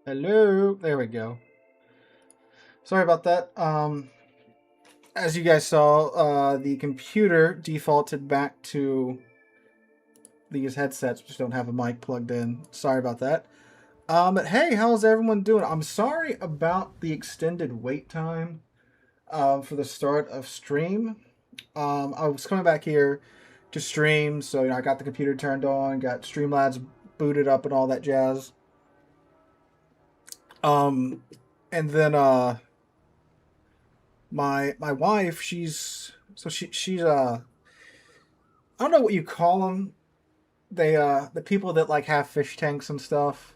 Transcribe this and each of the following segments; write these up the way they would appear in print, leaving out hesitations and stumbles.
Hello. There we go. Sorry about that. As you guys saw, the computer defaulted back to these headsets, which don't have a mic plugged in. Sorry about that. But hey, how's everyone doing? I'm sorry about the extended wait time for the start of stream. I was coming back here to stream, so I got the computer turned on, got Streamlabs booted up, and all that jazz. Um, and then my wife, she's I don't know what you call them. They the people that like have fish tanks and stuff.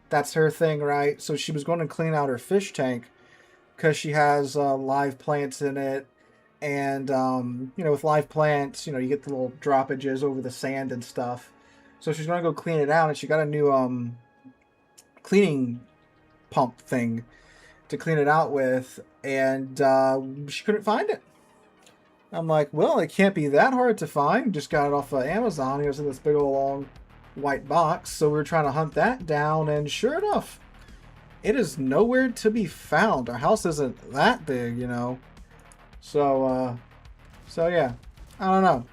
That's her thing, right? So she was going to clean out her fish tank because she has live plants in it, and with live plants, you get the little droppages over the sand and stuff. So she's going to go clean it out, and she got a new cleaning pump thing to clean it out with, and she couldn't find it. I'm like, well, it can't be that hard to find. Just got it off of Amazon. It was in this big old long white box. So we were trying to hunt that down, and sure enough, it is nowhere to be found. Our house isn't that big, So, so yeah, I don't know.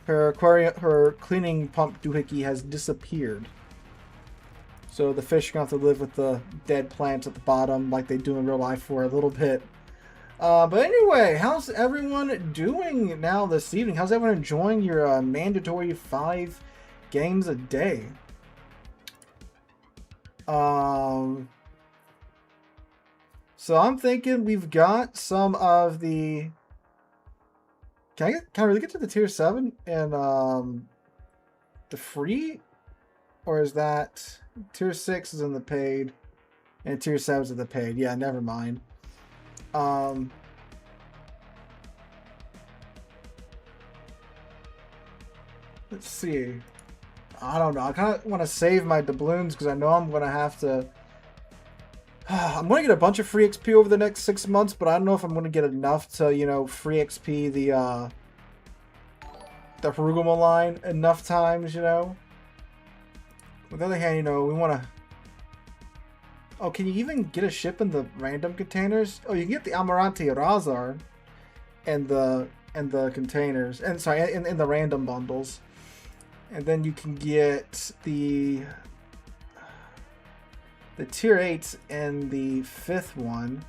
Her cleaning pump doohickey has disappeared. So the fish are going to have to live with the dead plants at the bottom like they do in real life for a little bit. But anyway, how's everyone doing now this evening? How's everyone enjoying your mandatory 5 games a day? So I'm thinking we've got some of the... Can I really get to the tier 7 and the free? Or is that... Tier 6 is in the paid, and tier 7 is in the paid. Yeah, never mind. Let's see. I don't know. I kind of want to save my doubloons because I know I'm going to have to... I'm going to get a bunch of free XP over the next 6 months, but I don't know if I'm going to get enough to, free XP the Harugama line enough times, On the other hand, we want to... Oh, can you even get a ship in the random containers? Oh, you can get the Amarante Razar and the containers, and sorry, in the random bundles, and then you can get the tier 8s and the 5th one.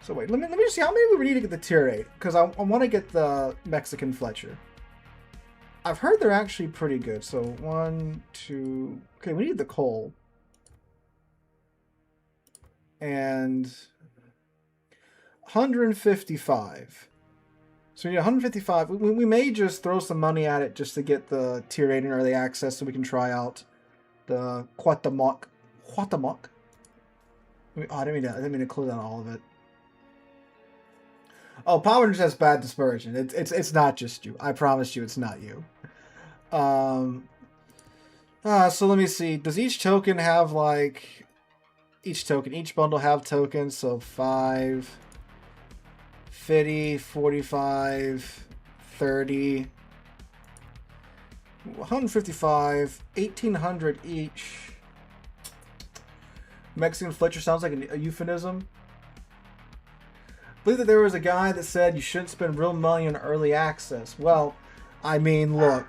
So wait, let me just see how many we need to get the tier 8, because I want to get the Mexican Fletcher. I've heard they're actually pretty good. So 1, 2. Okay, we need the coal. And 155. So we need 155. We may just throw some money at it just to get the tier 8 in early access so we can try out the Cuauhtémoc. Cuauhtémoc? I didn't mean to close down all of it. Oh, Power just has bad dispersion. It's not just you. I promise you it's not you. So let me see. Does each token have like... Each bundle have tokens, so 5, 50, 45, 30, 155, 1,800 each. Mexican Fletcher sounds like a euphemism. I believe that there was a guy that said you shouldn't spend real money on early access. Well, I mean, look,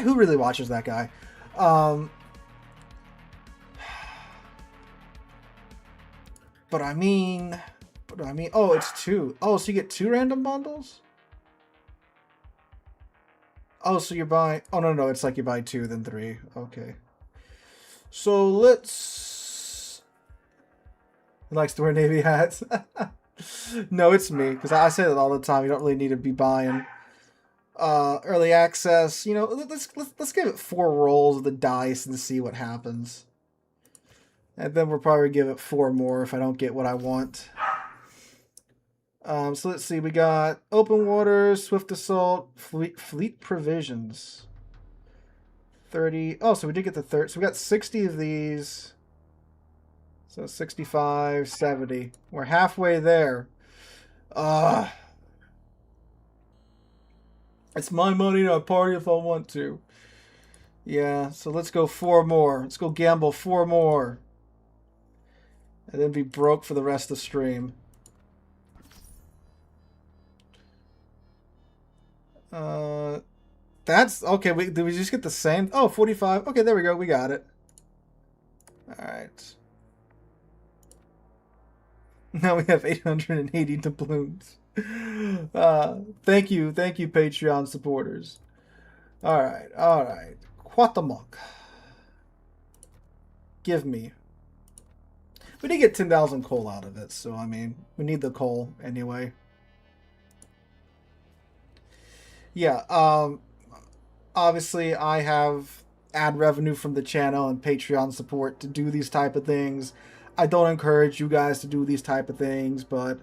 who really watches that guy? But I mean, oh, it's 2. Oh, so you get 2 random bundles? Oh, so you're buying... Oh, no, it's like you buy 2, then 3. Okay. So let's... He likes to wear Navy hats. No, it's me, because I say that all the time. You don't really need to be buying early access. Let's give it 4 rolls of the dice and see what happens. And then we'll probably give it 4 more if I don't get what I want. So let's see. We got Open Waters, Swift Assault, Fleet Provisions. 30. Oh, so we did get the third. So we got 60 of these. So 65, 70. We're halfway there. It's my money to party if I want to. Yeah, so let's go 4 more. Let's go gamble 4 more. And then be broke for the rest of the stream. That's okay. Did we just get the same? Oh, 45. Okay, there we go. We got it. All right. Now we have 880 doubloons. Thank you, Patreon supporters. All right. Quatamok. Give me. We did get 10,000 coal out of it, so I mean, we need the coal anyway. Yeah. Obviously, I have ad revenue from the channel and Patreon support to do these type of things. I don't encourage you guys to do these type of things, but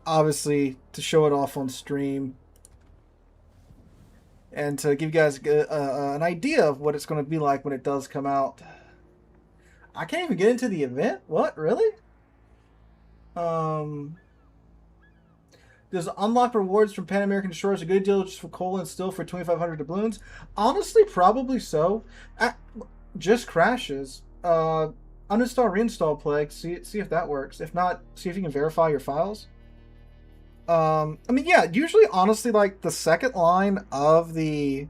obviously to show it off on stream and to give you guys an idea of what it's going to be like when it does come out. I can't even get into the event? What? Really? Does unlock rewards from Pan American Destroyers a good deal just for coal and steel for 2,500 doubloons? Honestly, probably so. Just crashes. Uninstall, reinstall Plague. See if that works. If not, see if you can verify your files. I mean, yeah, usually, honestly, like, the second line of the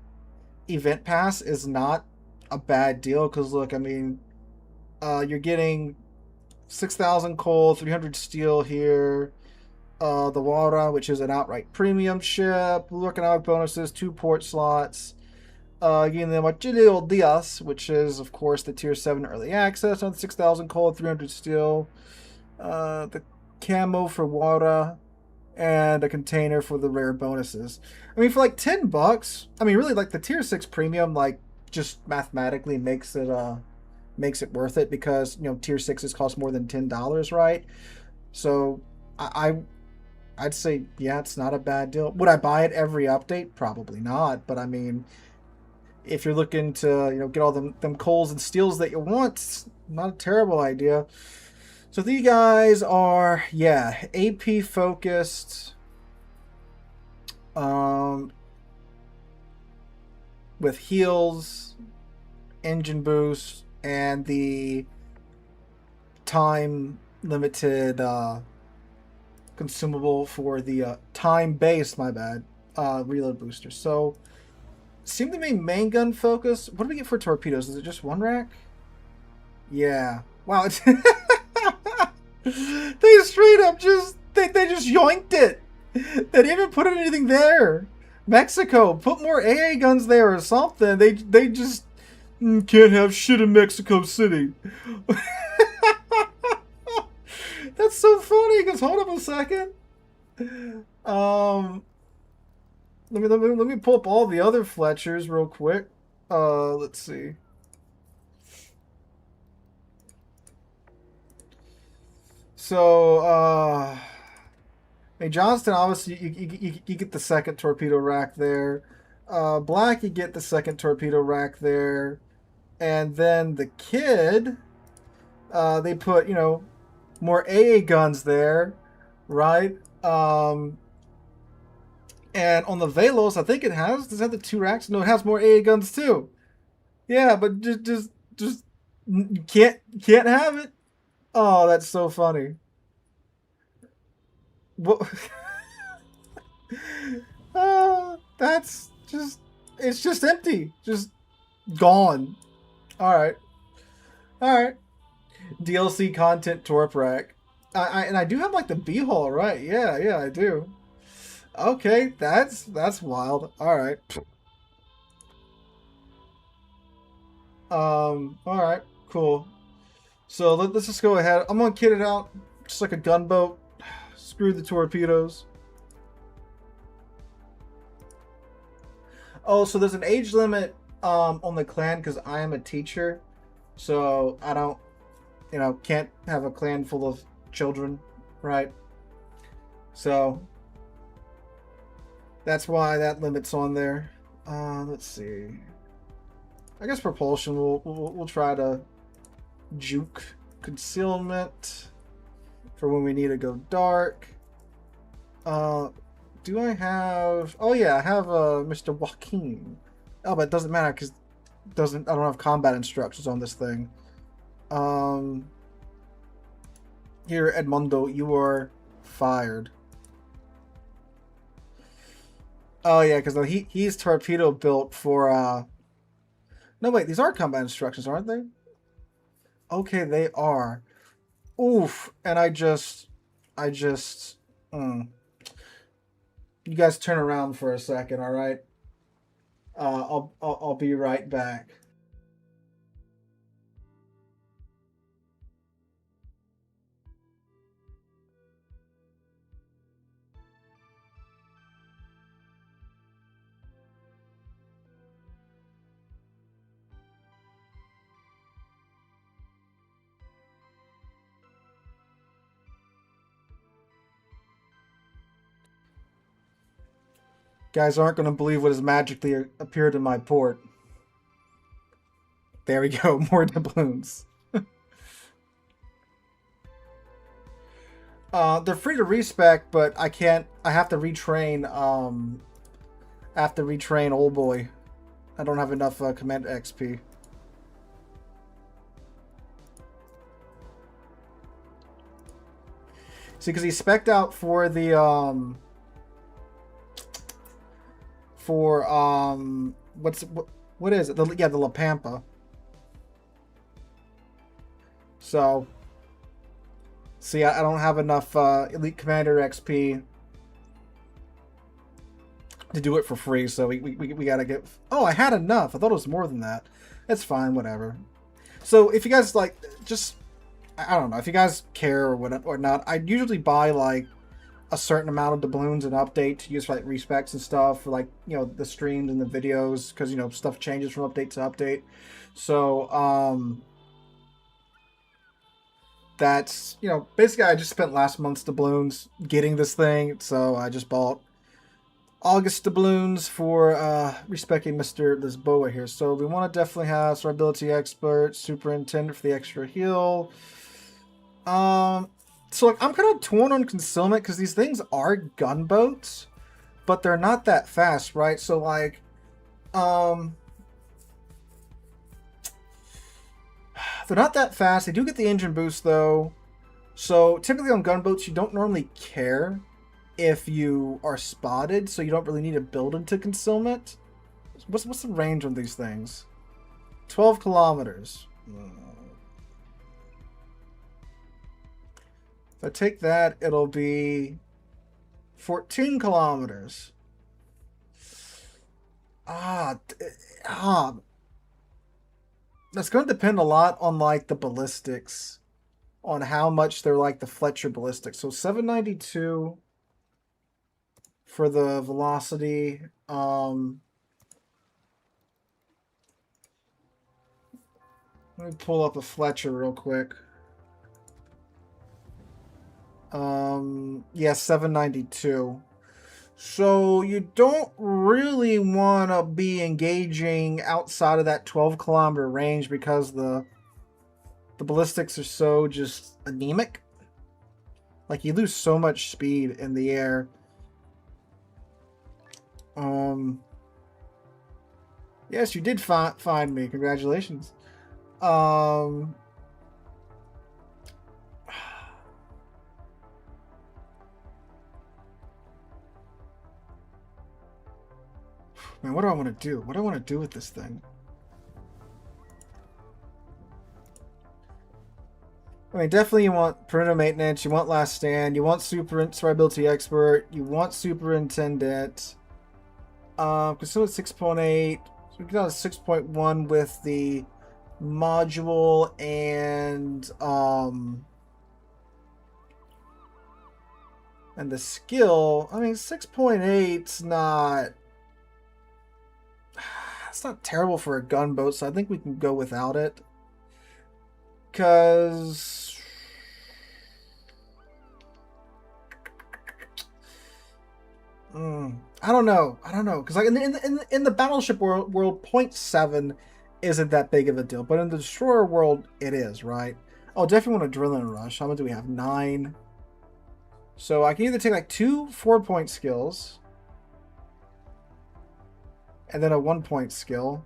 event pass is not a bad deal, because, look, I mean, you're getting 6,000 coal, 300 steel here, the Wara, which is an outright premium ship, blue economic bonuses, 2 port slots, getting the Machilio Diaz, which is, of course, the Tier 7 early access on 6,000 coal, 300 steel, the camo for Wara, and a container for the rare bonuses. I mean, for like $10, I mean, really, like the Tier 6 premium, like, just mathematically makes it worth it, because, you know, Tier 6s cost more than $10, right? So I'd say, yeah, it's not a bad deal. Would I buy it every update? Probably not. But I mean, if you're looking to, you know, get all them coals and steels that you want, it's not a terrible idea. So these guys are, yeah, AP focused, with heals, engine boost, and the time limited consumable for the time-based, my bad, reload booster. So, seem to be main gun focus. What do we get for torpedoes? Is it just 1 rack? Yeah. Wow. They straight up just, they just yoinked it. They didn't even put anything there. Mexico, put more AA guns there or something. They just can't have shit in Mexico City. That's so funny, because hold up a second. Let me pull up all the other Fletchers real quick. Let's see. So, hey, Johnston, obviously, you get the second torpedo rack there. Black, you get the second torpedo rack there. And then the Kid, they put, you know, more AA guns there, right? And on the Velos, I think does it have the 2 racks? No, it has more AA guns too. Yeah, but just you can't have it. Oh, that's so funny. What? That's just, it's just empty, just gone. All right. DLC content torp rack. I do have like the B hull, right? Yeah, I do. Okay, that's wild. All right. All right, cool. So let's just go ahead. I'm gonna kit it out just like a gunboat. Screw the torpedoes. Oh, so there's an age limit on the clan, because I am a teacher, so I don't, you know, can't have a clan full of children, right? So that's why that limit's on there. Let's see. I guess propulsion. We'll try to juke concealment for when we need to go dark. Do I have? Oh yeah, I have Mr. Joaquin. Oh, but it doesn't matter because I don't have combat instructions on this thing. Here, Edmundo, you are fired. Oh yeah, because he's torpedo built for. No wait, these are combat instructions, aren't they? Okay, they are. Oof, and I just. You guys turn around for a second, all right? I'll be right back. Guys aren't going to believe what has magically appeared in my port. There we go, more doubloons. They're free to respec, but I can't. I have to retrain. I have to retrain old boy. I don't have enough command XP. See, because he spec'd out for the what is it? The La Pampa. So, see, I don't have enough elite commander XP to do it for free. So we gotta get. Oh, I had enough. I thought it was more than that. It's fine, whatever. So if you guys like, just I don't know if you guys care or what or not. I usually buy like a certain amount of doubloons and update to use for like respecs and stuff for like the streams and the videos because stuff changes from update to update. So that's basically I just spent last month's doubloons getting this thing, so I just bought August doubloons for respecting this boa here. So we want to definitely have survivability expert, superintendent for the extra heal. So like I'm kind of torn on concealment because these things are gunboats, but they're not that fast, right? So like, they're not that fast. They do get the engine boost though. So typically on gunboats, you don't normally care if you are spotted, so you don't really need to build into concealment. What's the range on these things? 12 kilometers. If I take that, it'll be 14 kilometers. That's going to depend a lot on like the ballistics, on how much they're like the Fletcher ballistics. So 792 for the velocity. Let me pull up a Fletcher real quick. Yeah, 792. So you don't really want to be engaging outside of that 12 kilometer range because the ballistics are so just anemic. Like you lose so much speed in the air. Yes, you did find me. Congratulations. Man, what do I want to do? What do I want to do with this thing? I mean, definitely you want perimeter maintenance, you want last stand, you want survivability expert, you want superintendent. Conceal at 6.8. So we get out a 6.1 with the module and the skill. I mean, 6.8's not. It's not terrible for a gunboat, so I think we can go without it. Because I don't know. Because like in the battleship world, 0.7 isn't that big of a deal, but in the destroyer world, it is, right? Oh, definitely want to drill and rush. How many do we have? 9. So I can either take like 2 4-point skills. And then a 1-point skill.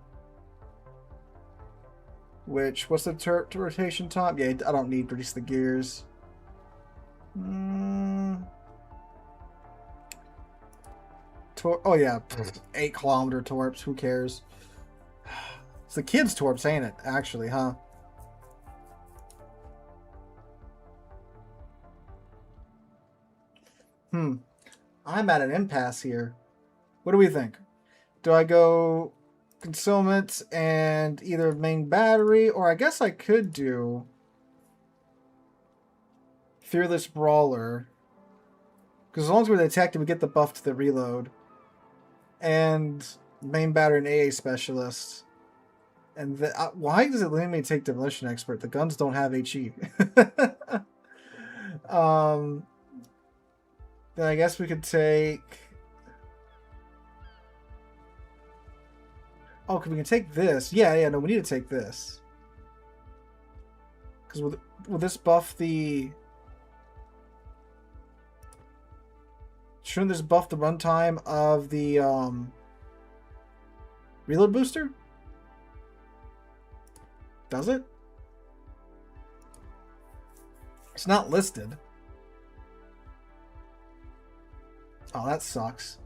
Which, what's the rotation time? Yeah, I don't need to reduce the gears. 8 kilometer torps. Who cares? It's the kids' torps, ain't it? Actually, huh? I'm at an impasse here. What do we think? Do I go concealment and either main battery, or I guess I could do Fearless Brawler. Because as long as we're detected, we get the buff to the reload. And main battery and AA specialist. And why does it limit me to take Demolition Expert? The guns don't have HE. Then I guess we could take... Oh, we can take this. Yeah, no, we need to take this. Because will this buff the... Shouldn't this buff the runtime of the reload booster? Does it? It's not listed. Oh, that sucks.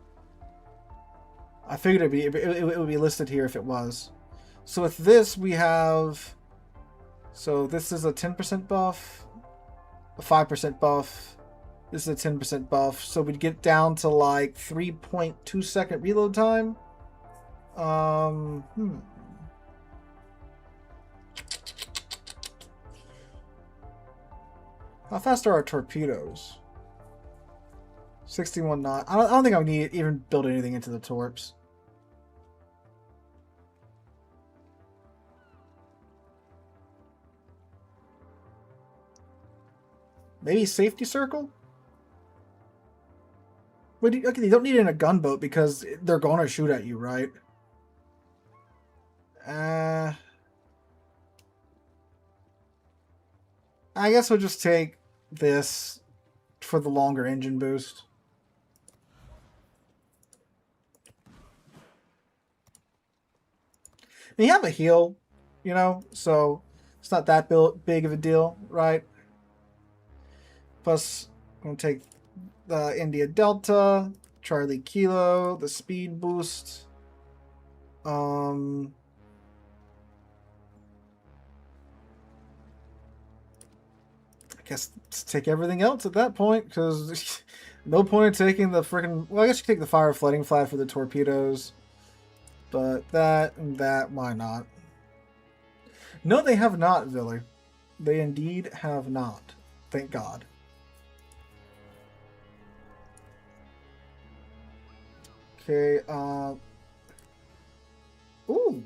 I figured it would be listed here if it was. So with this we have... So this is a 10% buff, a 5% buff. This is a 10% buff. So we'd get down to like 3.2 second reload time. How fast are our torpedoes? 61 knot. I don't think I need even build anything into the torps. Maybe safety circle? Okay, you don't need it in a gunboat because they're going to shoot at you, right? I guess we'll just take this for the longer engine boost. I mean, you have a heal, you know, so it's not that big of a deal, right? Plus, I'm going to take the India Delta, Charlie Kilo, the speed boost. I guess let's take everything else at that point, because no point in taking the freaking... Well, I guess you take the fire flooding flat for the torpedoes. But that and that, why not? No, they have not, Villy. They indeed have not. Thank God. Okay, ooh.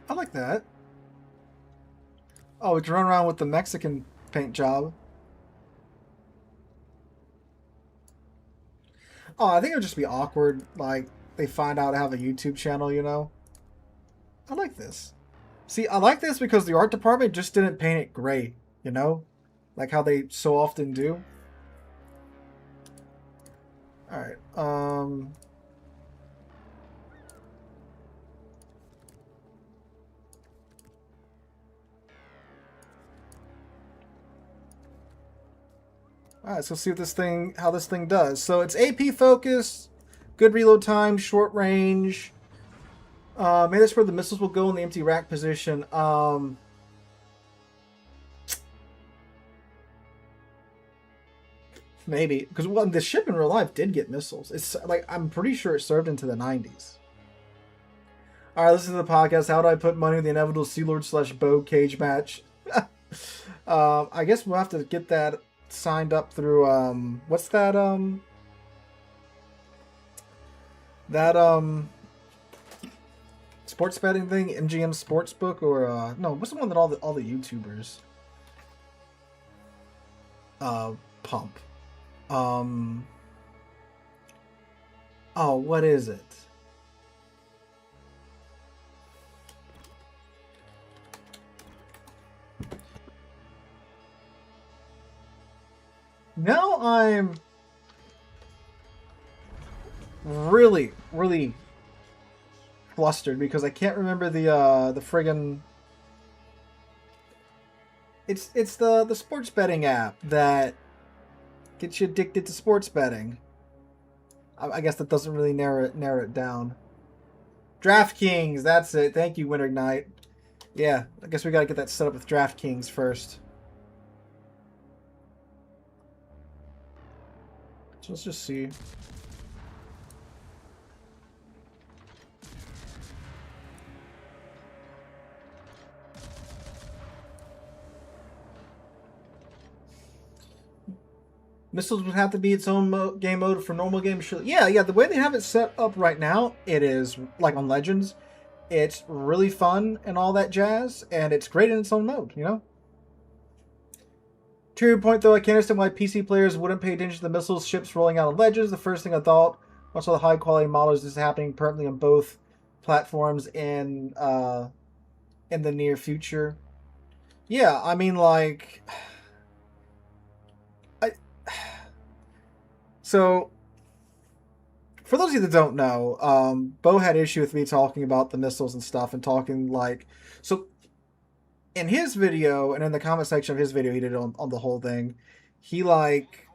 I like that. Oh, we can run around with the Mexican paint job. Oh, I think it would just be awkward, like, they find out I have a YouTube channel, you know? I like this. See, I like this because the art department just didn't paint it gray, you know? Like how they so often do. Alright, Alright, so let's see what how this thing does. So it's AP focus, good reload time, short range. Maybe that's where the missiles will go in the empty rack position. Maybe. Because the ship in real life did get missiles. It's like, I'm pretty sure it served into the 90s. Alright, listen to the podcast. How do I put money in the inevitable Sealord/Bow cage match? I guess we'll have to get that signed up through what's that sports betting thing, MGM Sportsbook, or no, what's the one that all the YouTubers pump? Oh, what is it? Now really, really flustered because I can't remember the friggin'. It's the sports betting app that gets you addicted to sports betting. I guess that doesn't really narrow it down. DraftKings, that's it. Thank you, Winter Knight. Yeah, I guess we gotta get that set up with DraftKings first. So let's just see. Missiles would have to be its own game mode for normal games. Yeah. The way they have it set up right now, it is like on Legends. It's really fun and all that jazz, and it's great in its own mode. You know. To your point, though, I can't understand why PC players wouldn't pay attention to the missiles ships rolling out on Legends. The first thing I thought, once all the high quality models is happening permanently on both platforms in the near future. Yeah, I mean, like, I. So, for those of you that don't know, Bo had issue with me talking about the missiles and stuff, and talking like, so in his video and in the comment section of his video, he did it on the whole thing. He like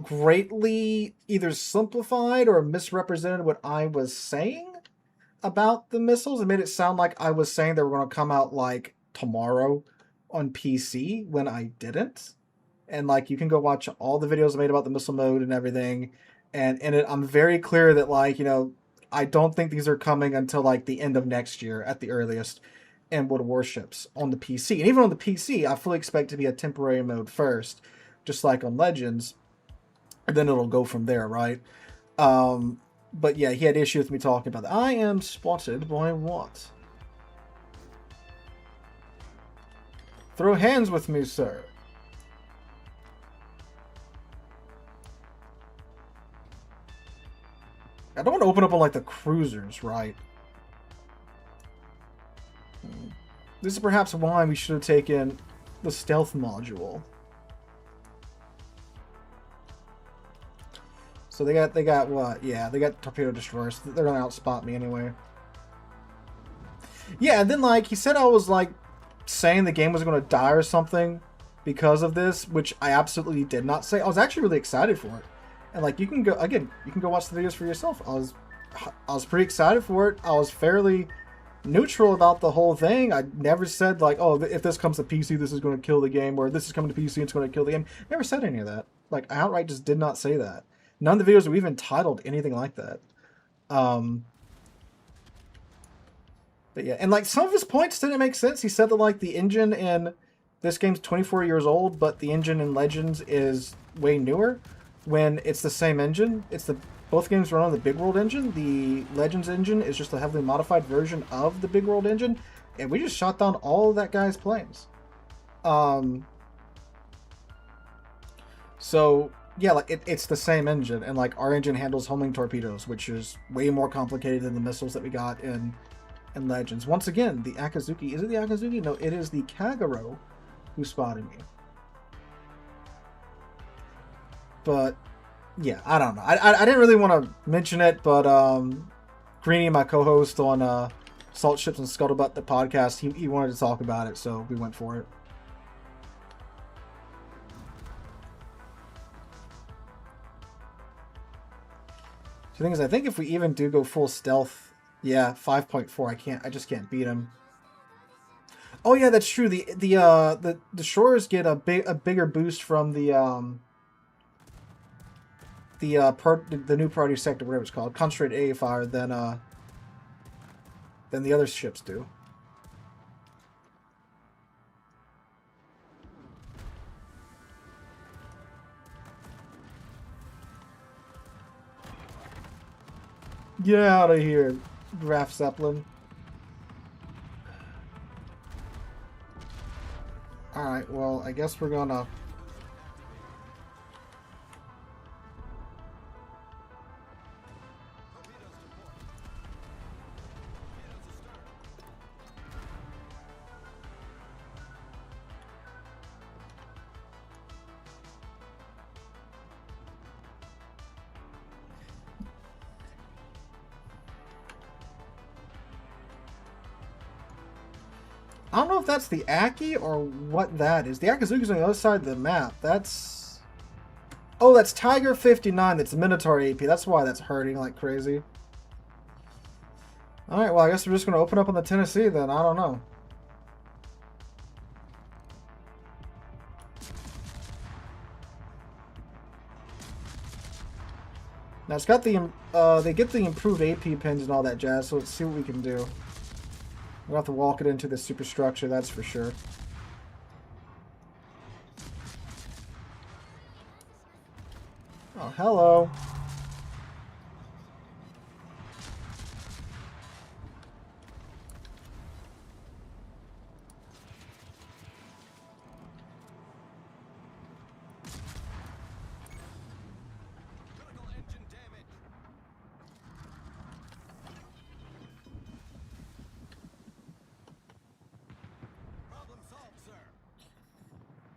greatly either simplified or misrepresented what I was saying about the missiles and made it sound like I was saying they were going to come out like tomorrow on PC when I didn't. And like you can go watch all the videos I made about the missile mode and everything. And in it, I'm very clear that like, you know, I don't think these are coming until like the end of next year at the earliest in World Warships on the PC. And even on the PC, I fully expect to be a temporary mode first, just like on Legends. And then it'll go from there, right? But yeah, he had issue with me talking about that. I am spotted by what? Throw hands with me, sir. I don't want to open up on like the cruisers, right? This is perhaps why we should have taken the stealth module. So they got what? Yeah, they got torpedo destroyers. They're gonna outspot me anyway. Yeah, and then like he said I was like saying the game was gonna die or something because of this, which I absolutely did not say. I was actually really excited for it. And like you can go again, you can go watch the videos for yourself. I was pretty excited for it. I was fairly neutral about the whole thing. I never said like, oh, if this comes to PC, this is going to kill the game, or this is coming to PC, it's going to kill the game. Never said any of that. Like I outright just did not say that. None of the videos were even titled anything like that. But yeah, and like some of his points didn't make sense. He said that like the engine in this game's 24 years old, but the engine in Legends is way newer. When it's the same engine, both games run on the Big World engine. The Legends engine is just a heavily modified version of the Big World engine, and we just shot down all of that guy's planes. So yeah, like it's the same engine, and like our engine handles homing torpedoes, which is way more complicated than the missiles that we got in Legends. Once again, the Akazuki. Is it the Akazuki? No, it is the Kagero who spotted me. But yeah, I don't know. I didn't really want to mention it, but Greeny, my co-host on Salt Ships and Scuttlebutt, the podcast, he wanted to talk about it, so we went for it. The thing is, I think if we even do go full stealth, yeah, 5.4, I just can't beat him. Oh yeah, that's true. The shores get a bigger boost from the new priority sector, whatever it's called, concentrated AA fire than the other ships do. Get out of here, Graf Zeppelin. Alright, well, I guess we're gonna... I don't know if that's the Aki or what that is. The Akazuki's on the other side of the map. That's... Oh, that's Tiger 59. That's Minotaur AP. That's why that's hurting like crazy. Alright, well, I guess we're just going to open up on the Tennessee then. I don't know. Now, it's got the... they get the improved AP pins and all that jazz, so let's see what we can do. We'll have to walk it into the superstructure, that's for sure. Oh, hello.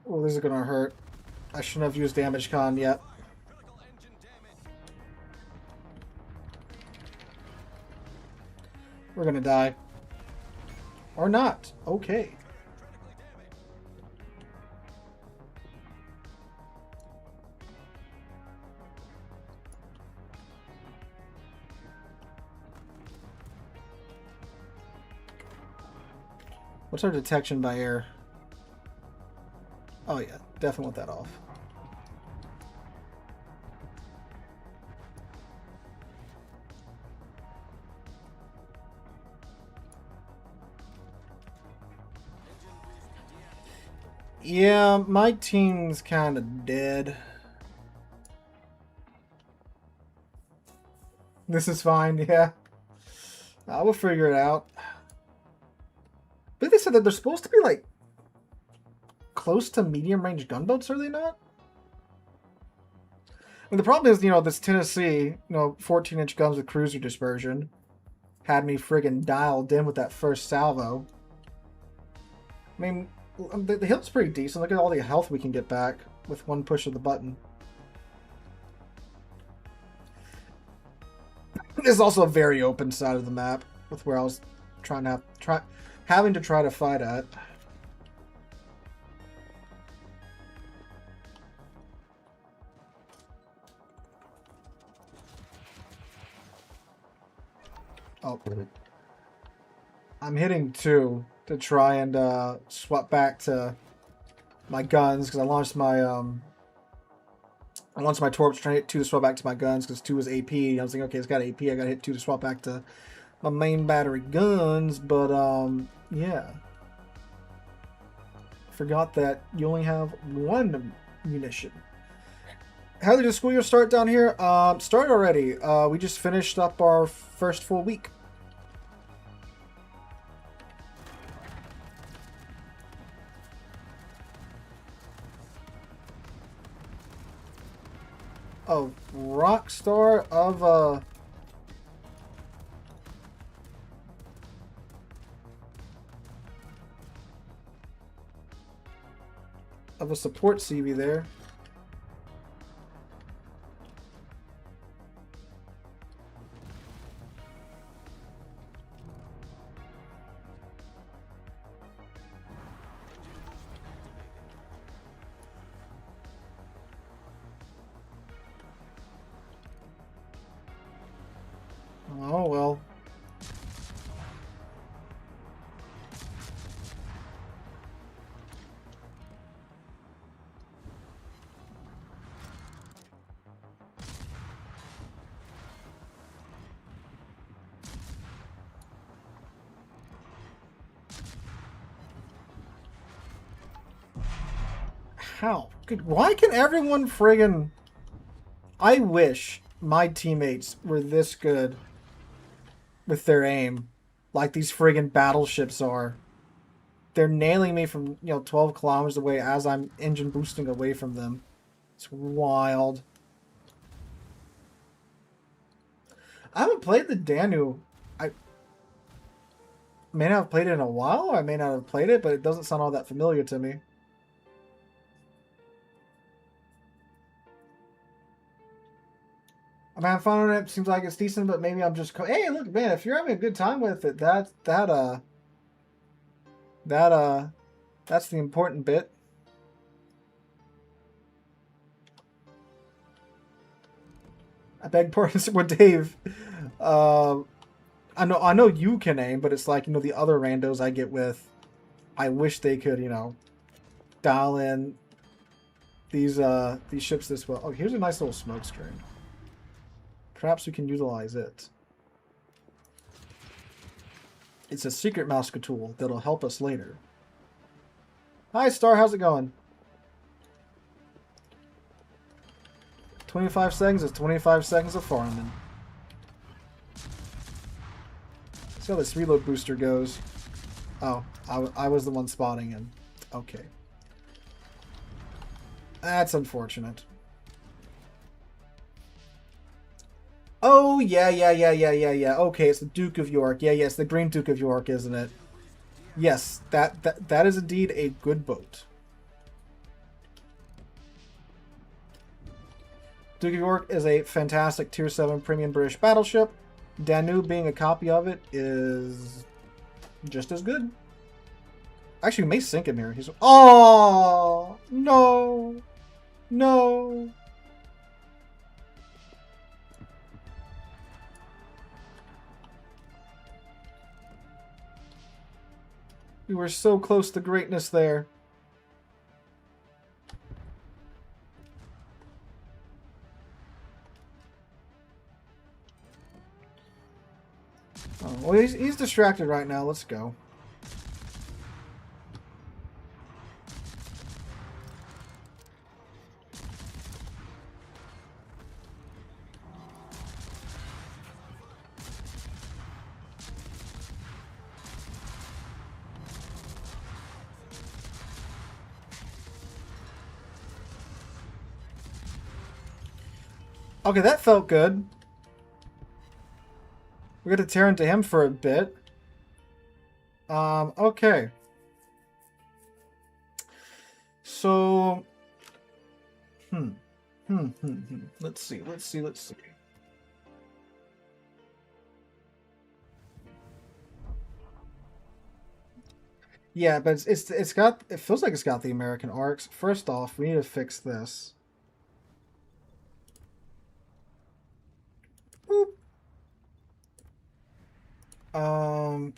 Oh, this is gonna hurt. I shouldn't have used damage con yet. We're gonna die. Or not. Okay. What's our detection by air? Oh yeah, definitely want that off. Yeah, my team's kind of dead. This is fine, yeah. I will figure it out. But they said that they're supposed to be like close to medium range gunboats, are they not? And the problem is, you know, this Tennessee, you know, 14-inch guns with cruiser dispersion had me friggin' dialed in with that first salvo. I mean, the hill's pretty decent. Look at all the health we can get back with one push of the button. This is also a very open side of the map with where I was trying to having to try to fight at. Oh, I'm hitting 2 to try and swap back to my guns because I launched my torps trying to hit 2 to swap back to my guns because 2 is AP. I was thinking, okay, it's got AP. I gotta hit 2 to swap back to my main battery guns, but yeah. Forgot that you only have 1 munition. How did the school year start down here? Started already. We just finished up our first full week. Oh, Rockstar of a support CV there. Oh well. How? Why can everyone friggin... I wish my teammates were this good with their aim, like these friggin' battleships are. They're nailing me from, you know, 12 kilometers away as I'm engine boosting away from them. It's wild. I haven't played the Danu. I may not have played it in a while, or I may not have played it, but it doesn't sound all that familiar to me. I'm having fun on it. It seems like it's decent, but maybe I'm just... Hey, look, man, if you're having a good time with it, that That's the important bit. I beg pardon, with Dave. I know you can aim, but it's like, you know, the other randos I get with, I wish they could, you know, dial in these ships this well. Oh, here's a nice little smoke screen. Perhaps we can utilize it. It's a secret mouse tool that'll help us later. Hi, Star. How's it going? 25 seconds is 25 seconds of farming. See how this reload booster goes. Oh, I was the one spotting him. Okay. That's unfortunate. Oh, yeah. Okay, it's the Duke of York. Yeah, it's the Green Duke of York, isn't it? Yes, that is indeed a good boat. Duke of York is a fantastic Tier 7 premium British battleship. Danube being a copy of it is just as good. Actually, we may sink him here. He's... Oh! No! No! We were so close to greatness there. Oh, well, he's distracted right now. Let's go. Okay, that felt good. We got to tear into him for a bit. Okay. So... Let's see. Yeah, but it's got... It feels like it's got the American arcs. First off, we need to fix this. Boop. Um...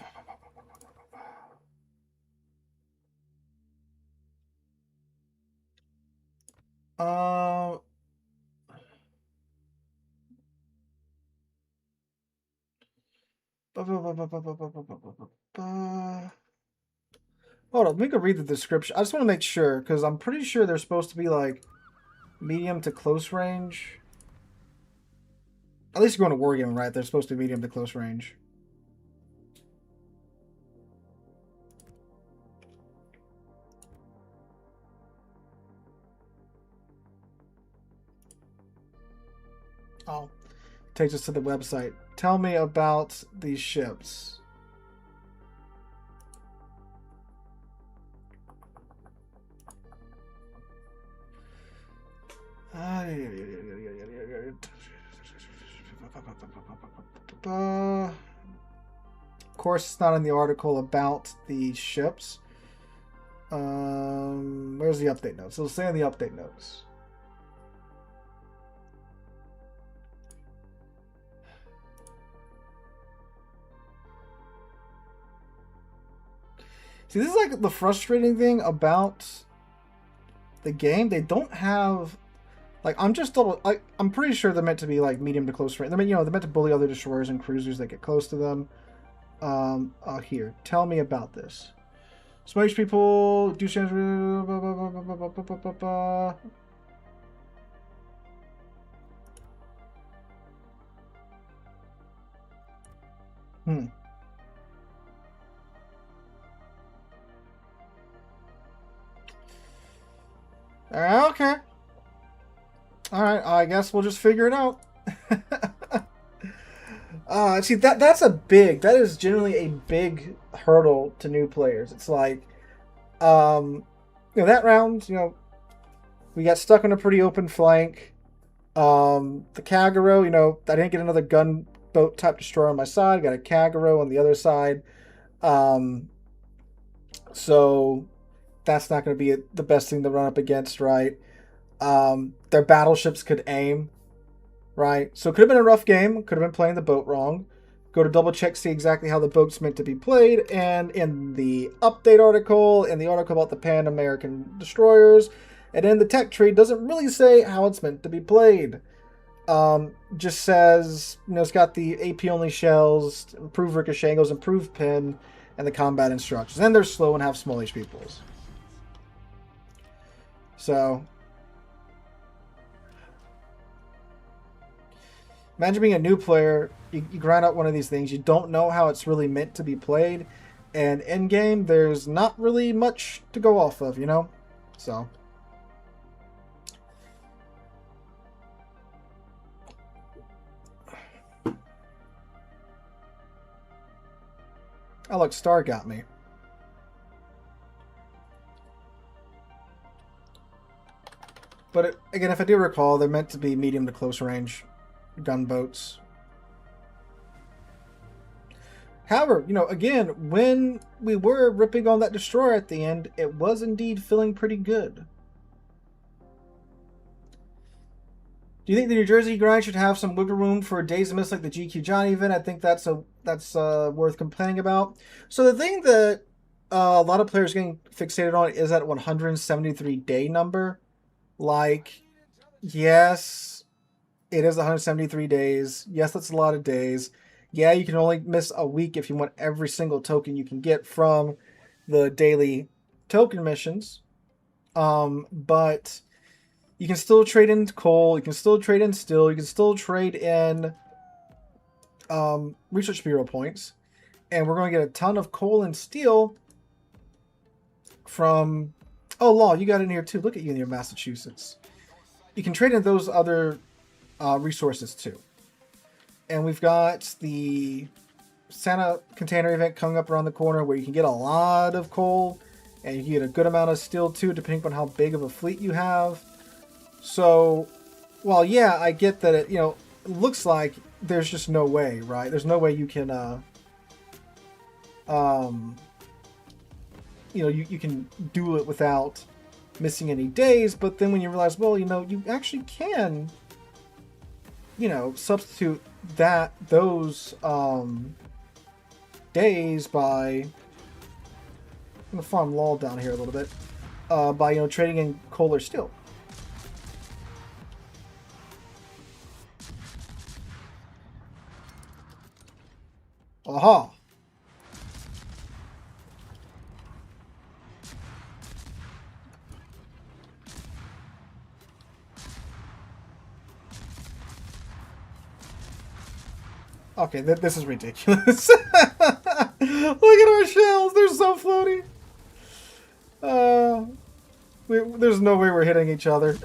Hold on, let me go read the description. I just want to make sure, because I'm pretty sure they're supposed to be like medium to close range. At least you're going to wargame, right? They're supposed to be medium to close range. Oh, takes us to the website. Tell me about these ships. Of course, it's not in the article about the ships. Where's the update notes? It'll say in the update notes. See, this is like the frustrating thing about the game. They don't have, like, I'm pretty sure they're meant to be like medium to close range. I mean, you know, they're meant to bully other destroyers and cruisers that get close to them. Here, tell me about this. Smokes people do change. Okay. Alright, I guess we'll just figure it out. See, that is generally a big hurdle to new players. It's like, you know, that round, you know, we got stuck on a pretty open flank. The Kagero, you know, I didn't get another gunboat type destroyer on my side. Got a Kagero on the other side. So that's not going to be the best thing to run up against, right? Their battleships could aim, right? So it could have been a rough game. Could have been playing the boat wrong. Go to double check, see exactly how the boat's meant to be played. And in the update article, in the article about the Pan American destroyers, and in the tech tree, doesn't really say how it's meant to be played. Just says, it's got the AP only shells, improved ricochet angles, improved pin, and the combat instructions. And they're slow and have small HP pools. So imagine being a new player, you grind out one of these things, you don't know how it's really meant to be played, and in game, there's not really much to go off of, So. Oh, look, Star got me. But again, if I do recall, they're meant to be medium to close range gunboats. However, again, when we were ripping on that destroyer at the end, it was indeed feeling pretty good. Do you think the New Jersey grind should have some wiggle room for days of miss like the GQ Johnny event? I think that's worth complaining about. So the thing that a lot of players are getting fixated on is that 173 day number. Like, yes, it is 173 days. Yes, that's a lot of days. Yeah, you can only miss a week if you want every single token you can get from the daily token missions. But you can still trade in coal. You can still trade in steel. You can still trade in research bureau points. And we're going to get a ton of coal and steel from... Oh, Law, you got in here too. Look at you in your Massachusetts. You can trade in those other resources too. And we've got the Santa container event coming up around the corner where you can get a lot of coal and you can get a good amount of steel too, depending on how big of a fleet you have. So, well, yeah, I get that it looks like there's just no way, right? There's no way you can, you can do it without missing any days. But then when you realize, well, you actually can, substitute those days by, I'm gonna farm Law down here a little bit, by trading in coal or steel. Aha! Okay, this is ridiculous. Look at our shells. They're so floaty. There's no way we're hitting each other.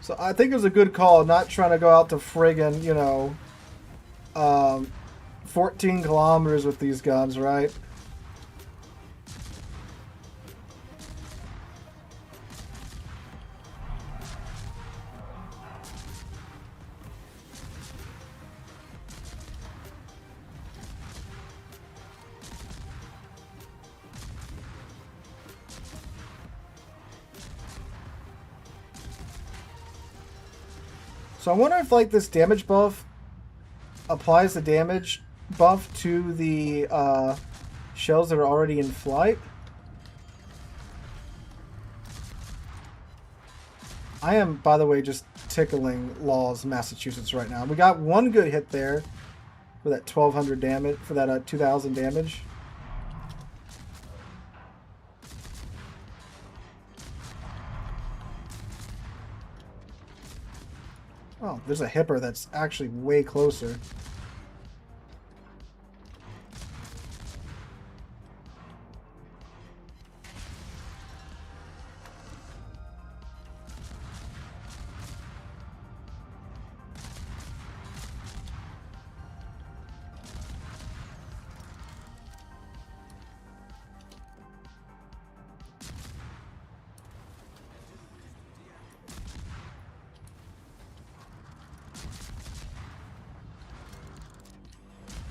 So I think it was a good call not trying to go out to friggin', 14 kilometers with these guns, right? So I wonder if this damage buff applies the damage buff to the shells that are already in flight. I am, by the way, just tickling Law's Massachusetts right now. We got one good hit there for that 1,200 damage, for that 2,000 damage. Oh, there's a hipper that's actually way closer.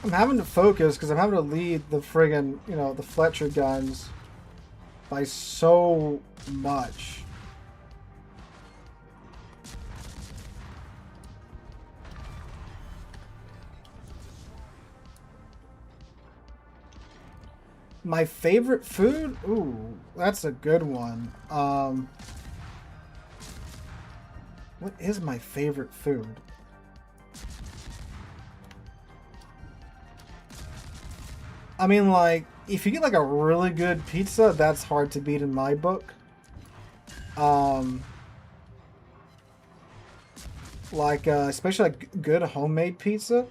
I'm having to focus because I'm having to lead the friggin', you know, the Fletcher guns by so much. My favorite food? Ooh, that's a good one. What is my favorite food? I mean, like, if you get like a really good pizza, that's hard to beat in my book. Especially like good homemade pizza.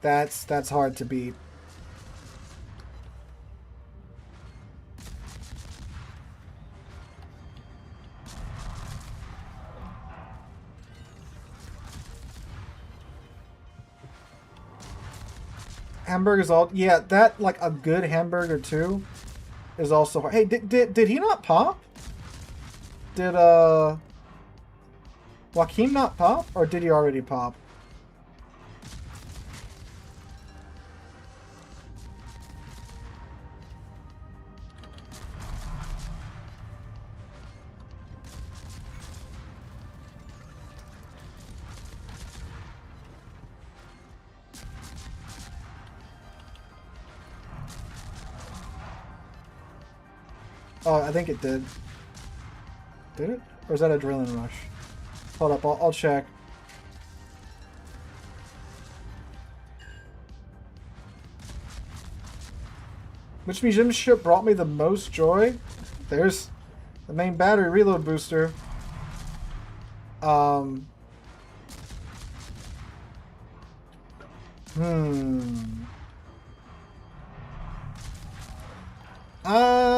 That's hard to beat. Hamburgers all, yeah, that, like, a good hamburger too is also hard. Hey, did he not pop? Did Joaquin not pop, or did he already pop? Oh, I think it did. Did it? Or is that Adrenaline Rush? Hold up, I'll check. Which museum ship brought me the most joy? There's the main battery reload booster.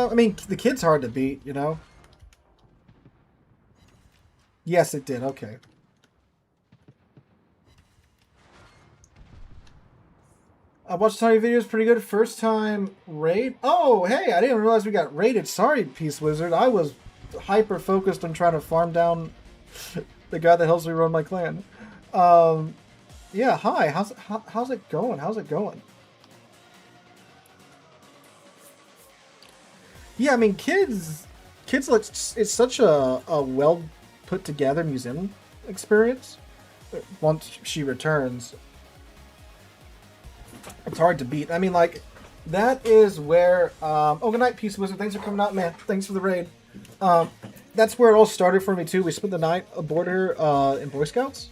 I mean, the kid's hard to beat, you know? Yes, it did. Okay. I watched Tiny videos, pretty good. First time raid. Oh, hey, I didn't realize we got raided. Sorry, Peace Wizard. I was hyper focused on trying to farm down the guy that helps me run my clan. Yeah, hi. How's it going? How's it going? Yeah, I mean, kids, it's such a well put together museum experience. Once she returns, it's hard to beat. I mean, like, that is where, oh, good night, Peace Wizard. Thanks for coming out, man. Thanks for the raid. That's where it all started for me, too. We spent the night aboard her in Boy Scouts.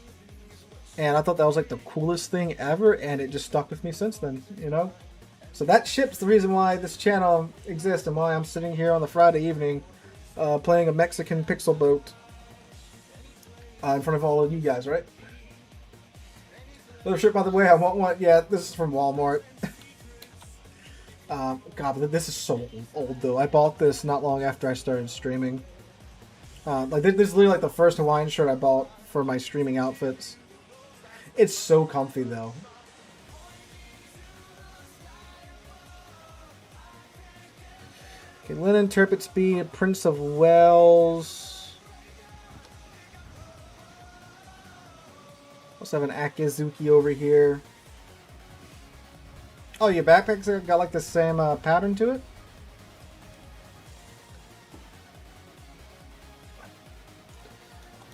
And I thought that was, like, the coolest thing ever, and it just stuck with me since then, you know? So that ship's the reason why this channel exists and why I'm sitting here on the Friday evening playing a Mexican pixel boat in front of all of you guys, right? Another ship, by the way, I want one. Yeah, this is from Walmart. God, but this is so old, though. I bought this not long after I started streaming. Like, this is literally like the first Hawaiian shirt I bought for my streaming outfits. It's so comfy, though. Okay, Linen, Turpit Speed, Prince of Wales. Also have an Akizuki over here. Oh, your backpack's got like the same pattern to it?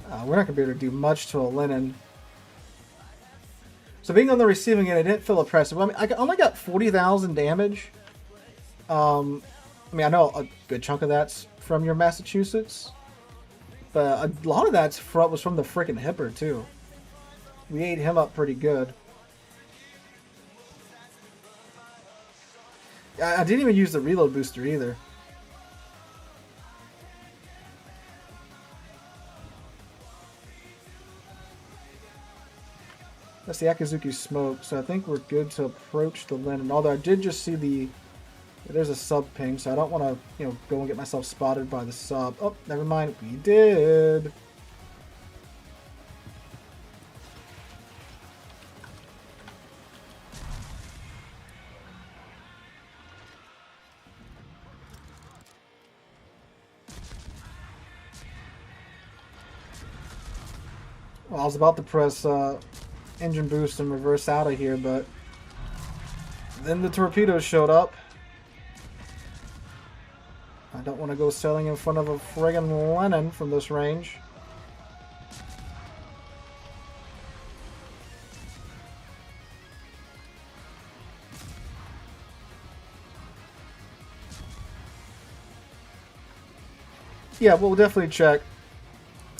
We're not going to be able to do much to a Linen. So being on the receiving end, it didn't feel oppressive. I mean, I only got 40,000 damage. I mean, I know a good chunk of that's from your Massachusetts. But a lot of that was from the freaking Hipper, too. We ate him up pretty good. I didn't even use the reload booster either. That's the Akizuki smoke, so I think we're good to approach the Linen. Although I did just see the... There's a sub ping, so I don't want to, you know, go and get myself spotted by the sub. Oh, never mind. We did. Well, I was about to press engine boost and reverse out of here, but then the torpedoes showed up. I don't want to go sailing in front of a friggin' Lennon from this range. Yeah, we'll definitely check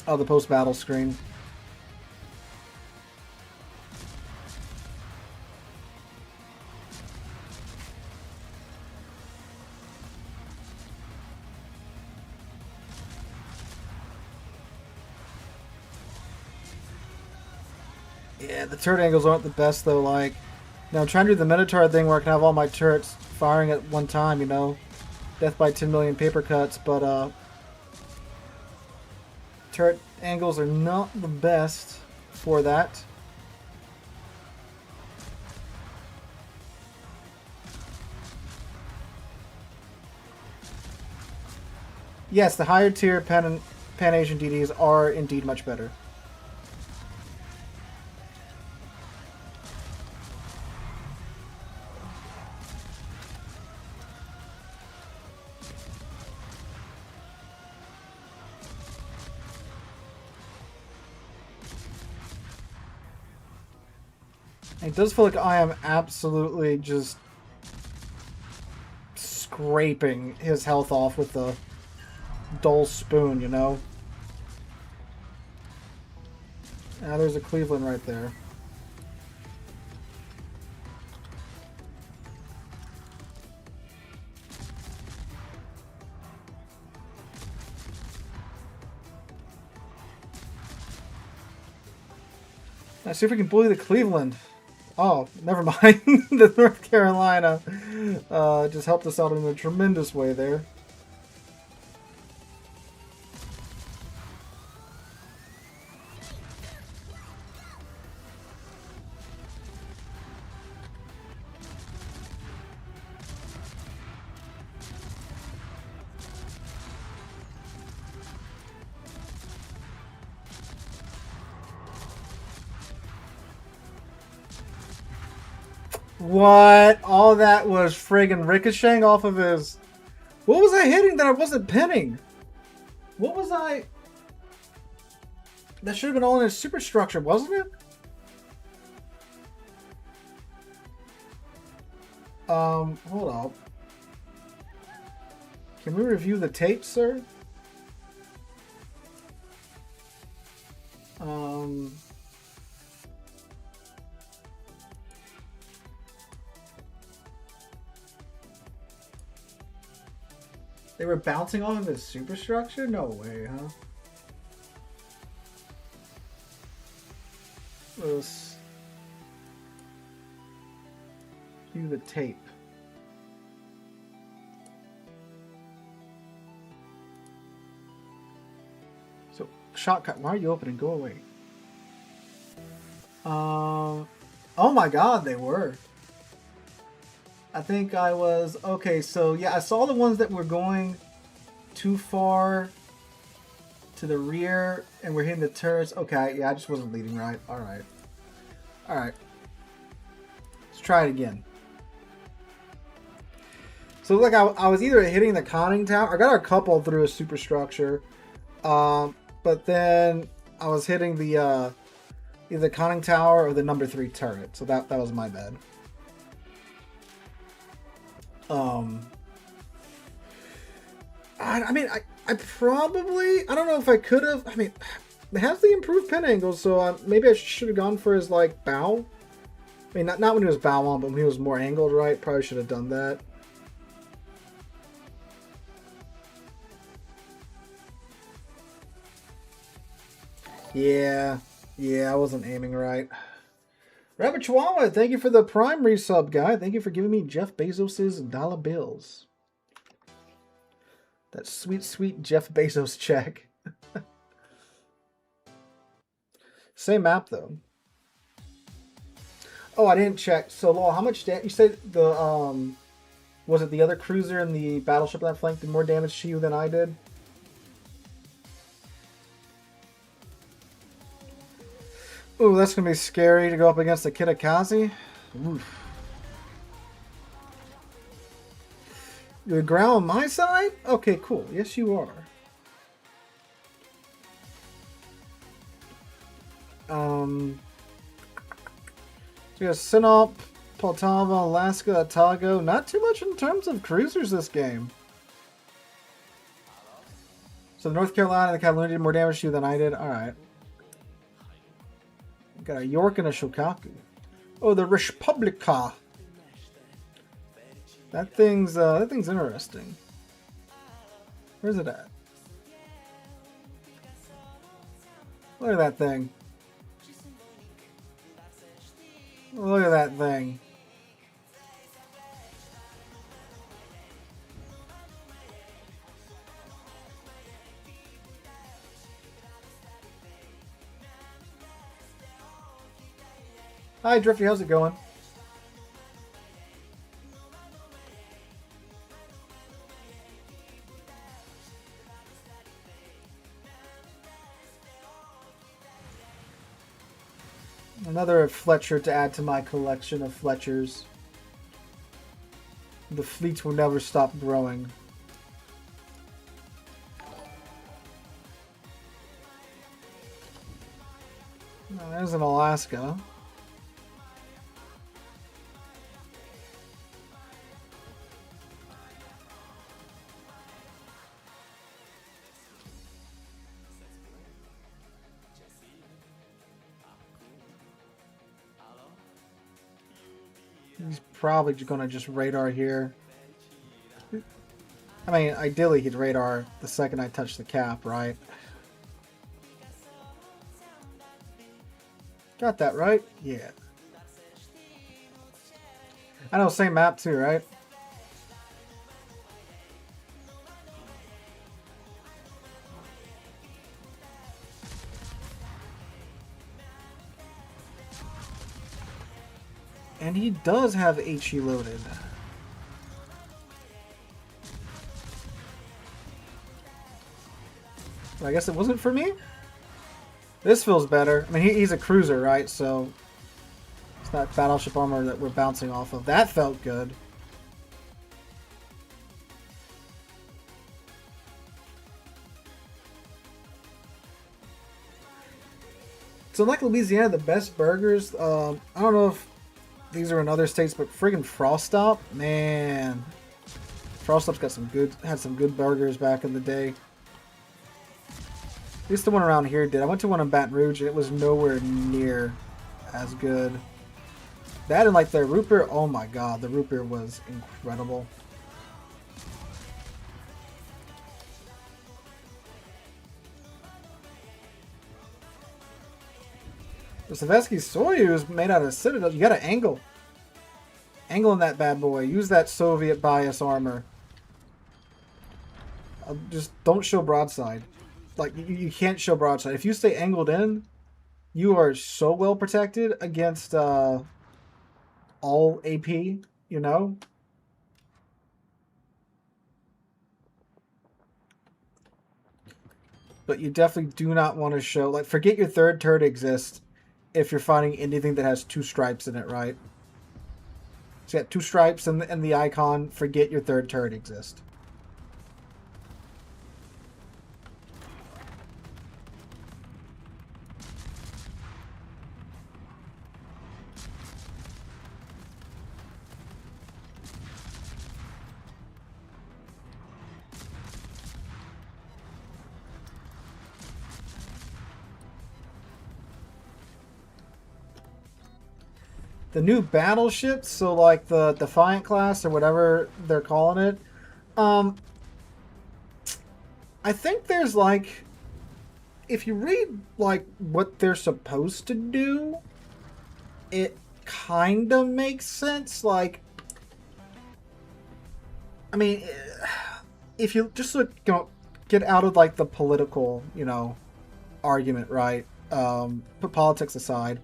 the post-battle screen. Yeah, the turret angles aren't the best though. Like, you know, I'm trying to do the Minotaur thing where I can have all my turrets firing at one time, you know, death by 10 million paper cuts, but turret angles are not the best for that. Yes, the higher tier Pan-Asian DDs are indeed much better. It does feel like I am absolutely just scraping his health off with the dull spoon, you know? Ah, there's a Cleveland right there. Let's see if we can bully the Cleveland. Oh, never mind. The North Carolina just helped us out in a tremendous way there. What? All that was friggin' ricocheting off of his... What was I hitting that I wasn't pinning? What was I... That should have been all in his superstructure, wasn't it? Hold up. Can we review the tape, sir? They were bouncing off of his superstructure? No way, huh? Let's view the tape. So, shotcut, why are you opening? Go away. Oh my god, they were. I think I was... Okay, so yeah, I saw the ones that were going too far to the rear and we're hitting the turrets. Okay, yeah, I just wasn't leading right. Alright. Alright. Let's try it again. So like I was either hitting the conning tower... I got a couple through a superstructure. But then I was hitting the either the conning tower or the number 3 turret. So that was my bad. I mean, I probably, I don't know if I could have, I mean, it has the improved pin angle, so maybe I should have gone for his, like, bow. I mean, not when he was bow on, but when he was more angled, right? Probably should have done that. Yeah, I wasn't aiming right. Rabbit Chihuahua, thank you for the Prime resub, guy. Thank you for giving me Jeff Bezos' dollar bills. That sweet, sweet Jeff Bezos check. Same map, though. Oh, I didn't check. So, Law, how much damage? You said the, was it the other cruiser and the battleship that flanked did more damage to you than I did? Ooh, that's gonna be scary to go up against the Kitakaze. Oof. You're ground on my side? Okay, cool. Yes, you are. So we got Sinop, Poltava, Alaska, Otago. Not too much in terms of cruisers this game. So North Carolina and the Catalina did more damage to you than I did. Alright. Got a York and a Shokaku. Oh, the Respublika. That thing's interesting. Where's it at? Look at that thing. Look at that thing. Hi, Drifty. How's it going? Another Fletcher to add to my collection of Fletchers. The fleet will never stop growing. Oh, there's an Alaska. He's probably going to just radar here. I mean, ideally he'd radar the second I touch the cap, right? Got that right? Yeah. I know, same map too, right? And he does have HE loaded. But I guess it wasn't for me? This feels better. I mean, he's a cruiser, right? So it's not battleship armor that we're bouncing off of. That felt good. So like Louisiana, the best burgers, I don't know if these are in other states, but friggin' Frost Stop, man. Frost Stop's got had some good burgers back in the day. At least the one around here did. I went to one in Baton Rouge and it was nowhere near as good. That and like their root beer, oh my god, the root beer was incredible. The Savetsky Soyuz made out of Citadel. You gotta angle. Angle in that bad boy. Use that Soviet bias armor. Just don't show broadside. Like, you can't show broadside. If you stay angled in, you are so well protected against all AP, you know? But you definitely do not want to show... Like, forget your third turret exists if you're finding anything that has 2 stripes in it, right? So you got 2 stripes and the icon, forget your third turret exists. The new battleships, so like the Defiant class or whatever they're calling it, I think there's like, if you read like what they're supposed to do, it kind of makes sense. Like, I mean, if you just get out of like the political, argument, right? Put politics aside.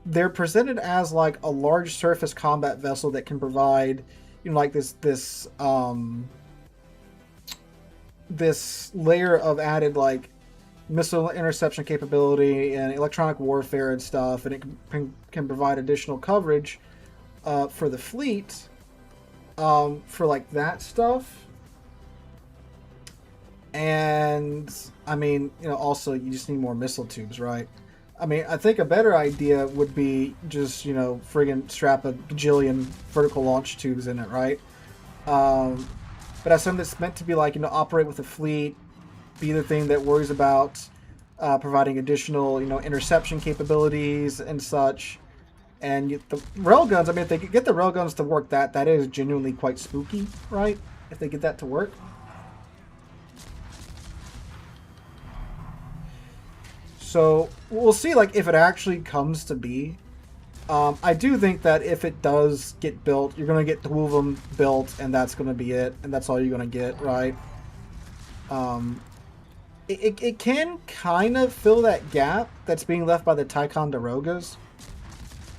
They're presented as like a large surface combat vessel that can provide, like this layer of added like missile interception capability and electronic warfare and stuff, and it can provide additional coverage for the fleet for like that stuff. And I mean, you know, also you just need more missile tubes, right? I mean, I think a better idea would be just, you know, friggin' strap a gajillion vertical launch tubes in it, right? But as something that's meant to be like, you know, operate with a fleet, be the thing that worries about providing additional, you know, interception capabilities and such. And the railguns, I mean, if they could get the railguns to work, that is genuinely quite spooky, right? If they get that to work. So we'll see, like, if it actually comes to be. I do think that if it does get built, you're going to get two of them built, and that's going to be it, and that's all you're going to get, right? It can kind of fill that gap that's being left by the Ticonderogas.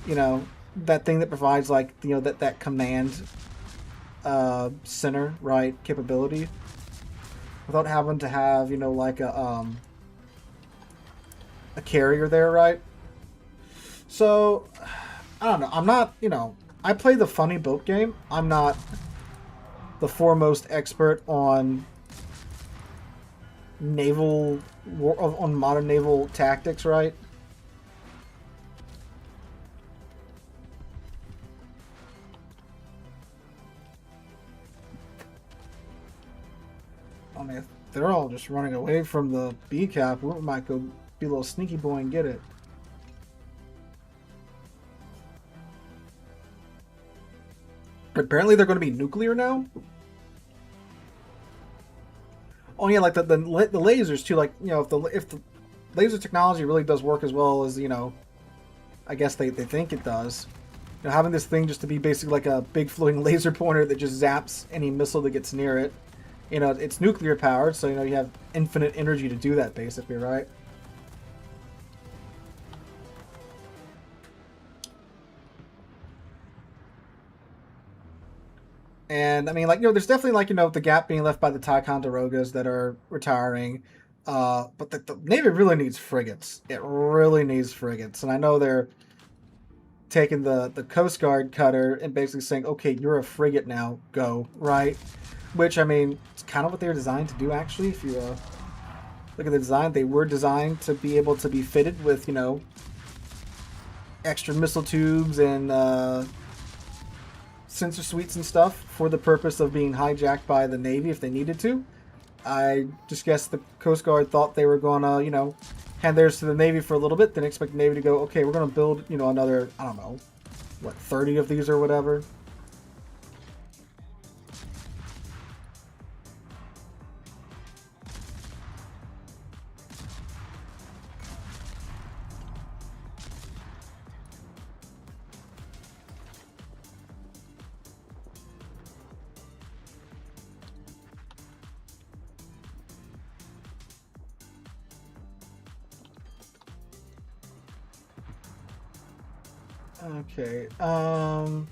You know, that thing that provides, like, you know, that command center, right, capability, without having to have, you know, like a carrier there, right? So, I don't know. I'm not, you know, I play the funny boat game. I'm not the foremost expert on on modern naval tactics, right? I mean, if they're all just running away from the B cap, we might go be a little sneaky boy and get it. Apparently they're going to be nuclear now. Oh yeah, like the lasers too. Like, you know, if the laser technology really does work as well as, you know, I guess they think it does. You know, having this thing just to be basically like a big floating laser pointer that just zaps any missile that gets near it. You know, it's nuclear powered, so, you know, you have infinite energy to do that basically, right? And I mean, like, you know, there's definitely, like, you know, the gap being left by the Ticonderogas that are retiring. But the Navy really needs frigates. It really needs frigates. And I know they're taking the Coast Guard cutter and basically saying, okay, you're a frigate now, go, right? Which, I mean, it's kind of what they were designed to do, actually. If you look at the design, they were designed to be able to be fitted with, you know, extra missile tubes and sensor suites and stuff for the purpose of being hijacked by the Navy if they needed to. I just guess the Coast Guard thought they were going to, you know, hand theirs to the Navy for a little bit, then expect the Navy to go, okay, we're going to build, you know, another, I don't know, what, 30 of these or whatever. Okay, hello,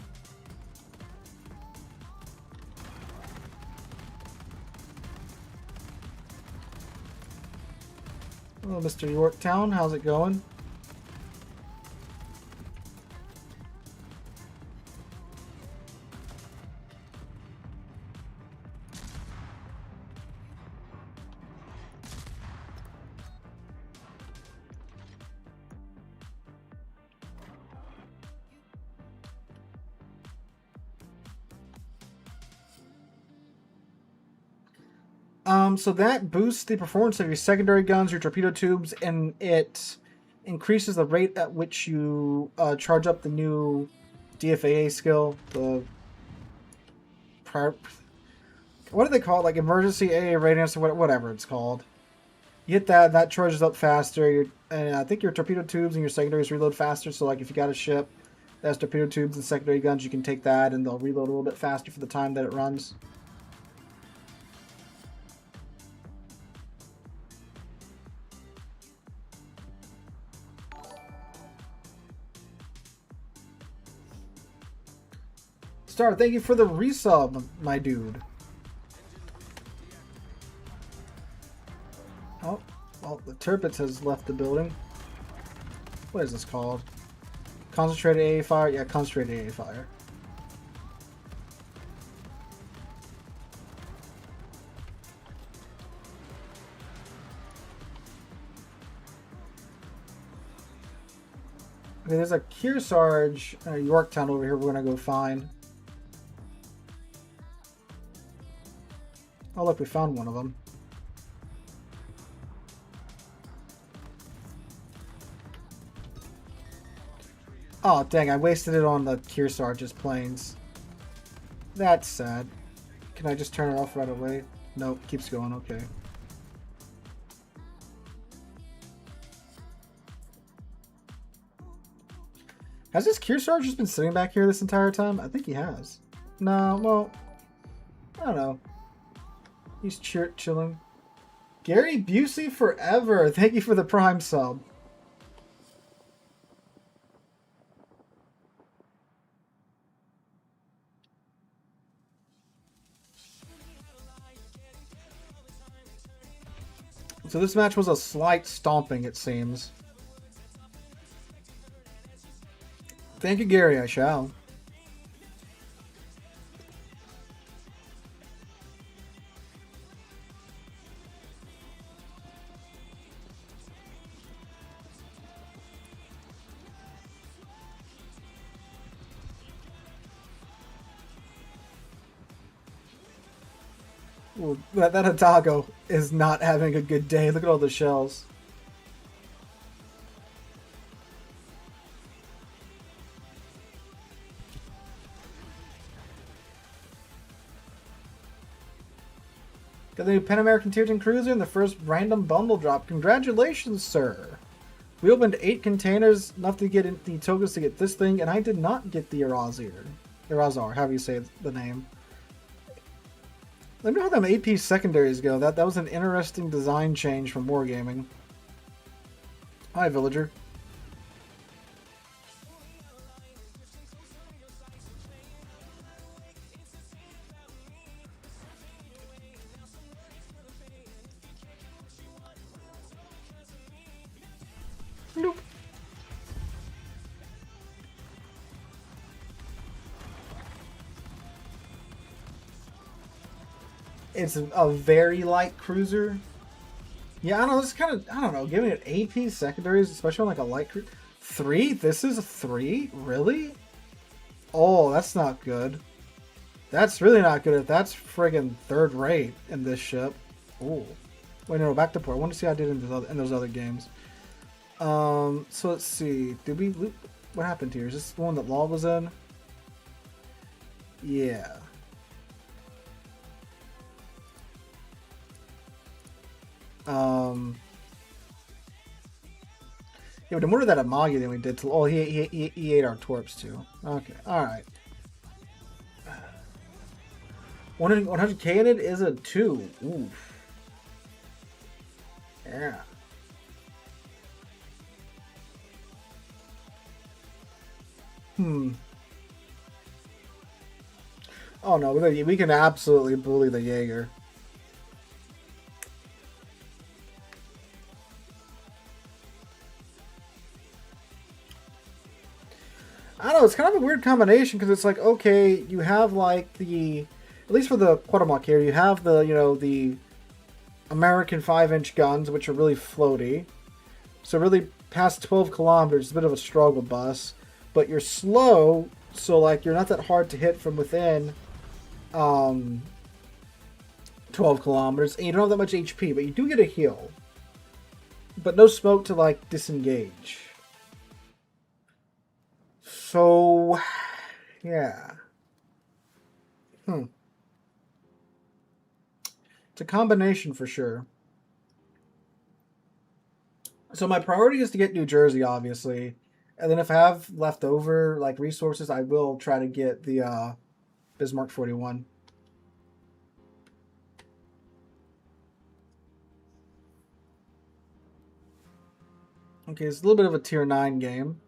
Mr. Yorktown, how's it going? So that boosts the performance of your secondary guns, your torpedo tubes, and it increases the rate at which you charge up the new DFAA skill. The what do they call it? Like emergency AA readiness or whatever it's called. You hit that charges up faster. And I think your torpedo tubes and your secondaries reload faster. So, like, if you got a ship that has torpedo tubes and secondary guns, you can take that and they'll reload a little bit faster for the time that it runs. Star, thank you for the resub, my dude. Oh, Oh, the Turpitz has left the building. What is this called? Concentrated AA fire? Yeah, concentrated AA fire. Okay, there's a Kearsarge Yorktown over here we're going to go find. Oh, look, we found one of them. Oh, dang, I wasted it on the Kearsarge's planes. That's sad. Can I just turn it off right away? Nope, keeps going, okay. Has this Kearsarge just been sitting back here this entire time? I think he has. No, well, I don't know. He's chilling. Gary Busey forever. Thank you for the Prime sub. So this match was a slight stomping, it seems. Thank you, Gary. I shall. Ooh, that Hatago is not having a good day. Look at all the shells. Got the new Pan American Tier 10 Cruiser and the first random bundle drop. Congratulations, sir. We opened 8 containers, enough to get the tokens to get this thing, and I did not get the Irazar, however you say the name. Let me know how them AP secondaries go. That was an interesting design change from Wargaming. Hi, Villager. Nope. It's a very light cruiser. Yeah, I don't know. It's kind of, I don't know. Giving it AP secondaries, especially on like a light cruiser. 3? This is a 3? Really? Oh, that's not good. That's really not good if that's friggin' third rate in this ship. Ooh. Wait, no, back to port. I want to see how I did in those other games. So let's see. Did we loop? What happened here? Is this the one that Law was in? Yeah. Yeah, but more of that Amagi than we did to. Oh, he ate our torps too. Okay, all right. 100K in it is a 2. Oof. Yeah. Oh no, we can absolutely bully the Jaeger. I don't know, it's kind of a weird combination because it's like, okay, you have like the, at least for the Quatermac here, you have the, you know, the American 5-inch guns, which are really floaty. So really past 12 kilometers, it's a bit of a struggle bus. But you're slow, so like you're not that hard to hit from within 12 kilometers. And you don't have that much HP, but you do get a heal. But no smoke to like disengage. So, yeah. It's a combination for sure. So my priority is to get New Jersey, obviously. And then if I have leftover like resources, I will try to get the Bismarck 41. Okay, it's a little bit of a tier 9 game.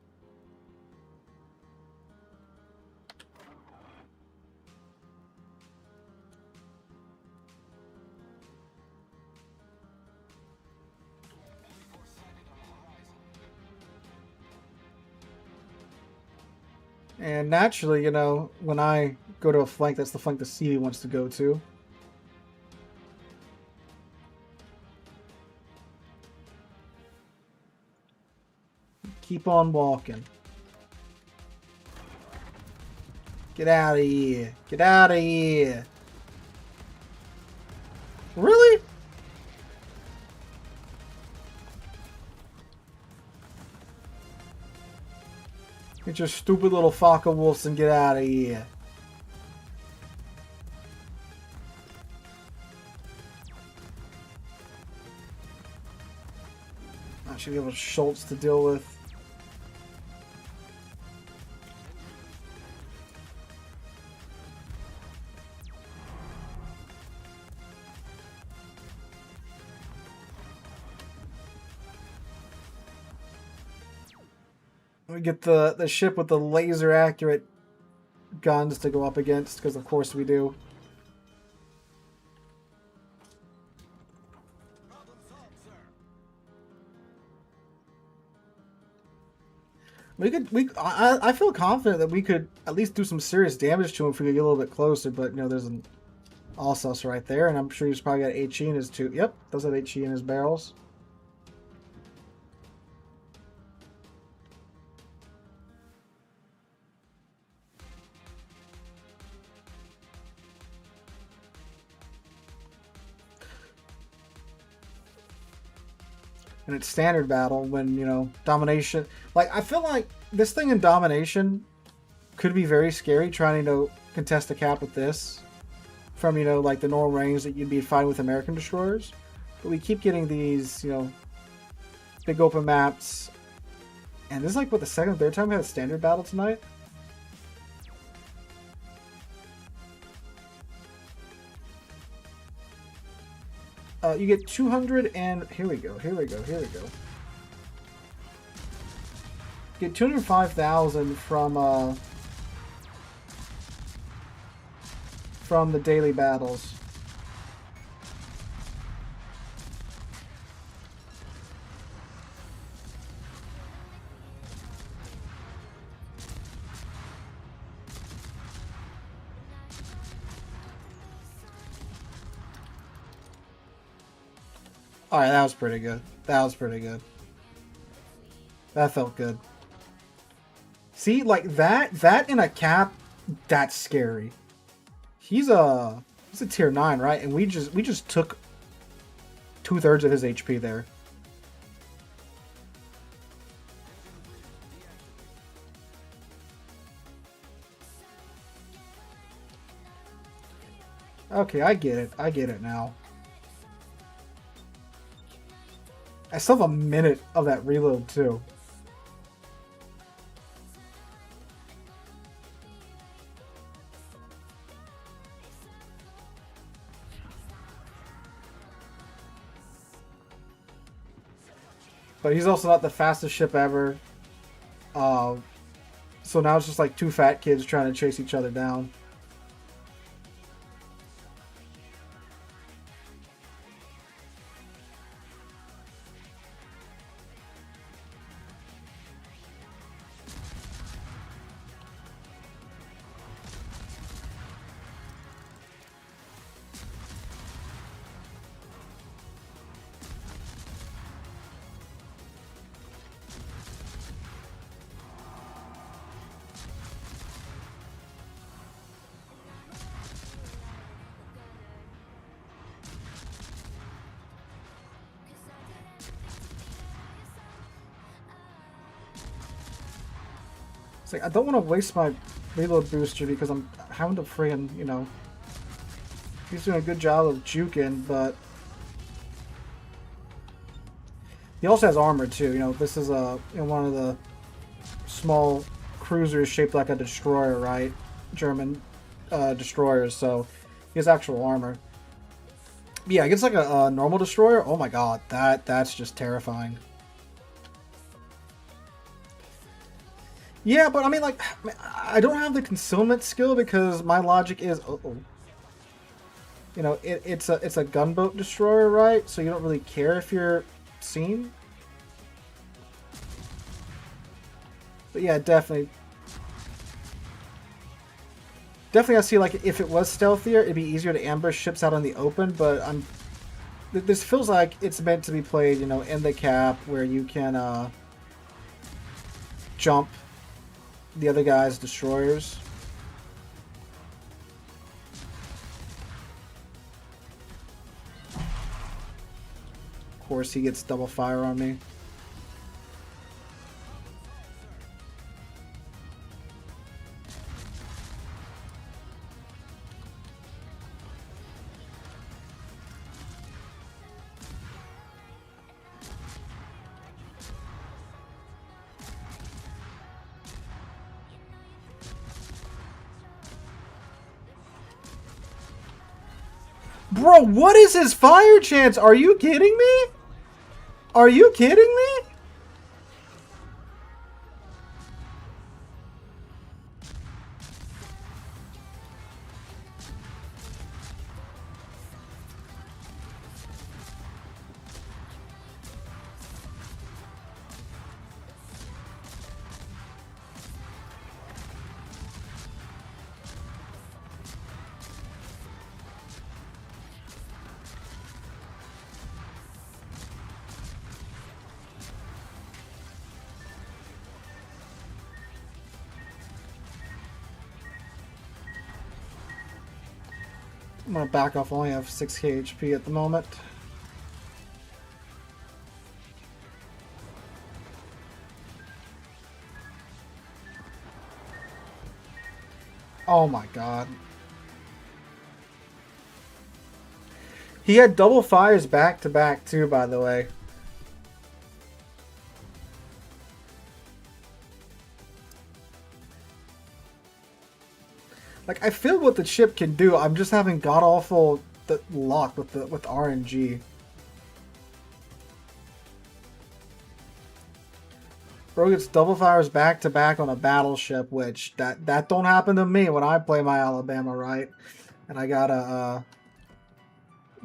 And naturally, you know, when I go to a flank, that's the flank the CV wants to go to. Keep on walking. Get out of here. Get out of here. Really? Get your stupid little Faka Wolves and get out of here. I should be able to Schultz to deal with. We get the ship with the laser accurate guns to go up against, because of course we do. I feel confident that we could at least do some serious damage to him if we could get a little bit closer, but you know, there's an Alsace right there, and I'm sure he's probably got HE in his two. Yep, does have HE in his barrels. And it's standard battle when, you know, domination. Like, I feel like this thing in domination could be very scary trying to, you know, contest a cap with this from, you know, like the normal range that you'd be fighting with American destroyers. But we keep getting these, you know, big open maps. And this is like, what, the second or third time we had a standard battle tonight? You get 200 and... Here we go. Get 205,000 from the daily battles. Alright, that was pretty good. That felt good. See, like that in a cap, that's scary. He's a tier 9, right? And we just took 2/3 of his HP there. Okay, I get it now. I still have a minute of that reload, too. But he's also not the fastest ship ever. So now it's just like two fat kids trying to chase each other down. It's like, I don't want to waste my reload booster because I'm having to friggin', you know... He's doing a good job of juking, but... He also has armor, too. You know, this is one of the small cruisers shaped like a destroyer, right? German destroyers, so he has actual armor. But yeah, it gets like a normal destroyer. Oh my god, that's just terrifying. Yeah, but I mean, like, I don't have the concealment skill because my logic is, you know, it's a gunboat destroyer, right? So you don't really care if you're seen. But yeah, definitely. Definitely, I see, like, if it was stealthier, it'd be easier to ambush ships out in the open, but this feels like it's meant to be played, you know, in the cap, where you can, jump the other guy's destroyers. Of course, he gets double fire on me. Bro, what is his fire chance? Are you kidding me? Are you kidding me? I'm gonna back off. I only have 6k HP at the moment. Oh my god. He had double fires back to back too, by the way. Like, I feel what the chip can do. I'm just having god awful luck with RNG. Bro gets double fires back to back on a battleship, which that don't happen to me when I play my Alabama right, and I gotta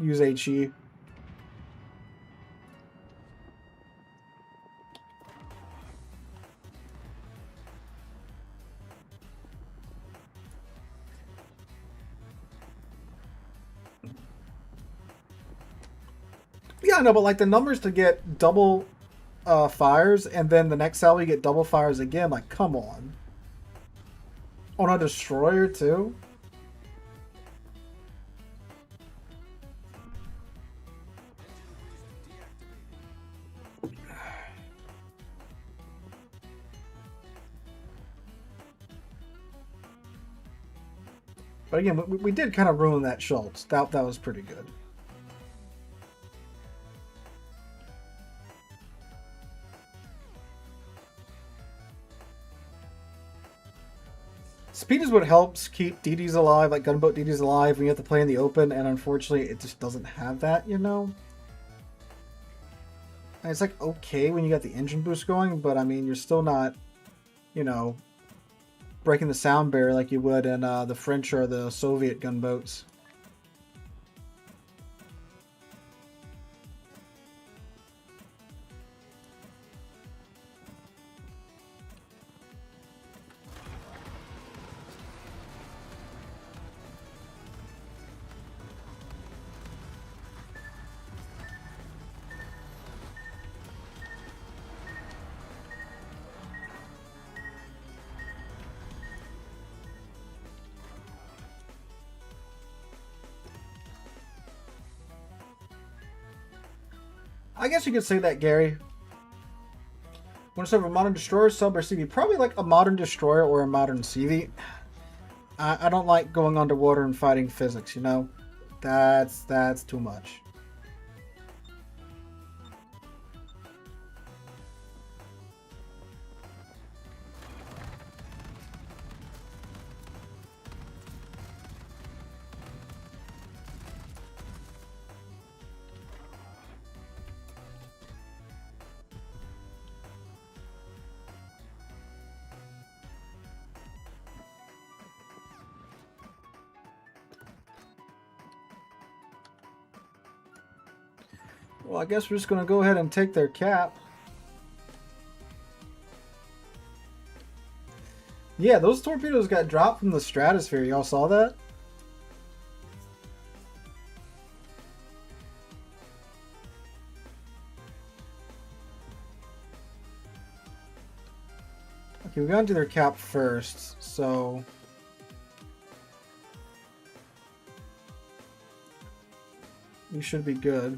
use HE. Yeah, no, but like the numbers to get double fires, and then the next salvo you get double fires again. Like, come on. On a destroyer too. But again, we did kind of ruin that Schultz. That was pretty good. Speed is what helps keep DDs alive, like gunboat DDs alive when you have to play in the open, and unfortunately it just doesn't have that, you know? And it's like okay when you got the engine boost going, but I mean, you're still not, you know, breaking the sound barrier like you would in the French or the Soviet gunboats. I guess you could say that, Gary. Want to serve a modern destroyer, sub, or CV? Probably like a modern destroyer or a modern CV. I don't like going underwater and fighting physics, you know? That's too much. Well, I guess we're just going to go ahead and take their cap. Yeah, those torpedoes got dropped from the stratosphere. Y'all saw that? Okay, we gotta do their cap first, so... we should be good.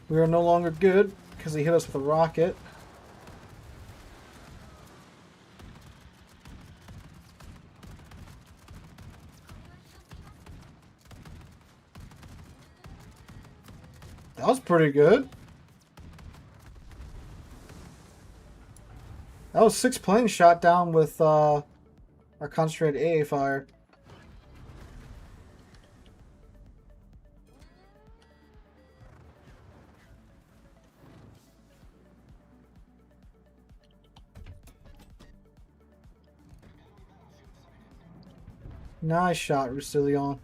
We are no longer good because he hit us with a rocket. That was pretty good. That was 6 planes shot down with our concentrated AA fire. Nice shot, Roussillon.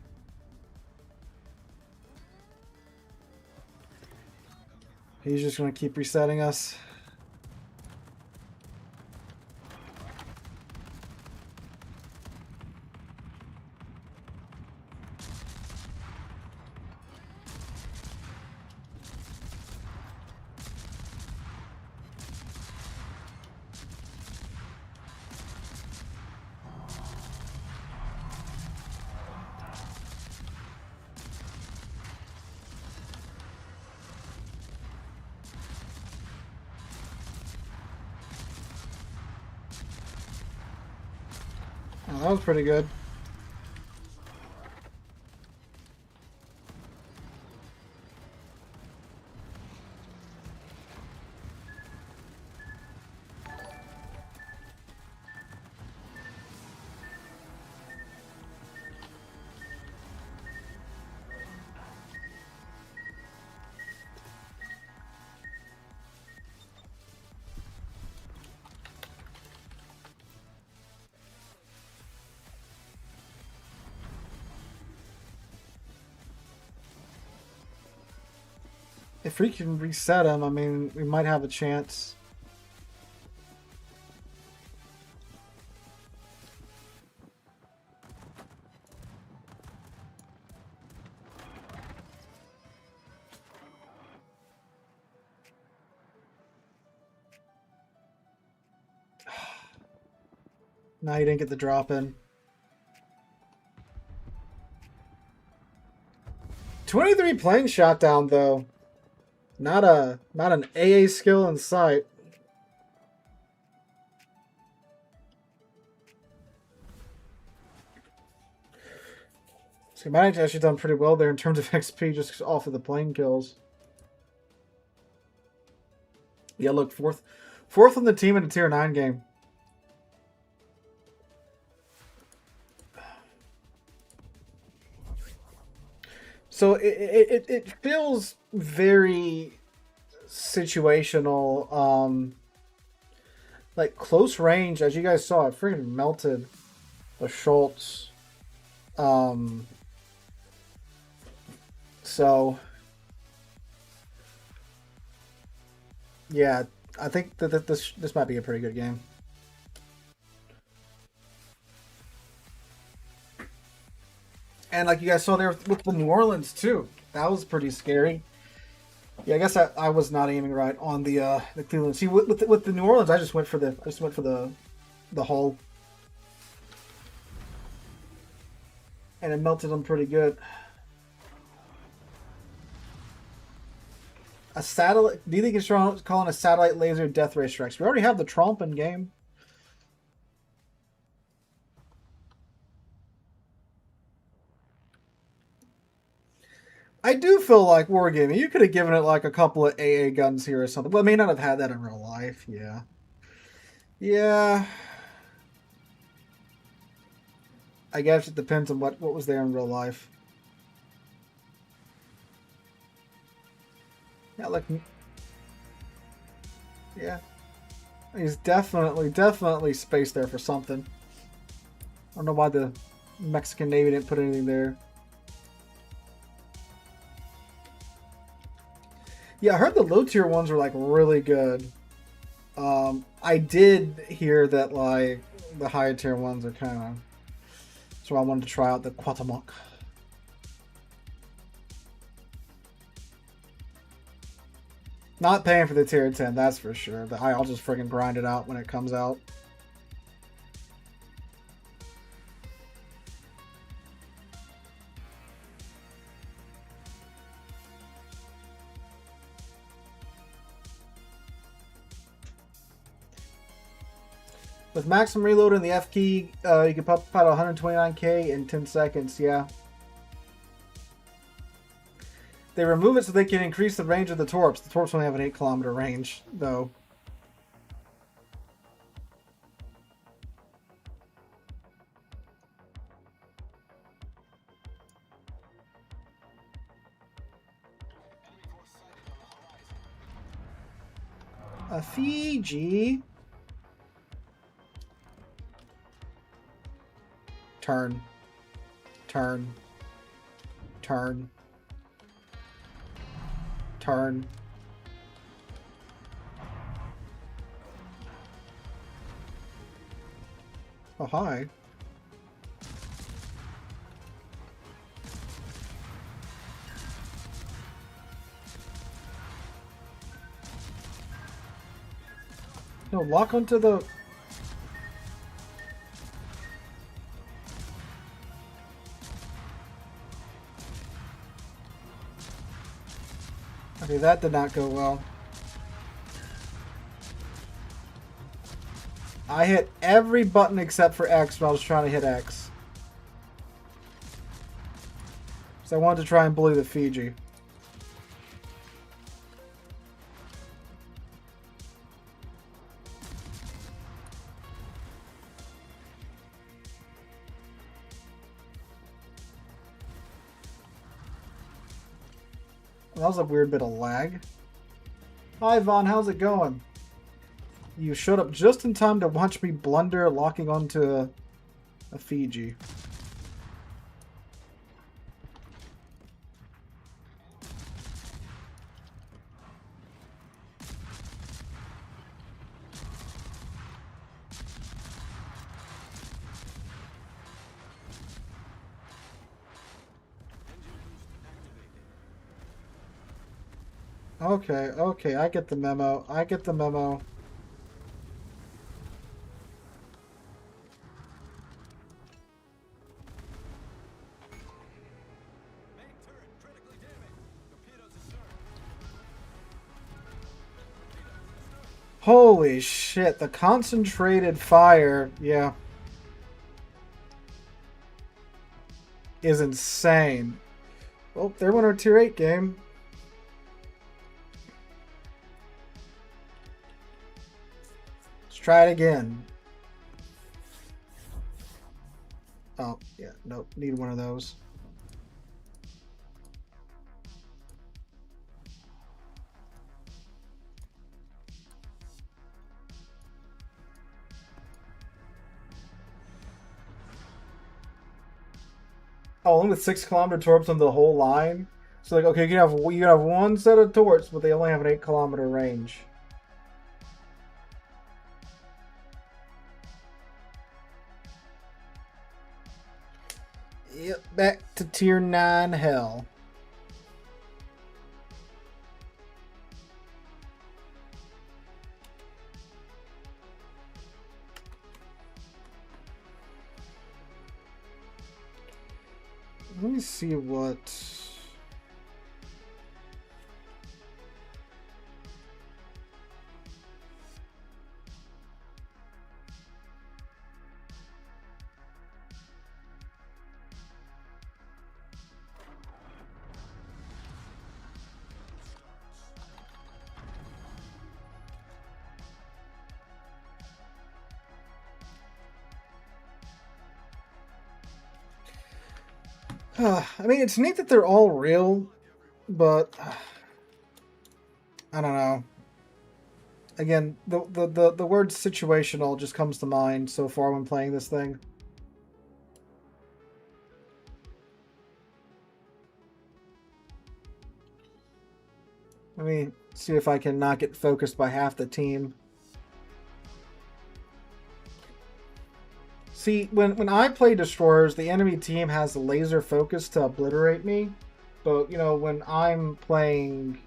He's just going to keep resetting us. Oh, that was pretty good. If we can reset him, I mean, we might have a chance. No, you didn't get the drop in. 23 planes shot down though. Not an AA skill in sight. So you might have actually done pretty well there in terms of XP just off of the plane kills. Yeah, look, fourth on the team in a tier 9 game. So it feels very situational. Like close range, as you guys saw, it freaking melted the Schultz. So yeah, I think that this might be a pretty good game. And like you guys saw there with the New Orleans too, that was pretty scary. Yeah, I guess I was not aiming right on the Cleveland. See, with the New Orleans, I just went for the hull, and it melted them pretty good. A satellite? Do you think it's calling a satellite laser death ray strikes? We already have the Trump in game. I do feel like Wargaming, you could have given it like a couple of AA guns here or something. Well, I may not have had that in real life. Yeah. Yeah. I guess it depends on what was there in real life. Yeah, like... yeah. He's definitely spaced there for something. I don't know why the Mexican Navy didn't put anything there. Yeah, I heard the low tier ones were like really good. I did hear that like the higher tier ones are kind of. So I wanted to try out the Quatamoc. Not paying for the tier 10, that's for sure. I'll just freaking grind it out when it comes out. With maximum reload and the F key, you can pop out 129k in 10 seconds, yeah. They remove it so they can increase the range of the torps. The torps only have an 8-kilometer range, though. A Fiji. Turn. Turn. Turn. Turn. Oh, hi. No, lock onto the... Okay, that did not go well. I hit every button except for X when I was trying to hit X. So I wanted to try and bully the Fiji. That was a weird bit of lag. Hi, Vaughn. How's it going? You showed up just in time to watch me blunder locking onto a Fiji. Okay, okay, I get the memo. I get the memo. Holy shit, the concentrated fire, yeah, is insane. Oh, there went our tier 8 game. Try it again. Oh, yeah, nope, need one of those. Oh, only with 6-kilometer torps on the whole line. So like, okay, you can have one set of torps, but they only have an 8-kilometer range. Yep, back to tier 9 hell. Let me see what... I mean, it's neat that they're all real, but I don't know. Again, the word situational just comes to mind so far when playing this thing. Let me see if I can not get focused by half the team. See, when I play destroyers, the enemy team has laser focus to obliterate me. But, you know, when I'm playing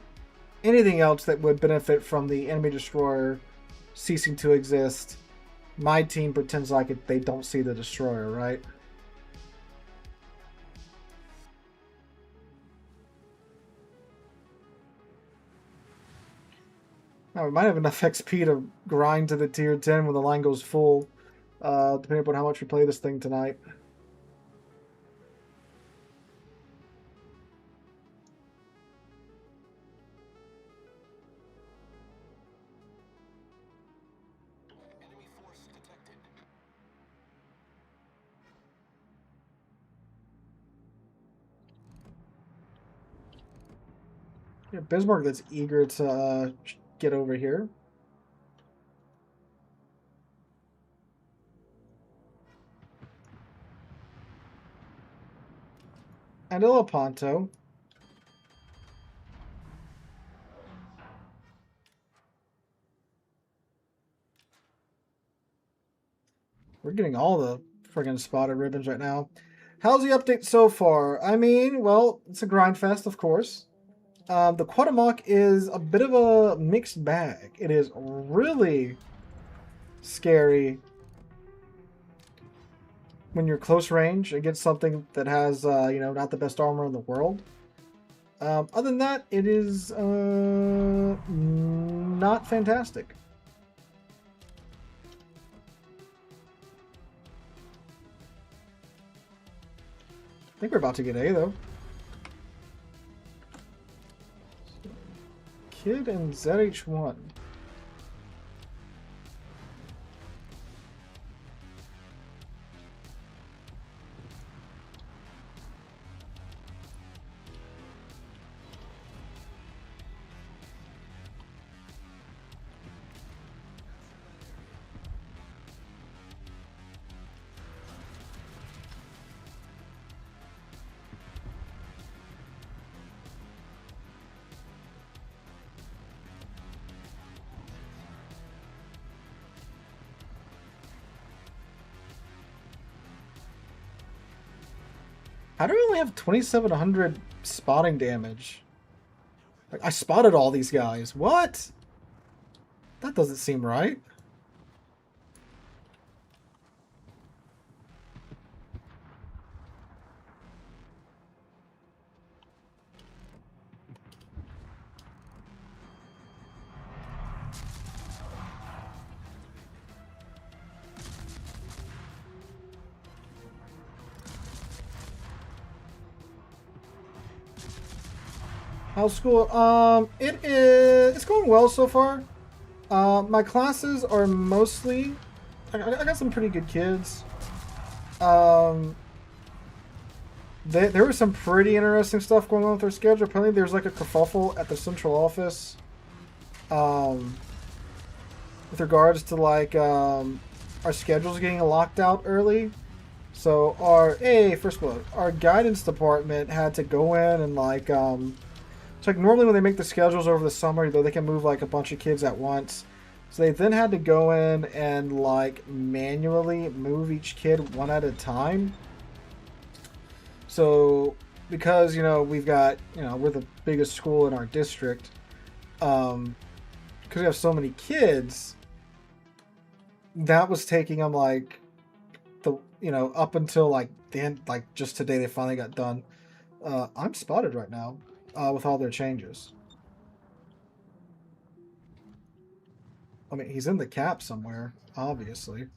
anything else that would benefit from the enemy destroyer ceasing to exist, my team pretends like they don't see the destroyer, right? Now, we might have enough XP to grind to the tier 10 when the line goes full, depending upon how much we play this thing tonight. Yeah, Bismarck that's eager to get over here. And a Lepanto. We're getting all the friggin' spotted ribbons right now. How's the update so far? I mean, well, it's a grind fest, of course. The Quatamok is a bit of a mixed bag. It is really scary when you're close range against something that has, you know, not the best armor in the world. Other than that, it is not fantastic. I think we're about to get A, though. Kid and ZH1. How do we only have 2,700 spotting damage? Like, I spotted all these guys. What? That doesn't seem right. How's school? It's going well so far. My classes are mostly, I got some pretty good kids. There was some pretty interesting stuff going on with their schedule. Apparently there's like a kerfuffle at the central office, with regards to like, our schedules getting locked out early. So first of all, our guidance department had to go in and like, so like normally when they make the schedules over the summer, they can move like a bunch of kids at once. So they then had to go in and like manually move each kid one at a time. So because, you know, we've got, you know, we're the biggest school in our district, because we have so many kids, that was taking them like up until like the end, like just today they finally got done. I'm spotted right now. With all their changes. I mean, he's in the cap somewhere, obviously.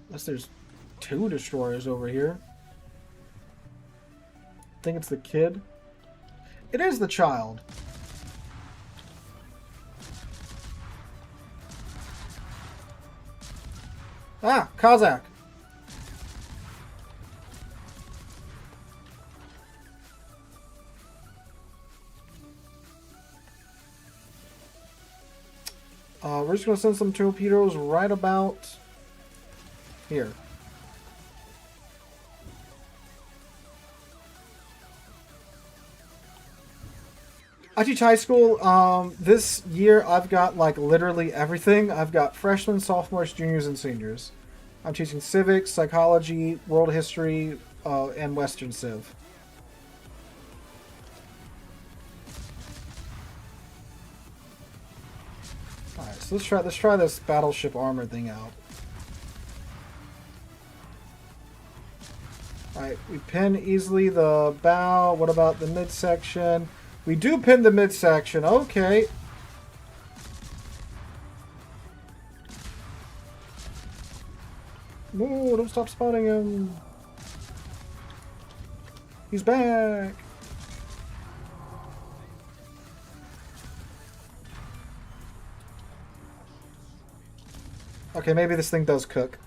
Unless there's 2 destroyers over here. I think it's the kid. It is the child. Ah, Kazakh. We're just going to send some torpedoes right about here. I teach high school. This year I've got like literally everything. I've got freshmen, sophomores, juniors, and seniors. I'm teaching civics, psychology, world history, and Western Civ. All right, so let's try this battleship armor thing out. All right, we pin easily the bow. What about the midsection? We do pin the midsection. Okay. No, don't stop spawning him. He's back. Okay, maybe this thing does cook.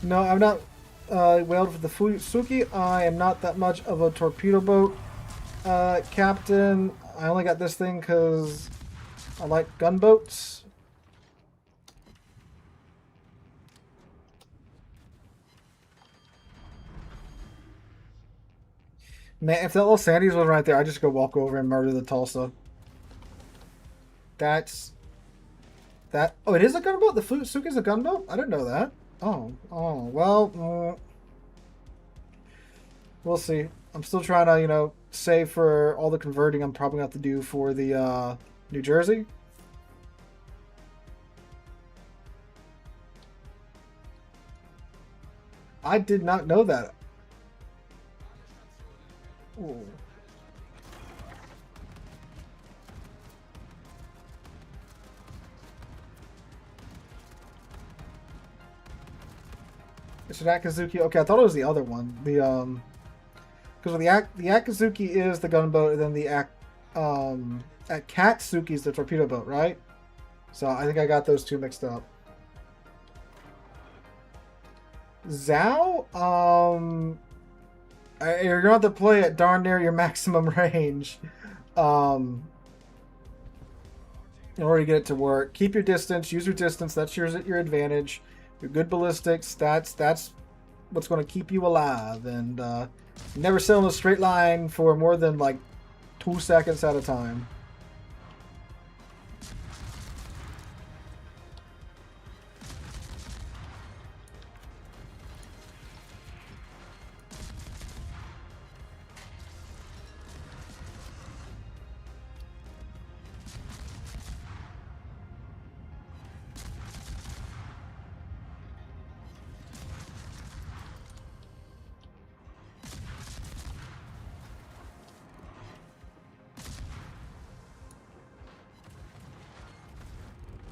No, I'm not whaled for the Fusuki. I am not that much of a torpedo boat captain. I only got this thing because I like gunboats. Man, if that little Sandy's was right there, I'd just go walk over and murder the Tulsa. That's... That... Oh, it is a gunboat? The Fusuki's a gunboat? I didn't know that. Oh, well, we'll see. I'm still trying to, you know, save for all the converting I'm probably going to have to do for the New Jersey. I did not know that. Ooh. It's an Akazuki. Okay, I thought it was the other one. The because the Akazuki is the gunboat, and then the Akatsuki is the torpedo boat, right? So I think I got those two mixed up. Zhao, you're gonna have to play at darn near your maximum range, in order to get it to work. Keep your distance. Use your distance. That's yours at your advantage. Your good ballistics. That's what's going to keep you alive. And never sail in a straight line for more than like 2 seconds at a time.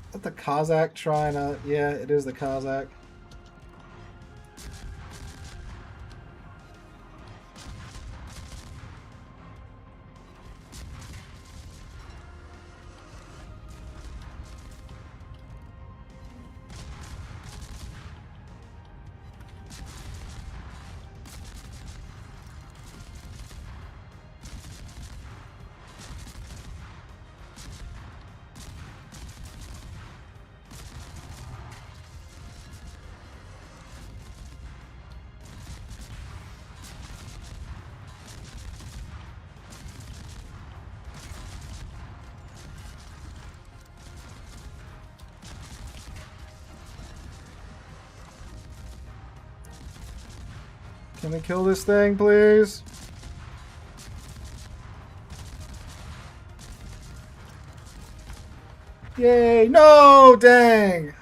Is that the Kazakh trying to... Yeah, it is the Kazakh. Can we kill this thing, please? Yay! No! Dang!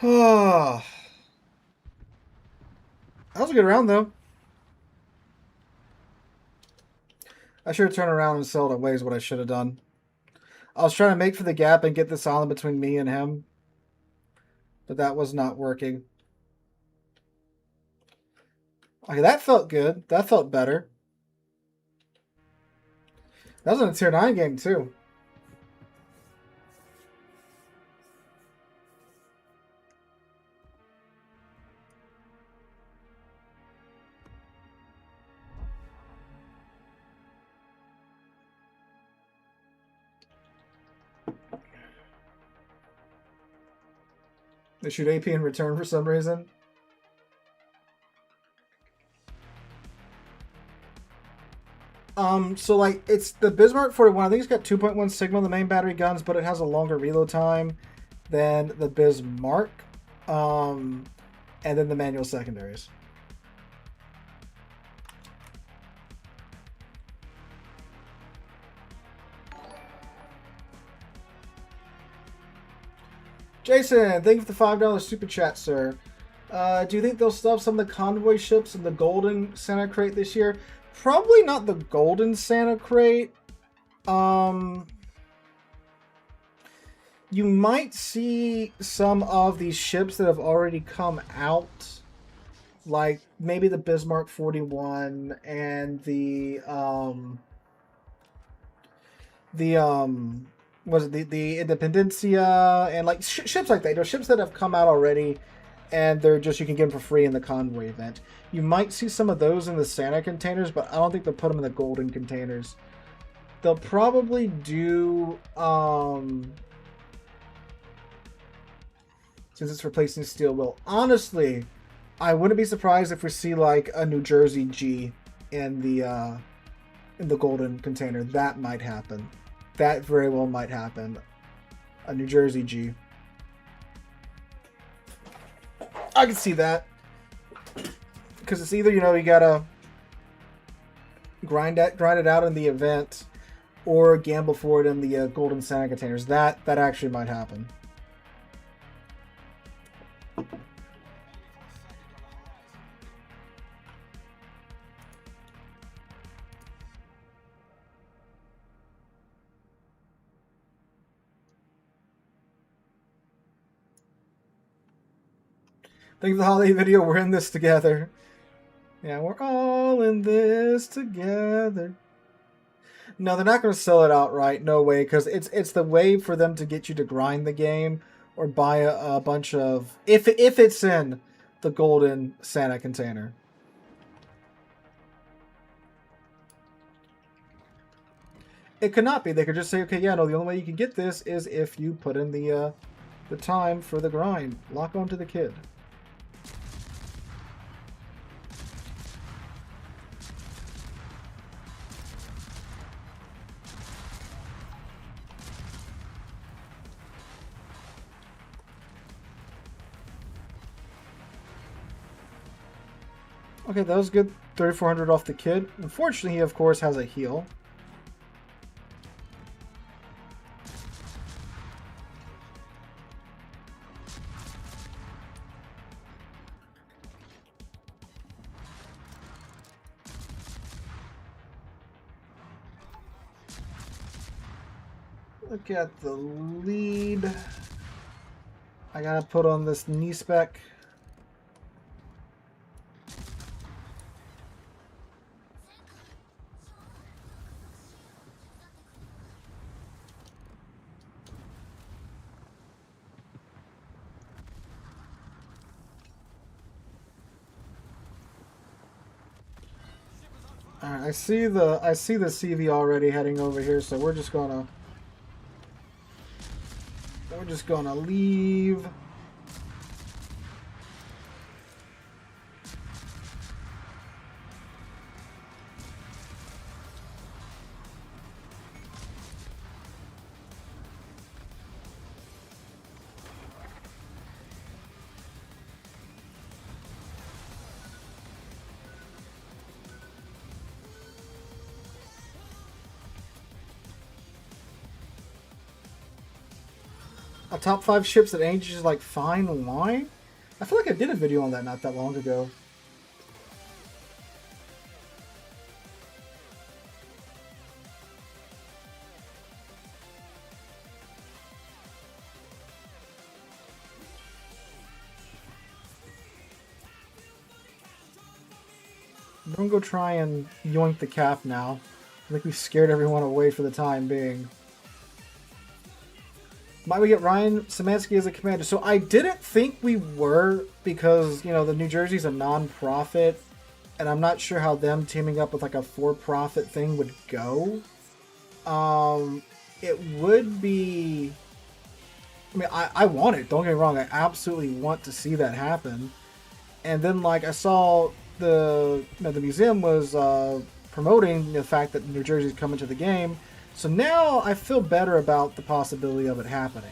That was a good round, though. I should have turned around and sailed away is what I should have done. I was trying to make for the gap and get this island between me and him. But that was not working. Okay, that felt good. That felt better. That was in a tier 9 game, too. They shoot AP in return for some reason. So like it's the Bismarck 41. I think it's got 2.1 Sigma on the main battery guns, but it has a longer reload time than the Bismarck. And then the manual secondaries. Jason, thank you for the $5 super chat, sir. Do you think they'll stuff some of the convoy ships in the golden Santa crate this year? Probably not the golden Santa crate. You might see some of these ships that have already come out, like maybe the Bismarck 41 and the was it the Independencia and like ships like that. They're ships that have come out already, and they're just you can get them for free in the convoy event. You might see some of those in the Santa containers, but I don't think they'll put them in the golden containers. They'll probably do since it's replacing steel will. Honestly, I wouldn't be surprised if we see like a New Jersey G in the golden container. That might happen. That very well might happen. A New Jersey G. I can see that. Because it's either, you know, you gotta grind it out in the event or gamble for it in the golden Santa containers. That actually might happen. Think of the holiday video, we're in this together. Yeah, we're all in this together. No, they're not going to sell it outright. No way, because it's the way for them to get you to grind the game or buy a bunch of... If it's in the golden Santa container. It could not be. They could just say, okay, yeah, no, the only way you can get this is if you put in the time for the grind. Lock on to the kid. Okay, that was good. 3,400 off the kid. Unfortunately, he, of course, has a heal. Look at the lead. I gotta put on this knee spec. Alright, I see the CV already heading over here, so we're just gonna leave. A top 5 ships that ages like fine wine? I feel like I did a video on that not that long ago. Don't go try and yoink the cap now. I think we scared everyone away for the time being. Might we get Ryan Szymanski as a commander? So I didn't think we were because, you know, the New Jersey's a non-profit, and I'm not sure how them teaming up with like a for-profit thing would go. It would be... I mean, I want it. Don't get me wrong. I absolutely want to see that happen. And then, like, I saw the museum was promoting the fact that New Jersey's coming to the game. So now I feel better about the possibility of it happening.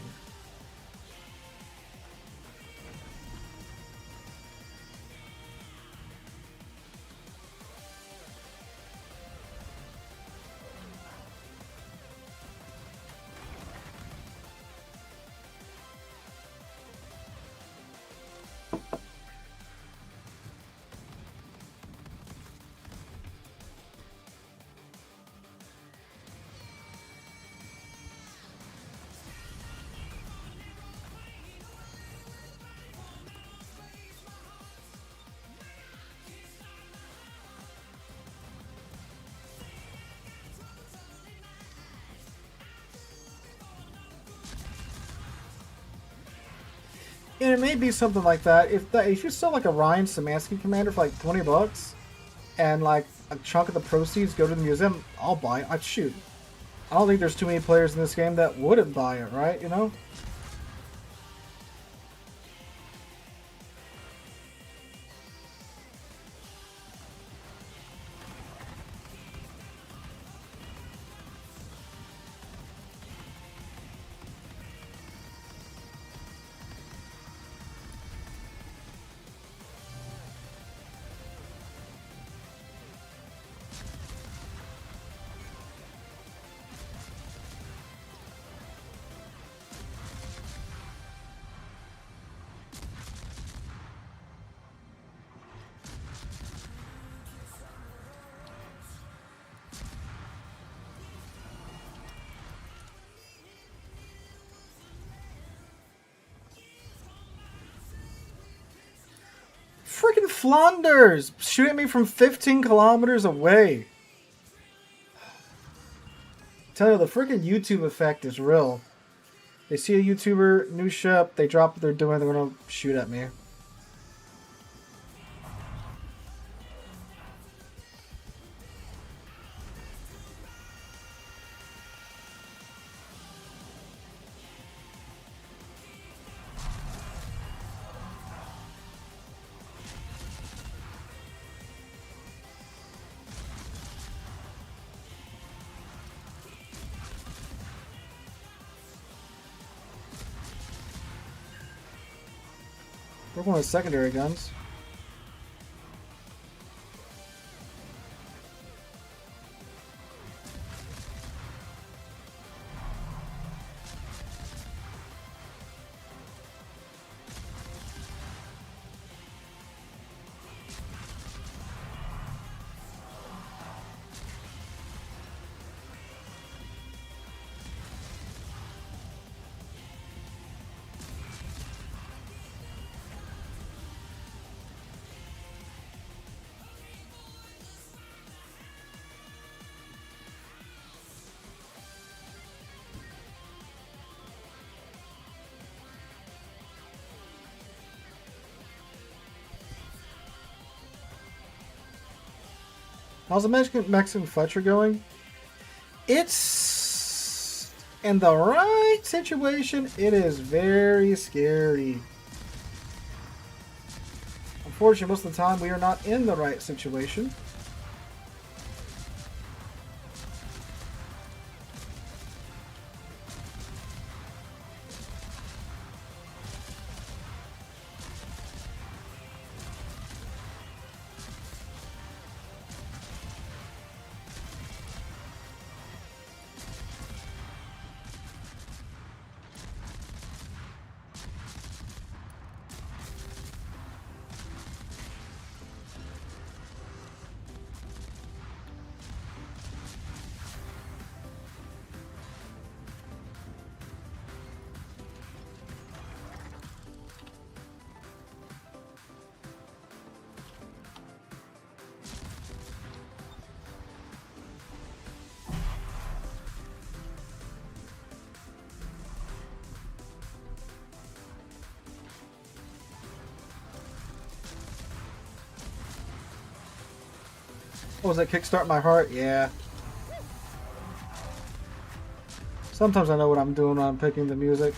And it may be something like that. If you sell like a Ryan Szymanski commander for like $20 and like a chunk of the proceeds go to the museum, I'll buy it. I'd shoot. I don't think there's too many players in this game that wouldn't buy it, right? You know? Freaking Flanders! Shooting me from 15 kilometers away. Tell you, the freaking YouTube effect is real. They see a YouTuber, new ship, they drop what they're doing, they're gonna shoot at me. We're going with secondary guns. How's the Mexican Fletcher going? It's in the right situation. It is very scary. Unfortunately, most of the time we are not in the right situation. What was that? Kickstart My Heart? Yeah. Sometimes I know what I'm doing when I'm picking the music.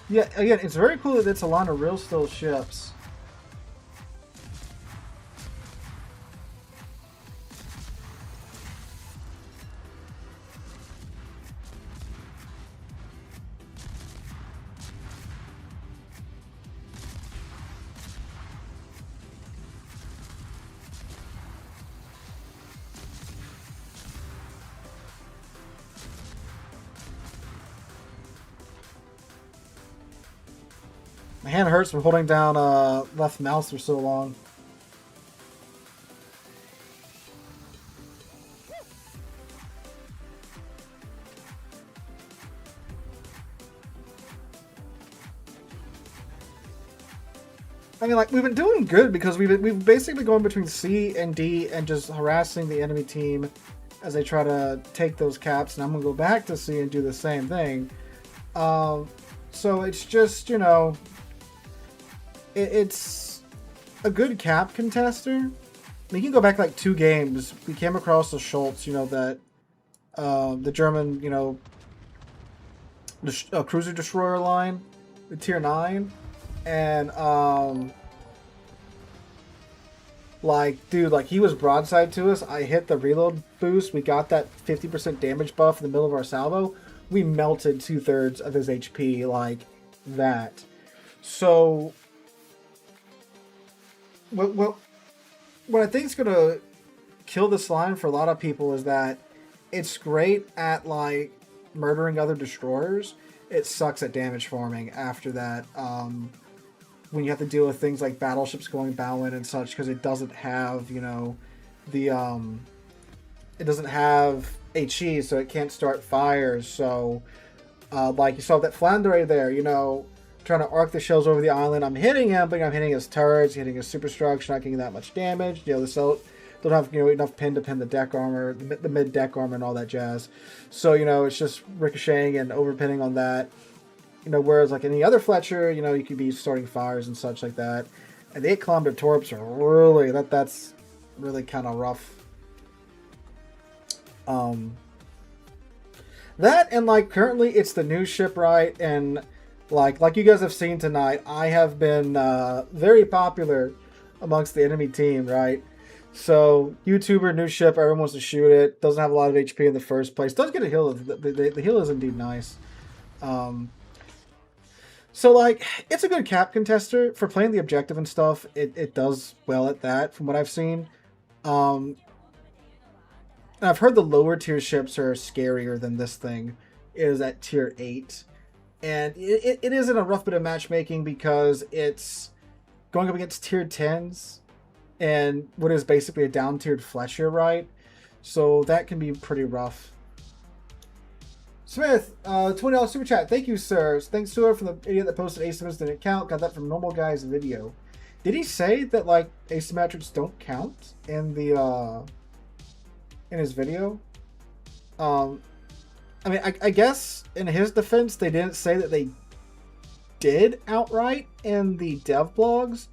Yeah, again, it's very cool that it's a line of real still ships. My hand hurts from holding down left mouse for so long. I mean, like, we've been doing good because we've basically going between C and D and just harassing the enemy team as they try to take those caps. And I'm going to go back to C and do the same thing. So it's just, you know, it's a good cap contester. We can go back like 2 games. We came across the Schultz, you know, that the German, you know, cruiser destroyer line, the tier 9. And, like, dude, like, he was broadside to us. I hit the reload boost. We got that 50% damage buff in the middle of our salvo. We melted 2/3 of his HP, like that. So, what I think is going to kill this line for a lot of people is that it's great at, like, murdering other destroyers. It sucks at damage farming after that. When you have to deal with things like battleships going Bowen and such, because it doesn't have, you know, the it doesn't have HE, so it can't start fires. So like you saw that Flandre there, you know, trying to arc the shells over the island. I'm hitting him, but I'm hitting his turrets, hitting his superstructure, not getting that much damage. You know, the cell don't have, you know, enough pin to pin the deck armor, the mid deck armor, and all that jazz. So, you know, it's just ricocheting and overpinning on that. You know, whereas like any other Fletcher, you know, you could be starting fires and such like that. And the 8-kilometer torps are really, that's really kind of rough. That and like currently it's the new ship, right? And like you guys have seen tonight, I have been very popular amongst the enemy team, right? So YouTuber, new ship, everyone wants to shoot it. Doesn't have a lot of HP in the first place. Does get a heal. The heal is indeed nice. So, like, it's a good cap contester. For playing the objective and stuff, it does well at that, from what I've seen. And I've heard the lower tier ships are scarier than this thing is at tier 8. And it is in a rough bit of matchmaking because it's going up against tier 10s and what is basically a down-tiered Fletcher, right? So that can be pretty rough. Smith, $20 super chat. Thank you, sir. Thanks to her for the idiot that posted asymmetrics didn't count. Got that from Normal Guy's video. Did he say that like asymmetrics don't count in the in his video? I mean, I guess in his defense, they didn't say that they did outright in the dev blogs.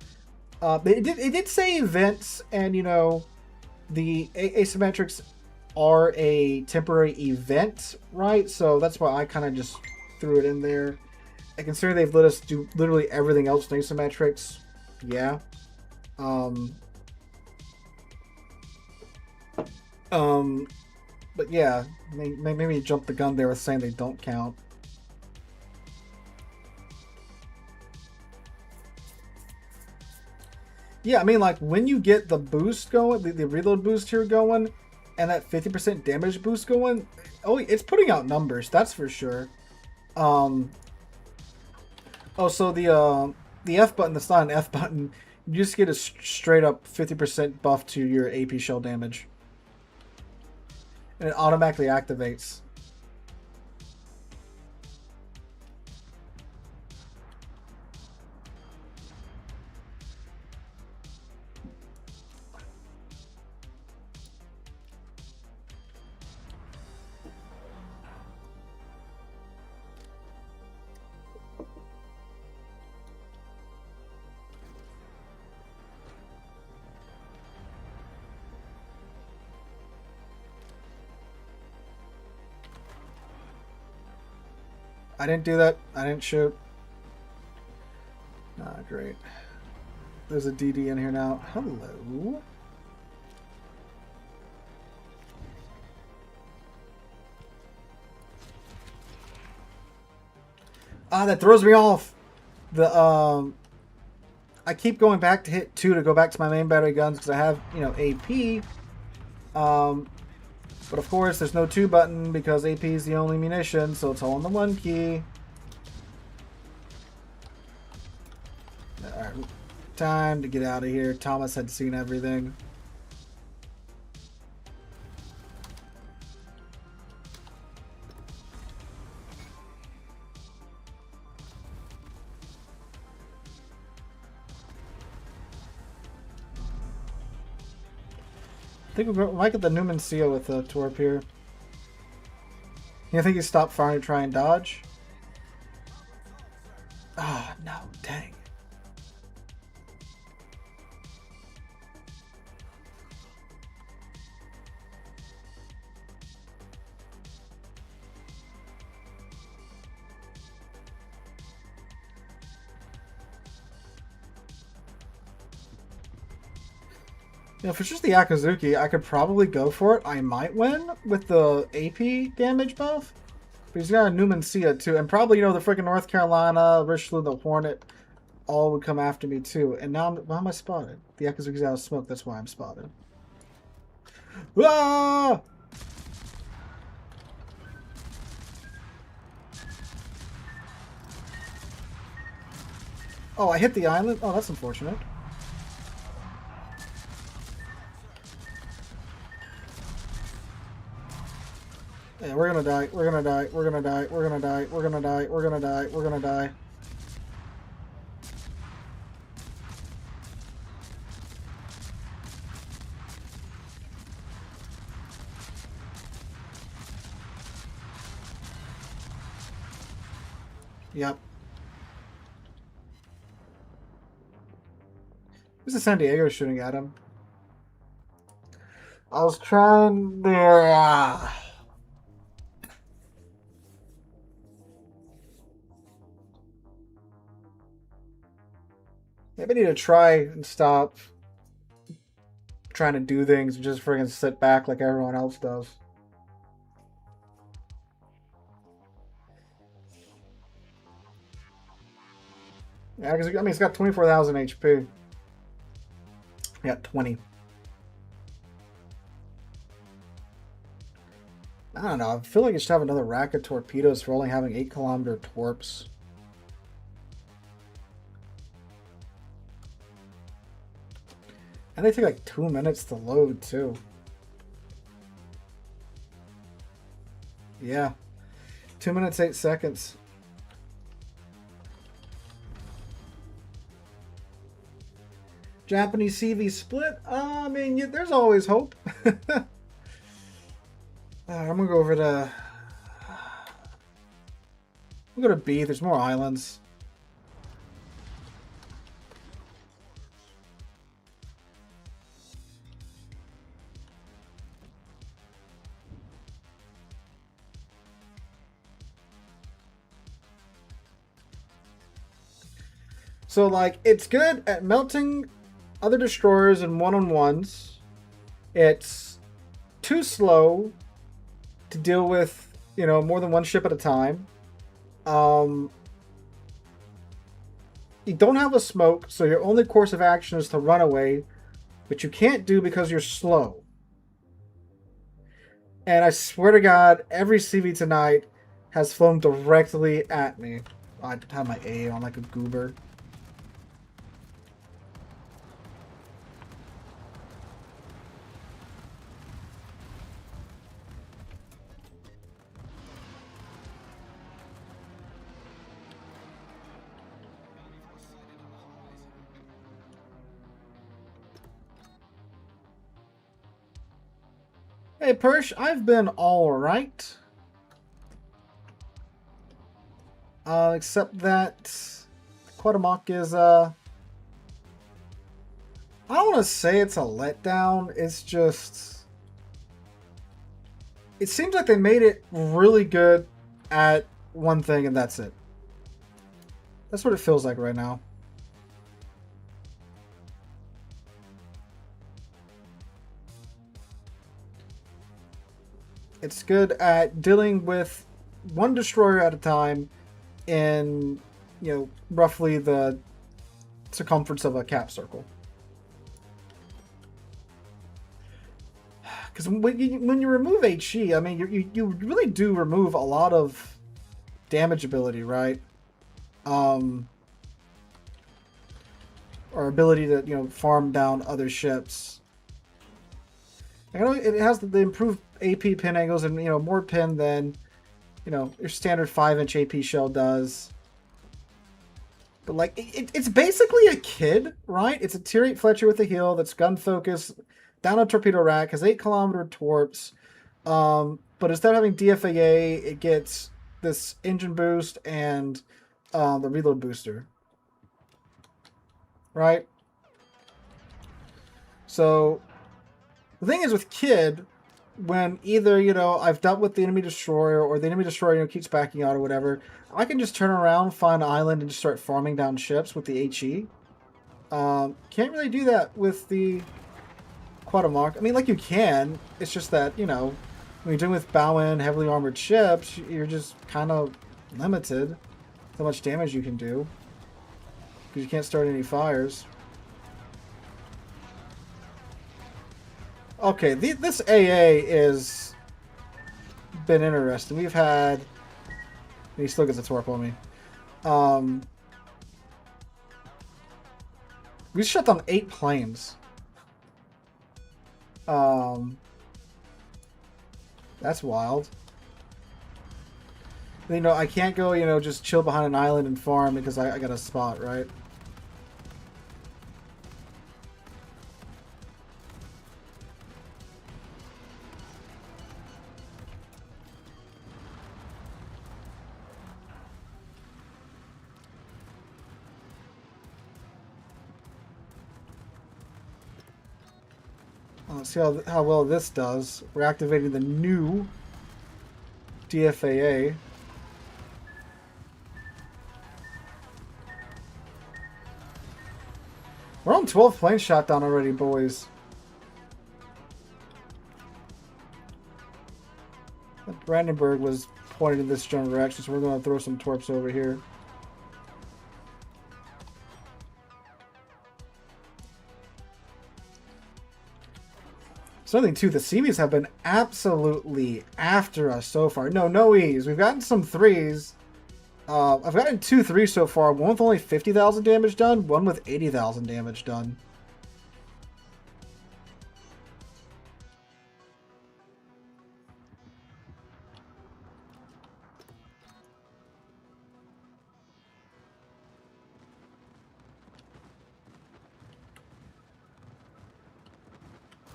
It did say events, and you know, the asymmetrics are a temporary event, right? So that's why I kind of just threw it in there. I consider they've let us do literally everything else in asymmetrics. Yeah. But yeah, maybe jump the gun there with saying they don't count. Yeah, I mean, like, when you get the boost going, the reload boost here going, and that 50% damage boost going, oh, it's putting out numbers, that's for sure. Oh, so the F button, that's not an F button. You just get a straight up 50% buff to your AP shell damage. And it automatically activates. I didn't do that. I didn't shoot. Ah, great. There's a DD in here now. Hello. Ah, that throws me off. I keep going back to hit 2 to go back to my main battery guns because I have, you know, AP. But of course, there's no 2 button because AP is the only munition, so it's all on the 1 key. Alright, time to get out of here. Thomas had seen everything. I think we might get the Numancia with the Torp here. You think he stopped firing to try and dodge? Ah, oh, no, dang. You know, if it's just the Akazuki, I could probably go for it. I might win with the AP damage buff. But he's got a Numancia too. And probably, you know, the freaking North Carolina, Richelieu, the Hornet, all would come after me too. And now, why am I spotted? The Akazuki's out of smoke, that's why I'm spotted. Ah! Oh, I hit the island? Oh, that's unfortunate. Yeah, we're gonna die, we're gonna die, we're gonna die, we're gonna die, we're gonna die, we're gonna die, we're gonna die. Yep. Who's the San Diego shooting at him? I was trying there. Maybe I need to try and stop trying to do things and just friggin' sit back like everyone else does. Yeah, because I mean, it's got 24,000 HP. I got 20. I don't know. I feel like I should have another rack of torpedoes for only having 8-kilometer torps. And they take like 2 minutes to load too. Yeah. 2 minutes, 8 seconds. Japanese CV split? I mean, yeah, there's always hope. I'm gonna go over to... We'll go to B. There's more islands. So, like, it's good at melting other destroyers and one-on-ones. It's too slow to deal with, you know, more than one ship at a time. You don't have a smoke, so your only course of action is to run away, but you can't do because you're slow. And I swear to God, every CV tonight has flown directly at me. I have my A on like a goober. Hey, Persh, I've been alright. Except that Quatamok is, I don't want to say it's a letdown. It's just, it seems like they made it really good at one thing and that's it. That's what it feels like right now. It's good at dealing with one destroyer at a time in, you know, roughly the circumference of a cap circle. Because when you remove HE, I mean, you really do remove a lot of damage ability, right? Or ability to, you know, farm down other ships. I know it has the improved AP pin angles and, you know, more pin than, you know, your standard 5-inch AP shell does. But, like, it's basically a kid, right? It's a tier 8 Fletcher with a heal that's gun focus, down a torpedo rack, has 8-kilometer torps. But instead of having DFAA, it gets this engine boost and the reload booster. Right? So, the thing is with Kid, when either, you know, I've dealt with the enemy destroyer or the enemy destroyer, you know, keeps backing out or whatever, I can just turn around, find an island, and just start farming down ships with the HE. Can't really do that with the Quatamok. I mean, like, you can. It's just that, you know, when you're dealing with Bowen, heavily armored ships, you're just kind of limited how much damage you can do. Because you can't start any fires. Okay, this AA is been interesting. We've had... He still gets a torp on me. We shut down 8 planes. That's wild. You know, I can't go, you know, just chill behind an island and farm because I got a spot, right? Let's see how well this does. We're activating the new DFAA. We're on 12 planes shot down already, boys. Brandenburg was pointed in this general direction, so we're going to throw some torps over here. Something too, the Seabees have been absolutely after us so far. No E's. We've gotten some 3s. I've gotten 2 3s so far. One with only 50,000 damage done, one with 80,000 damage done.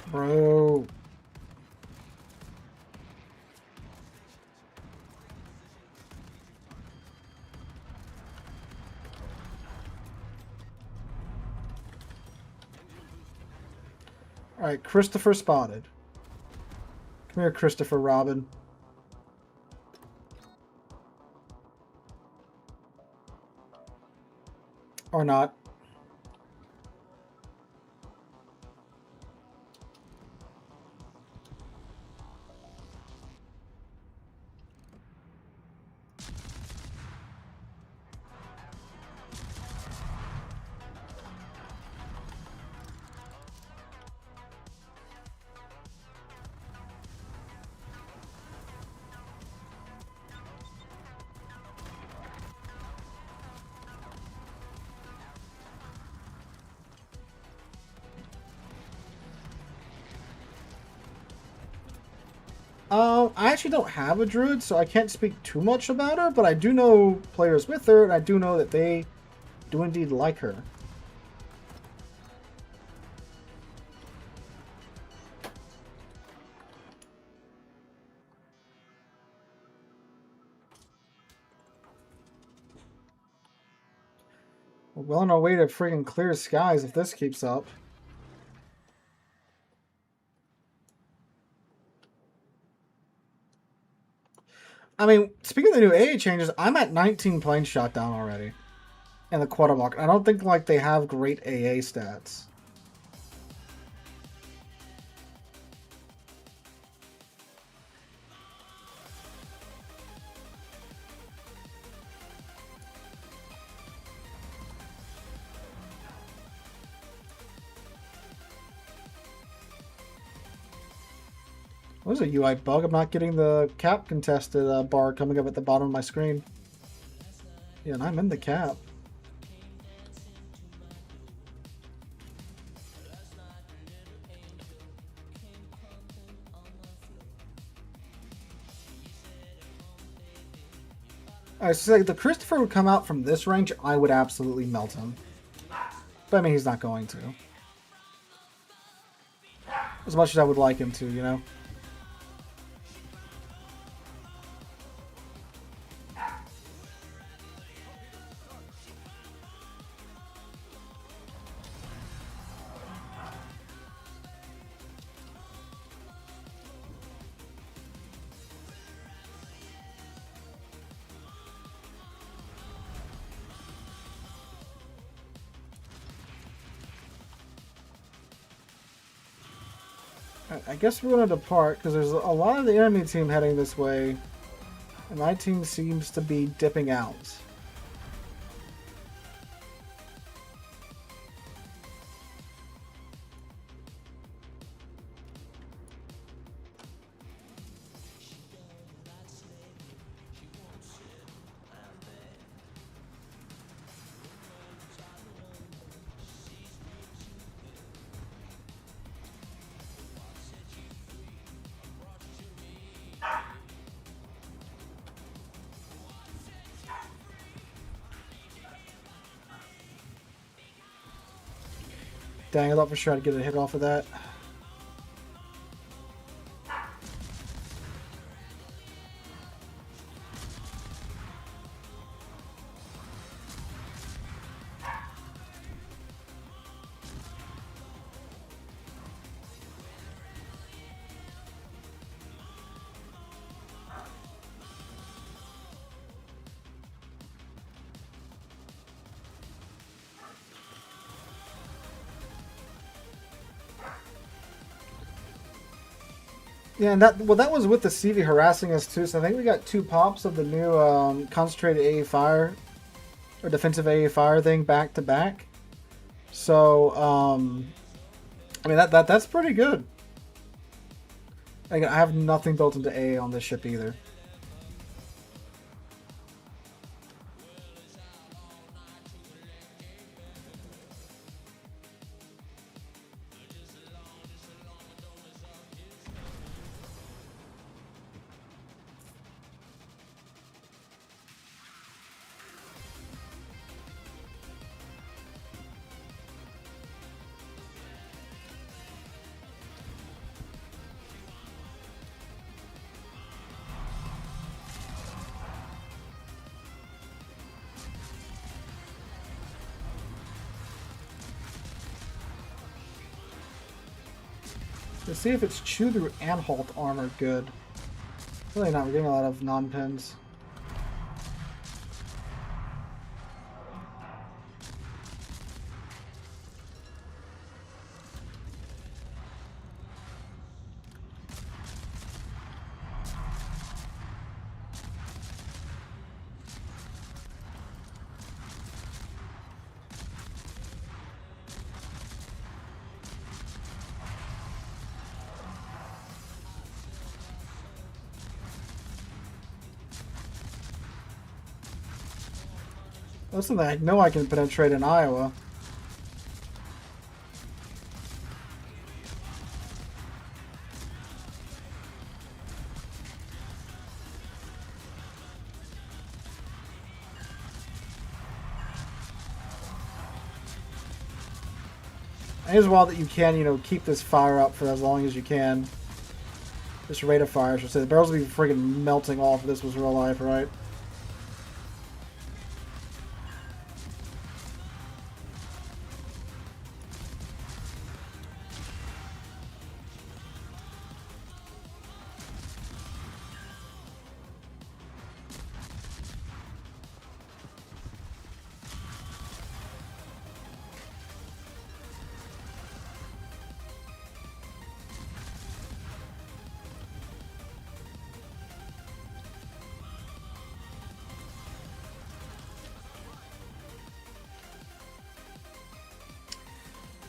Bro. Alright, Christopher spotted. Come here, Christopher Robin. Or not. I actually don't have a druid, so I can't speak too much about her, but I do know players with her, and I do know that they do indeed like her. We're well on our way to friggin' clear skies if this keeps up. I mean, speaking of the new AA changes, I'm at 19 planes shot down already. In the quarter mark. I don't think like they have great AA stats. What is a UI bug? I'm not getting the cap contested bar coming up at the bottom of my screen. Yeah, and I'm in the cap. Alright, so the Christopher would come out from this range, I would absolutely melt him. But I mean, he's not going to. As much as I would like him to, you know? I guess we're going to depart because there's a lot of the enemy team heading this way, and my team seems to be dipping out. Dang, I thought for sure I'd get a hit off of that. Yeah, and that was with the CV harassing us too. So I think we got 2 pops of the new concentrated AA fire or defensive AA fire thing back to back. So I mean that's pretty good. Again, I have nothing built into AA on this ship either. Let's see if it's chew through and halt armor good. Really not, we're getting a lot of non-pins. That's something I know I can penetrate in Iowa. I think it's wild that you can, you know, keep this fire up for as long as you can. This rate of fire, I should say. The barrels would be friggin' melting off if this was real life, right?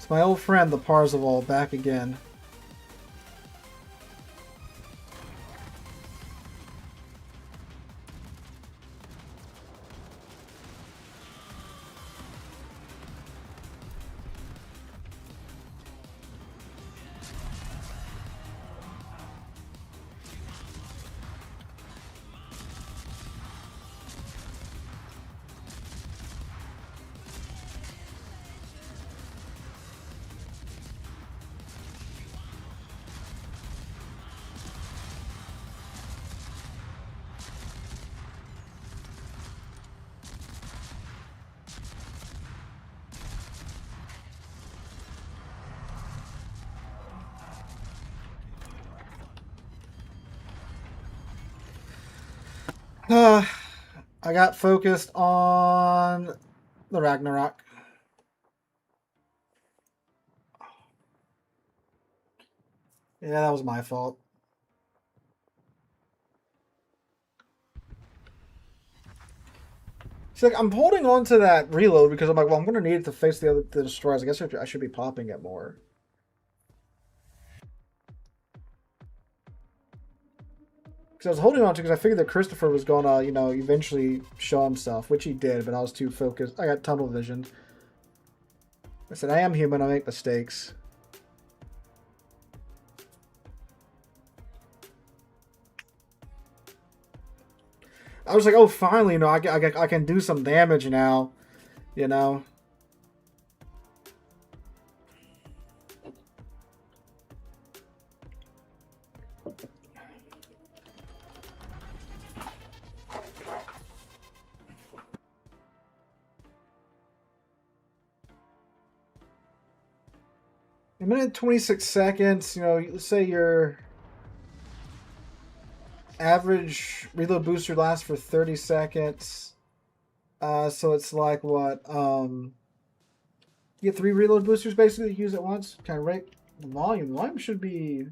It's my old friend, the Parzival, back again. I got focused on the Ragnarok. Yeah, that was my fault. See, like, I'm holding on to that reload because I'm like, well, I'm going to need it to face the destroyers. I guess I should be popping it more. Because I was holding on to because I figured that Christopher was going to, you know, eventually show himself, which he did, but I was too focused. I got tunnel vision. I said, I am human. I make mistakes. I was like, oh, finally, you know, I can do some damage now, you know. A minute 26 seconds, you know, let's say your average reload booster lasts for 30 seconds. So it's like what? You get 3 reload boosters basically to use at once. Can I rate the volume? The volume should be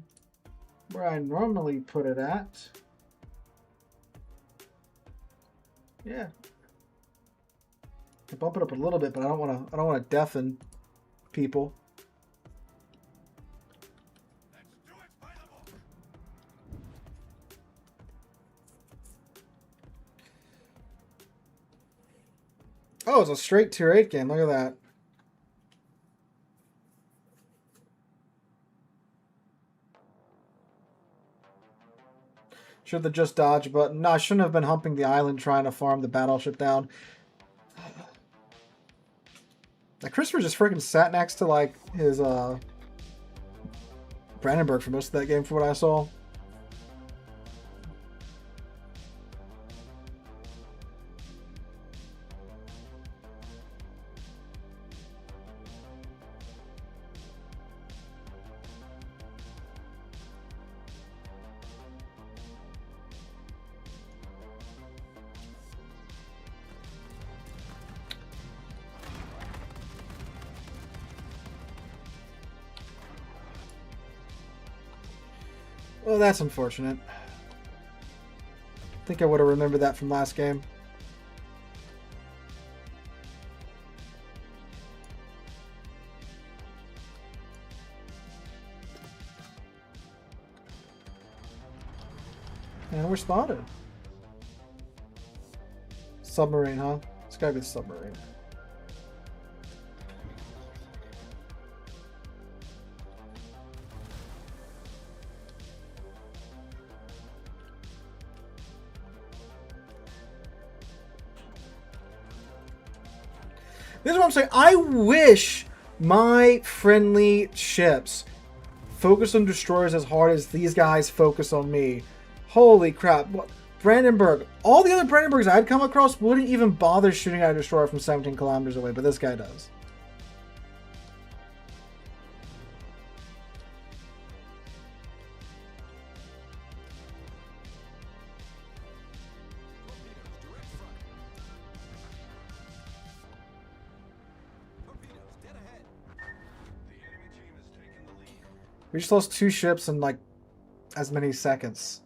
where I normally put it at. Yeah. I bump it up a little bit, but I don't want to deafen people. Oh, it's a straight tier 8 game. Look at that. Should have just dodge button. No, I shouldn't have been humping the island trying to farm the battleship down. Like, Christopher just freaking sat next to, like, his, Brandenburg for most of that game, for what I saw. Well, that's unfortunate. I think I would have remembered that from last game. And we're spotted. Submarine, huh? It's gotta be the submarine. This is what I'm saying. I wish my friendly ships focus on destroyers as hard as these guys focus on me. Holy crap. Brandenburg. All the other Brandenburgs I'd come across wouldn't even bother shooting at a destroyer from 17 kilometers away, but this guy does. We just lost 2 ships in like as many seconds.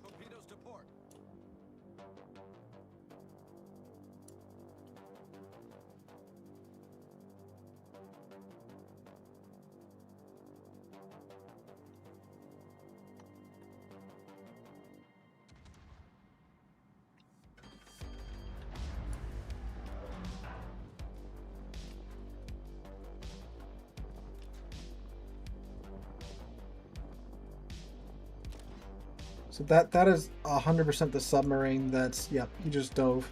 So that is 100% the submarine that's, yep, you just dove.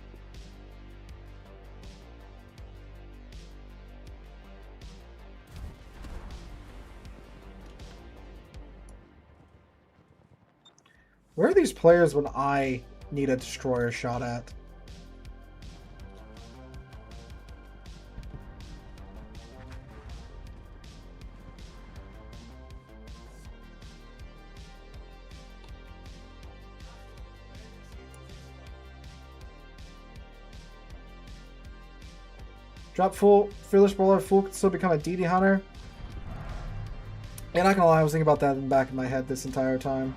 Where are these players when I need a destroyer shot at? Drop full, fearless brawler, full can still become a DD hunter. And not gonna lie, I was thinking about that in the back of my head this entire time.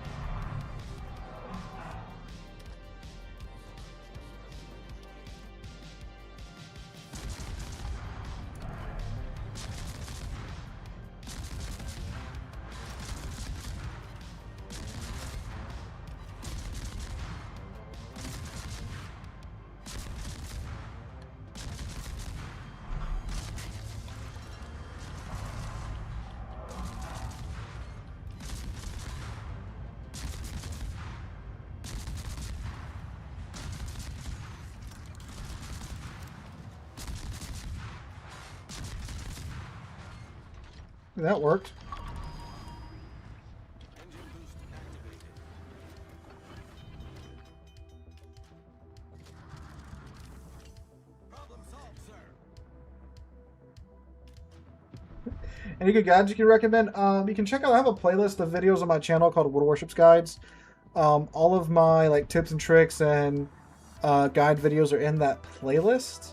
That worked. Any good guides you can recommend? You can check out, I have a playlist of videos on my channel called Warships Guides. All of my like tips and tricks and guide videos are in that playlist.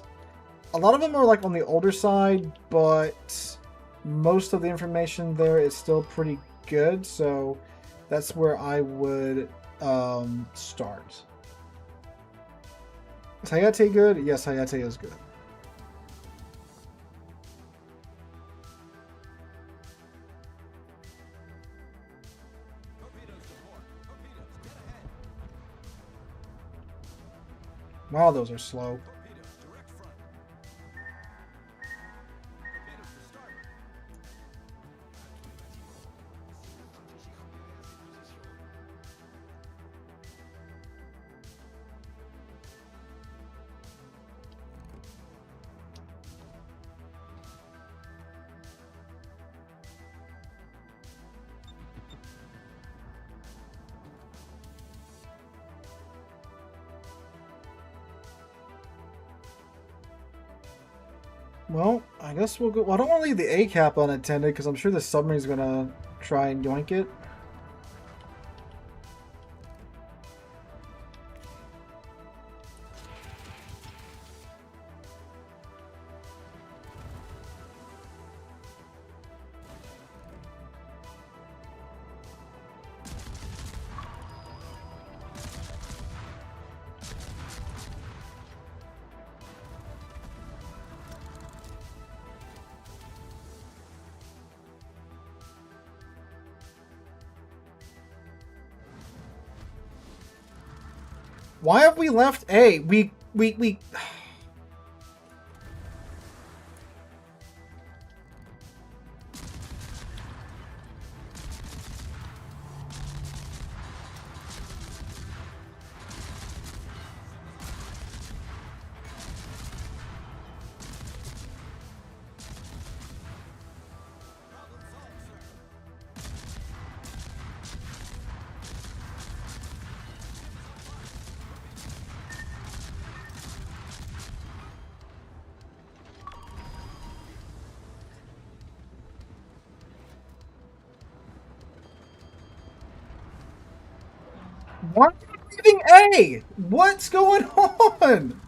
A lot of them are like on the older side, but most of the information there is still pretty good, so that's where I would start. Is Hayate good? Yes, Hayate is good. Wow, those are slow. Well, I guess we'll go. Well, I don't want to leave the A cap unattended because I'm sure the submarine's gonna try and yoink it. Why have we left A? We Why are we leaving A? What's going on?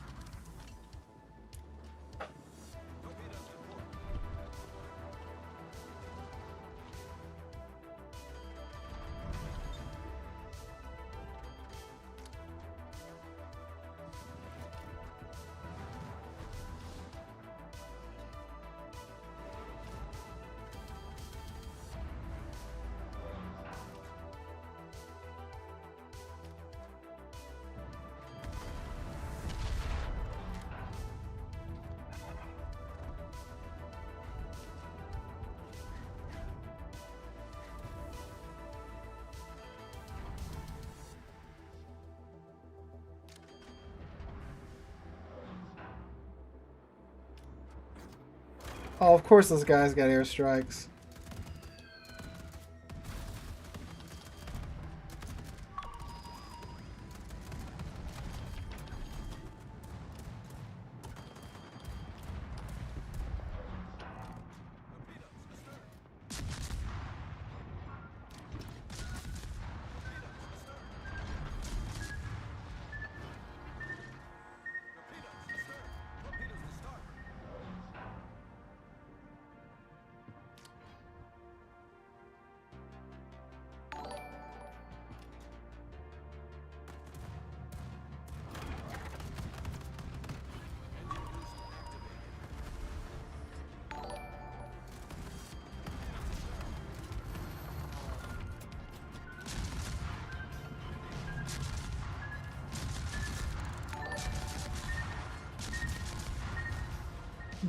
Oh, of course this guy's got airstrikes.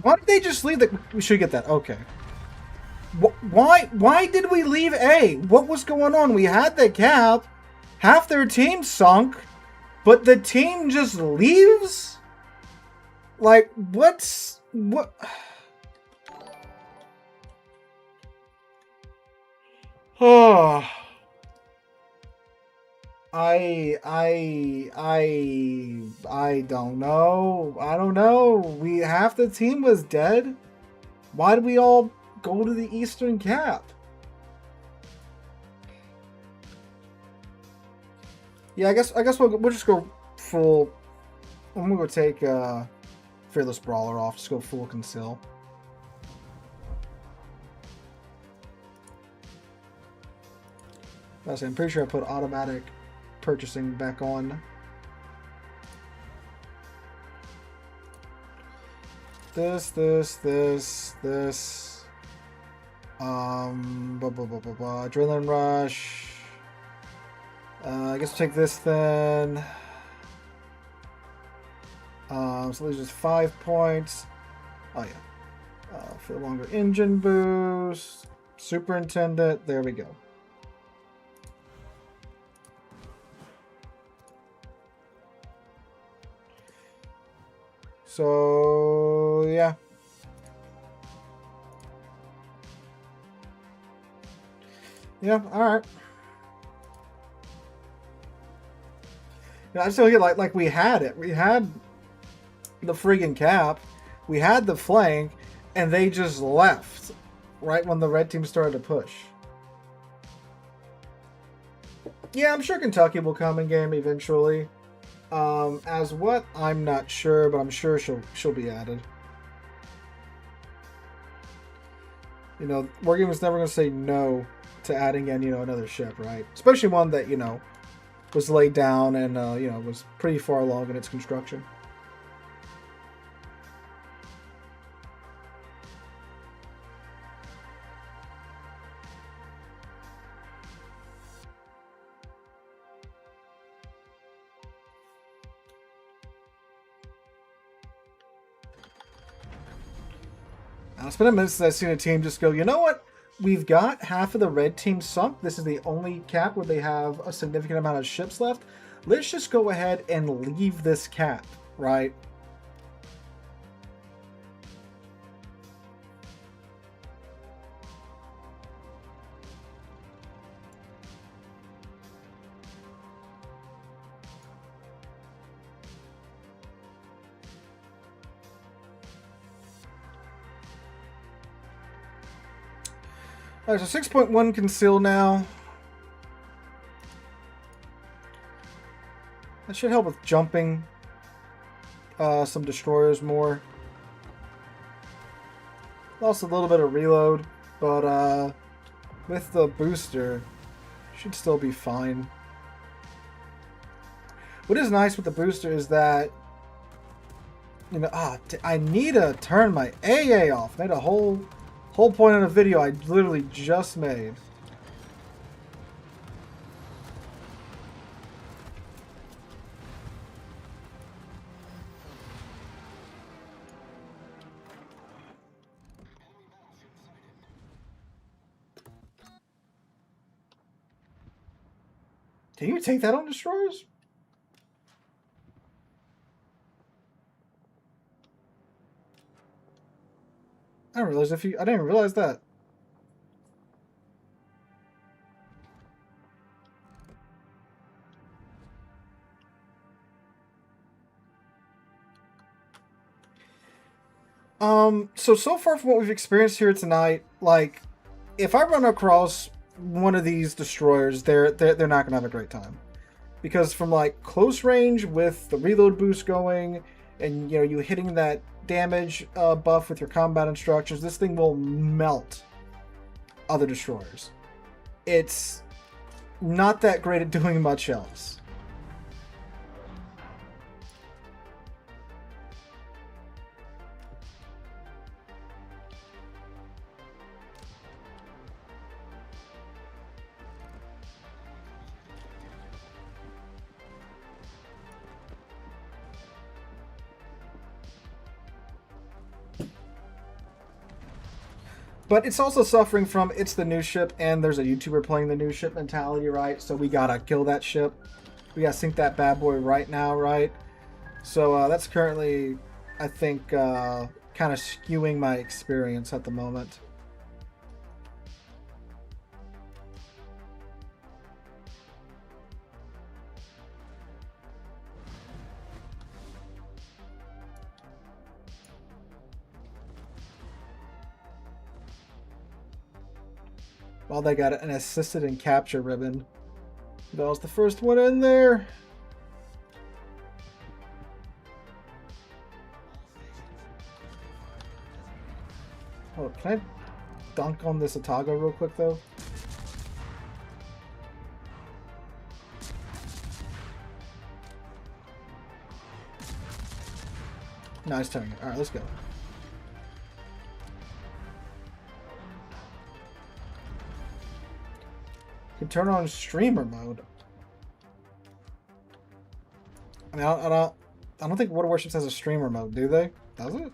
Why did they just leave the... We should get that. Okay. Why did we leave A? What was going on? We had the cap. Half their team sunk. But the team just leaves? Like, what's... What... Oh... I don't know. I don't know. Half the team was dead. Why did we all go to the Eastern Cap? Yeah, I guess we'll just go full. I'm gonna go take Fearless Brawler off. Just go full conceal. I'm pretty sure I put automatic purchasing back on. This. Adrenaline Rush. I guess we'll take this then. So there's just 5 points. Oh yeah. For the longer engine boost. Superintendent. There we go. So, yeah. Yeah, alright. I just don't get like we had it. We had the friggin' cap. We had the flank, and they just left right when the red team started to push. Yeah, I'm sure Kentucky will come in game eventually. As what? I'm not sure, but I'm sure she'll be added. You know, Wargaming is never going to say no to adding in, another ship, right? Especially one that, was laid down and, was pretty far along in its construction. It's been a minute since I've seen a team just go, you know what? We've got half of the red team sunk. This is the only cap where they have a significant amount of ships left. Let's just go ahead and leave this cap, right? Alright, so 6.1 conceal now. That should help with jumping some destroyers more. Lost a little bit of reload, but with the booster, should still be fine. What is nice with the booster is that, I need to turn my AA off. I made a whole point in a video I literally just made. Can you take that on destroyers? I I didn't realize I didn't even realize that. So far from what we've experienced here tonight, like, if I run across one of these destroyers, they're not gonna have a great time, because from like close range with the reload boost going, and you know you hitting that damage buff with your combat instructions, this thing will melt other destroyers. It's not that great at doing much else. But it's also suffering from it's the new ship, and there's a YouTuber playing the new ship mentality, right? So we gotta kill that ship. We gotta sink that bad boy right now, right? So that's currently, I think, kind of skewing my experience at the moment. Well, they got an assisted and capture ribbon. That was the first one in there. Oh, can I dunk on this Atago real quick, though? Nice turning. Alright, let's go. You can turn on streamer mode. I mean, I don't think Warships has a streamer mode, do they? Does it?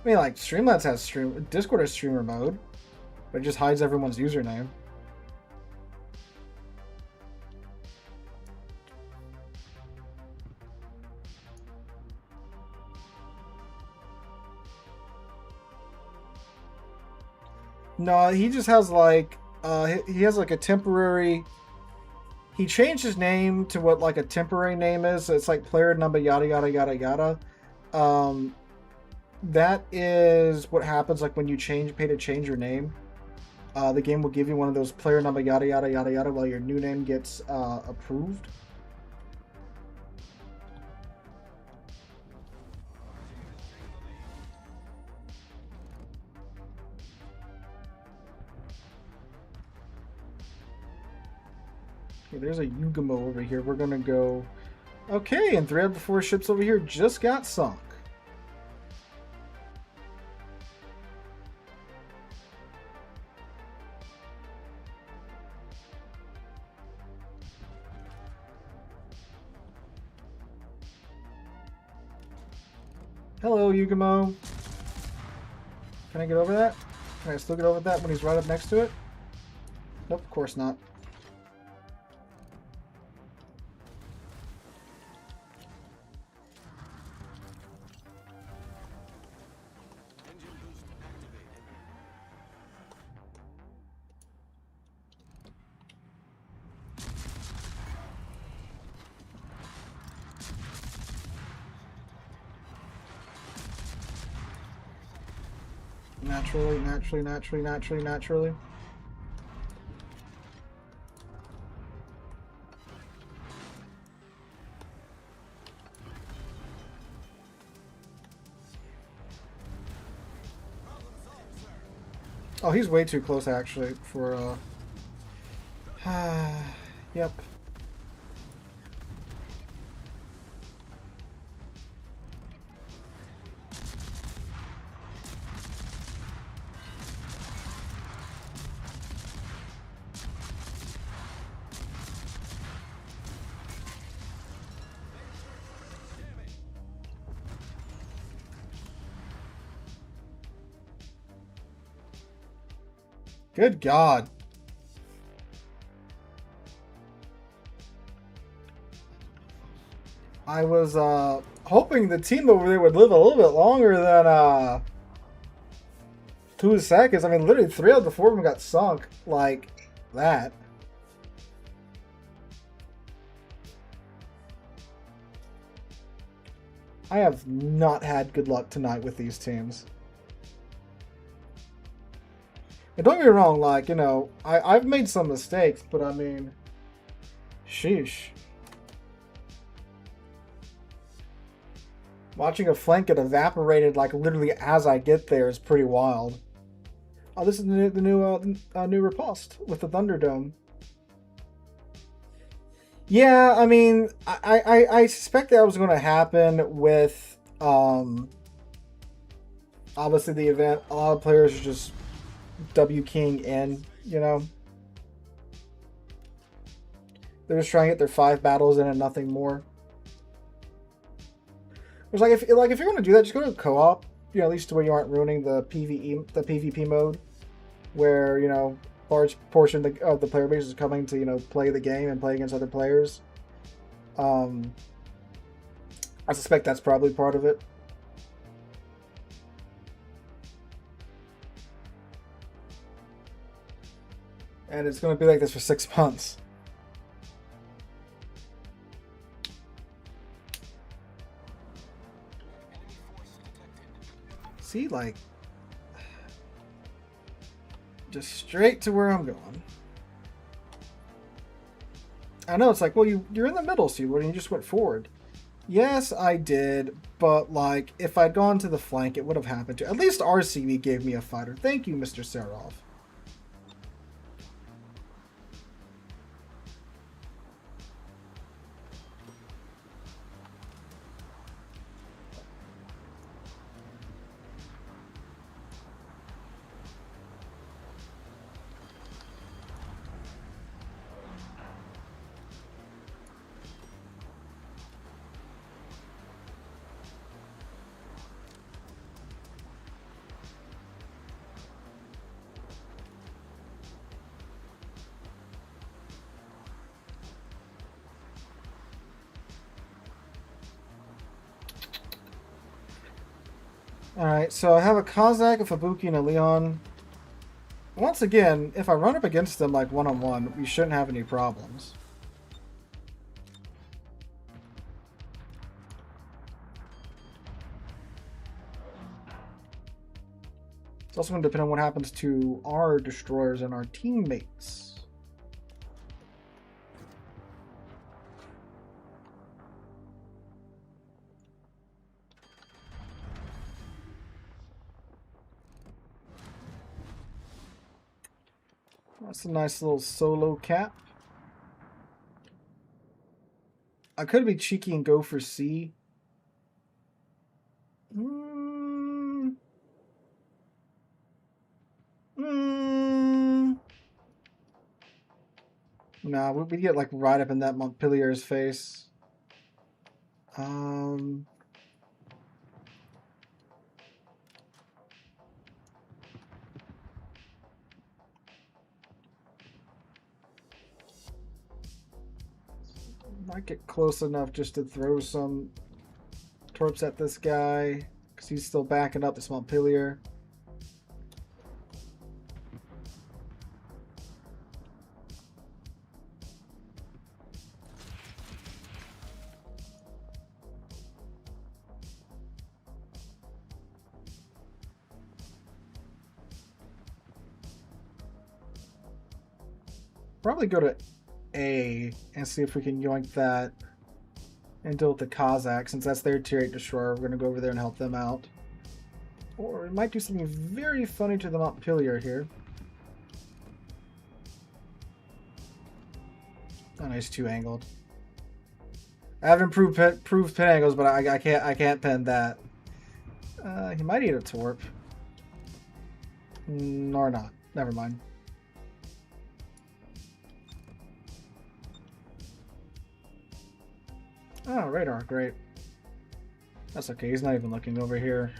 I mean, like, Streamlabs has Discord has streamer mode, but it just hides everyone's username. No, he just has like he has like a temporary. He changed his name to what like a temporary name is. So it's like player number yada yada yada yada. That is what happens like when you pay to change your name. The game will give you one of those player number yada yada yada yada while your new name gets approved. Okay, there's a Yugamo over here. We're gonna go. Okay, and 3 out of the 4 ships over here just got sunk. Hello, Yugamo. Can I get over that? Can I still get over that when he's right up next to it? Nope, of course not. Naturally. Oh, he's way too close actually for yep. Good God. I was hoping the team over there would live a little bit longer than 2 seconds. I mean, literally 3 out of the 4 of them got sunk like that. I have not had good luck tonight with these teams. And don't get me wrong, like, you know, I've made some mistakes, but I mean, sheesh. Watching a flank get evaporated, like, literally as I get there is pretty wild. Oh, this is the new riposte with the Thunderdome. Yeah, I mean, I suspect that was going to happen with, obviously the event. A lot of players are just W King in, you know. They're just trying to get their 5 battles in and nothing more. It's like if you're going to do that, just go to co-op, you know, at least to where you aren't ruining the PvP mode, where, you know, large portion of the player base is coming to, you know, play the game and play against other players. I suspect that's probably part of it. And it's going to be like this for 6 months. See, like, just straight to where I'm going. I know, it's like, well, you're in the middle, Sealord, and you just went forward. Yes, I did, but, like, if I'd gone to the flank, it would have happened to. At least RCB gave me a fighter. Thank you, Mr. Serov. Alright, so I have a Kazakh, a Fabuki, and a Leon. Once again, if I run up against them like one-on-one, we shouldn't have any problems. It's also going to depend on what happens to our destroyers and our teammates. That's a nice little solo cap. I could be cheeky and go for C. Nah, we get like right up in that Montpellier's face. Might get close enough just to throw some torps at this guy, because he's still backing up this Montpellier. Probably go to A and see if we can yoink that and deal with the Kazakh, since that's their tier 8 destroyer. We're going to go over there and help them out. Or we might do something very funny to the Montpellier here. Oh, nice 2-angled. I haven't proved pin angles, but I can't pin that. He might eat a torp. Or not. Never mind. Oh, radar, great. That's okay, he's not even looking over here.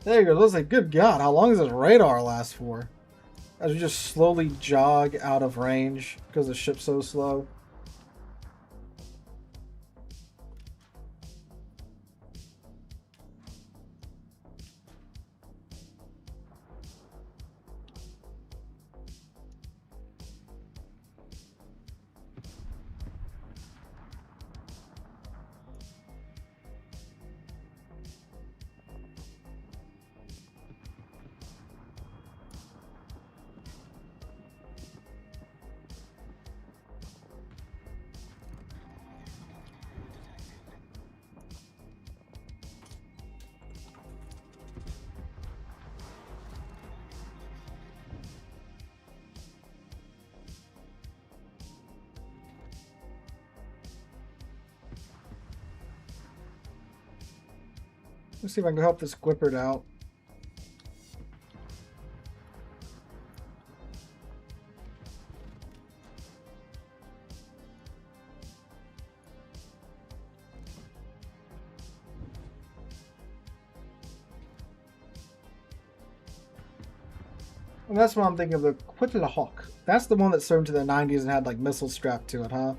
There you go. Let's say, good God, how long does this radar last for? As we just slowly jog out of range because the ship's so slow. Let's see if I can help this Glippard out. And that's what I'm thinking of, the Quittlehawk. That's the one that served to the 90s and had like missiles strapped to it, huh?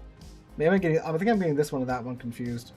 Maybe I think I'm getting this one and that one confused.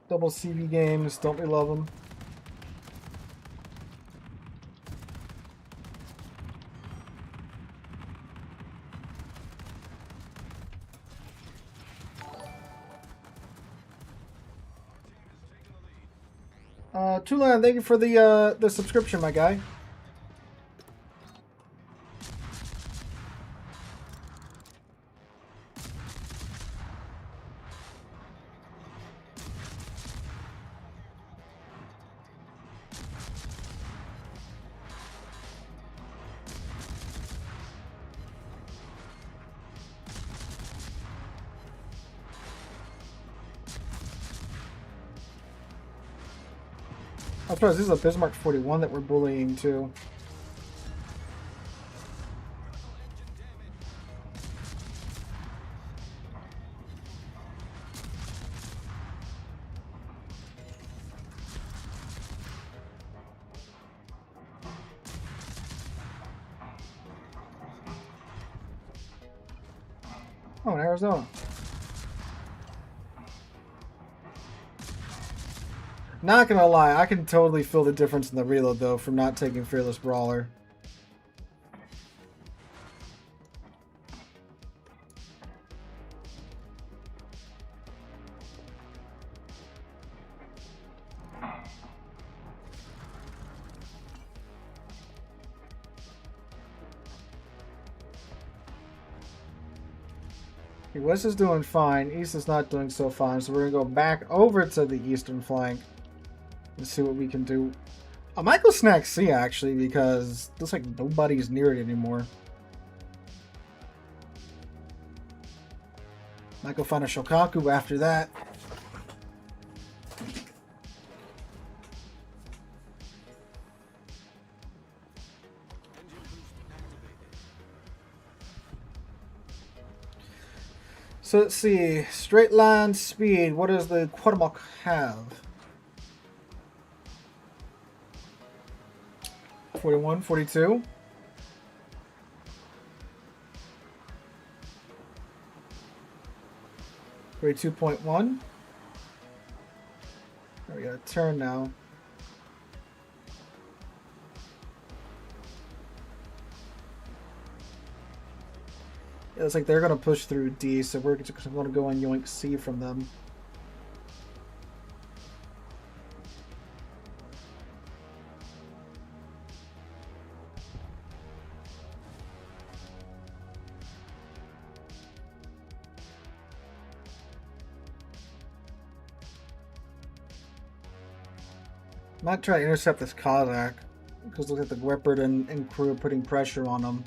Double CV games, don't we love them? Tulan, thank you for the subscription, my guy. I'm surprised this is a Bismarck 41 that we're bullying too. Oh, in Arizona. Not gonna lie, I can totally feel the difference in the reload though from not taking Fearless Brawler. Okay, West is doing fine, East is not doing so fine, so we're gonna go back over to the eastern flank and see what we can do. I might go snack C actually, because looks like nobody's near it anymore. Might go find a Shokaku after that. So let's see, straight line speed, what does the Quadamok have? 41, 42. Grade 2.1. We got a turn now. It's like they're going to push through D, so we're just going to go and yoink C from them. Might try to intercept this Kazakh, because look at the Weppard and crew putting pressure on them.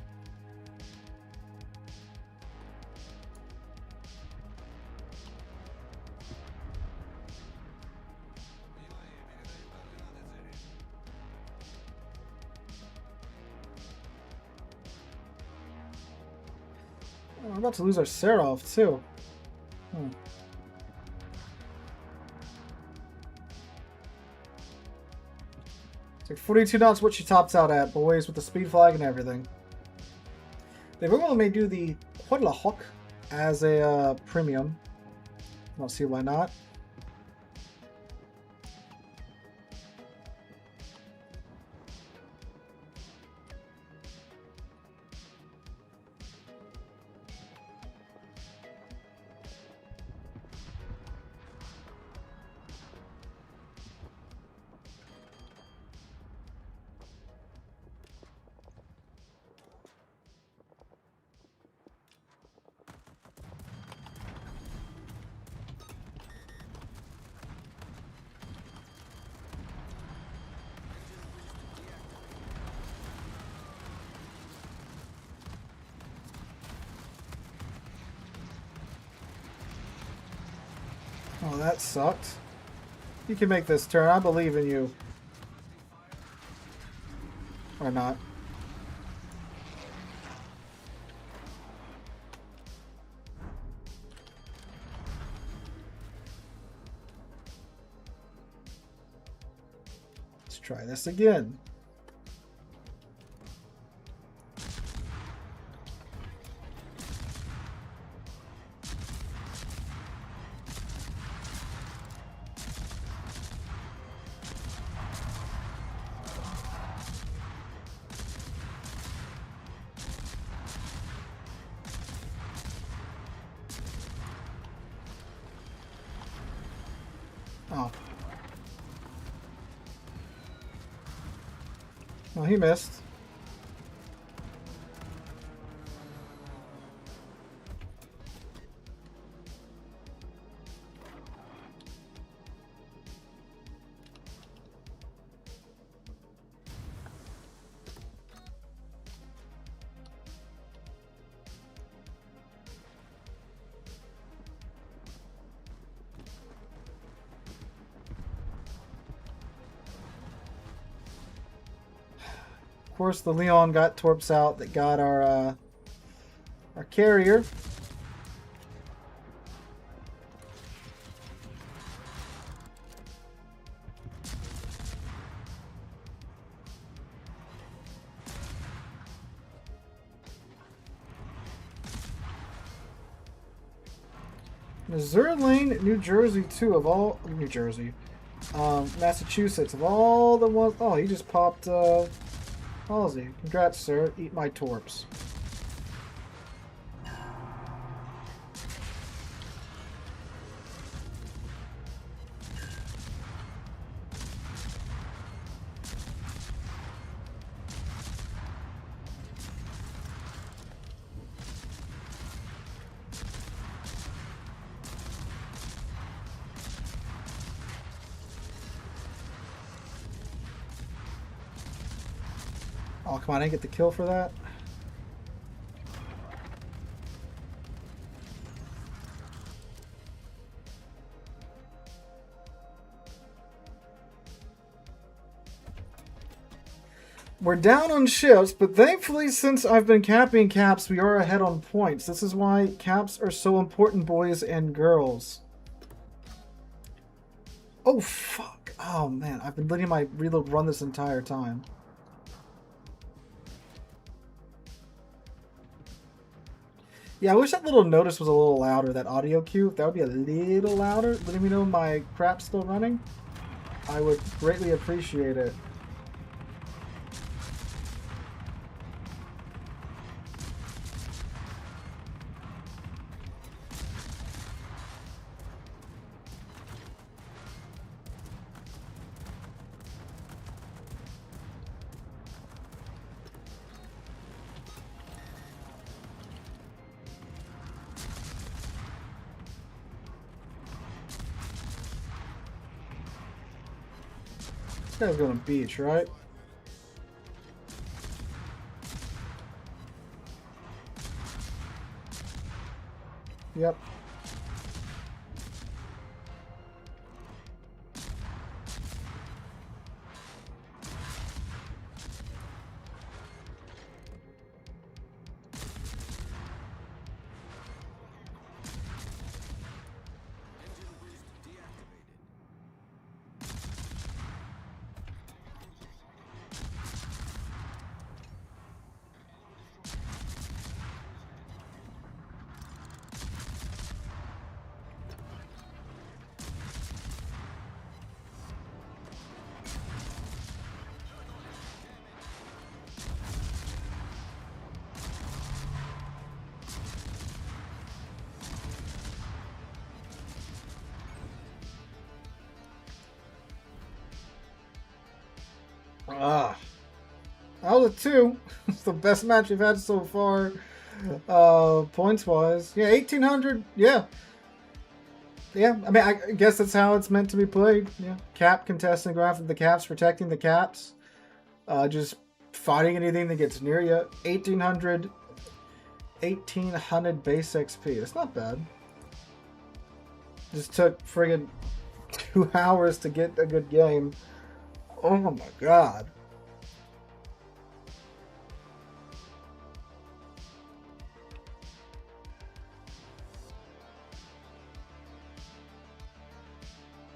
Oh, we're about to lose our Seraph too. It's like 42 knots what she tops out at, boys, with the speed flag and everything. They very well may do the Quadlahawk as a premium. I don't see why not. Oh, that sucked. You can make this turn. I believe in you. Or not. Let's try this again. Oh. Well, he missed. Of course, the Leon got torps out that got our carrier. Missouri Lane, New Jersey, too, of all... New Jersey. Massachusetts, of all the ones... Oh, he just popped... Halsey. Congrats, sir. Eat my torps. Oh, come on, I didn't get the kill for that. We're down on ships, but thankfully, since I've been capping caps, we are ahead on points. This is why caps are so important, boys and girls. Oh, fuck. Oh, man. I've been letting my reload run this entire time. Yeah, I wish that little notice was a little louder, that audio cue. If that would be a little louder, letting me know my crap's still running, I would greatly appreciate it. guy's going to beach, right? Yep. Ah, that was a 2. It's the best match we've had so far, points wise. Yeah, 1800. Yeah, yeah. I mean, I guess that's how it's meant to be played. Yeah, cap contesting, going after the caps, protecting the caps, just fighting anything that gets near you. 1800 base XP. It's not bad. Just took friggin' 2 hours to get a good game. Oh my god.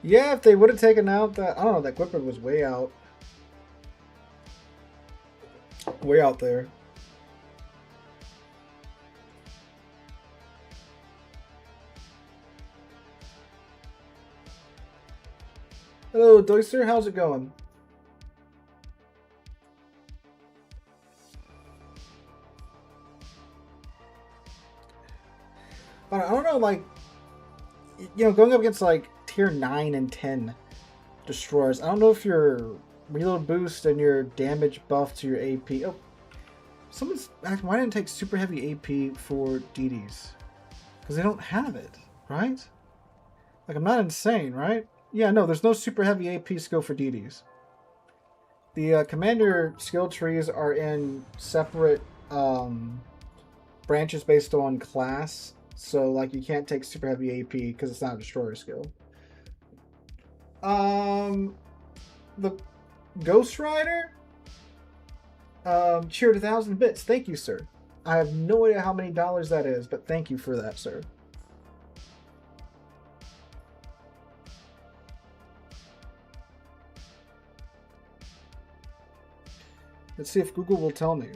Yeah, if they would have taken out that, I don't know, that equipment was way out. Way out there. Hello, Doyster, how's it going? But I don't know, like, you know, going up against like tier 9 and 10 destroyers, I don't know if your reload boost and your damage buff to your AP. Oh, someone's asking, why didn't take super heavy AP for DDs? Because they don't have it, right? Like, I'm not insane, right? Yeah, no, there's no super heavy AP skill for DDs. The commander skill trees are in separate branches based on class. So, like, you can't take super heavy AP because it's not a destroyer skill. The Ghost Rider cheered 1,000 bits. Thank you, sir. I have no idea how many dollars that is, but thank you for that, sir. Let's see if Google will tell me.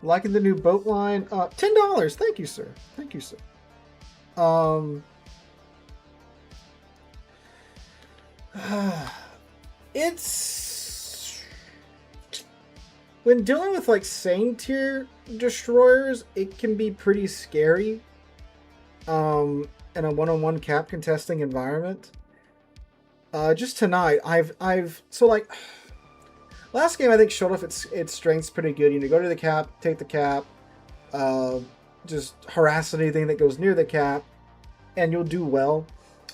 Liking the new boat line. $10. Thank you, sir. Thank you, sir. It's when dealing with like same tier destroyers, it can be pretty scary. In a one-on-one cap contesting environment. Just tonight, so like last game I think showed off its strengths pretty good. You know, go to the cap, take the cap, just harass anything that goes near the cap, and you'll do well.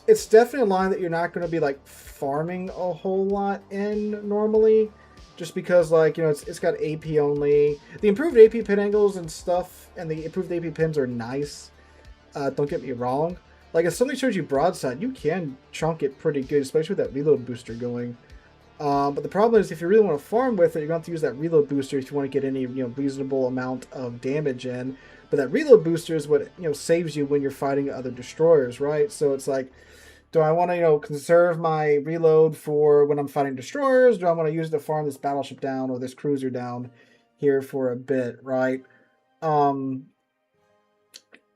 It's definitely a line that you're not going to be like farming a whole lot in normally, just because like, you know, it's got AP only. The improved AP pin angles and stuff, and the improved AP pins are nice. Don't get me wrong. Like, if something shows you broadside, you can chunk it pretty good, especially with that reload booster going. But the problem is, if you really want to farm with it, you're going to have to use that reload booster if you want to get any, you know, reasonable amount of damage in. But that reload booster is what, you know, saves you when you're fighting other destroyers, right? So it's like, do I want to, you know, conserve my reload for when I'm fighting destroyers? Do I want to use it to farm this battleship down or this cruiser down here for a bit, right?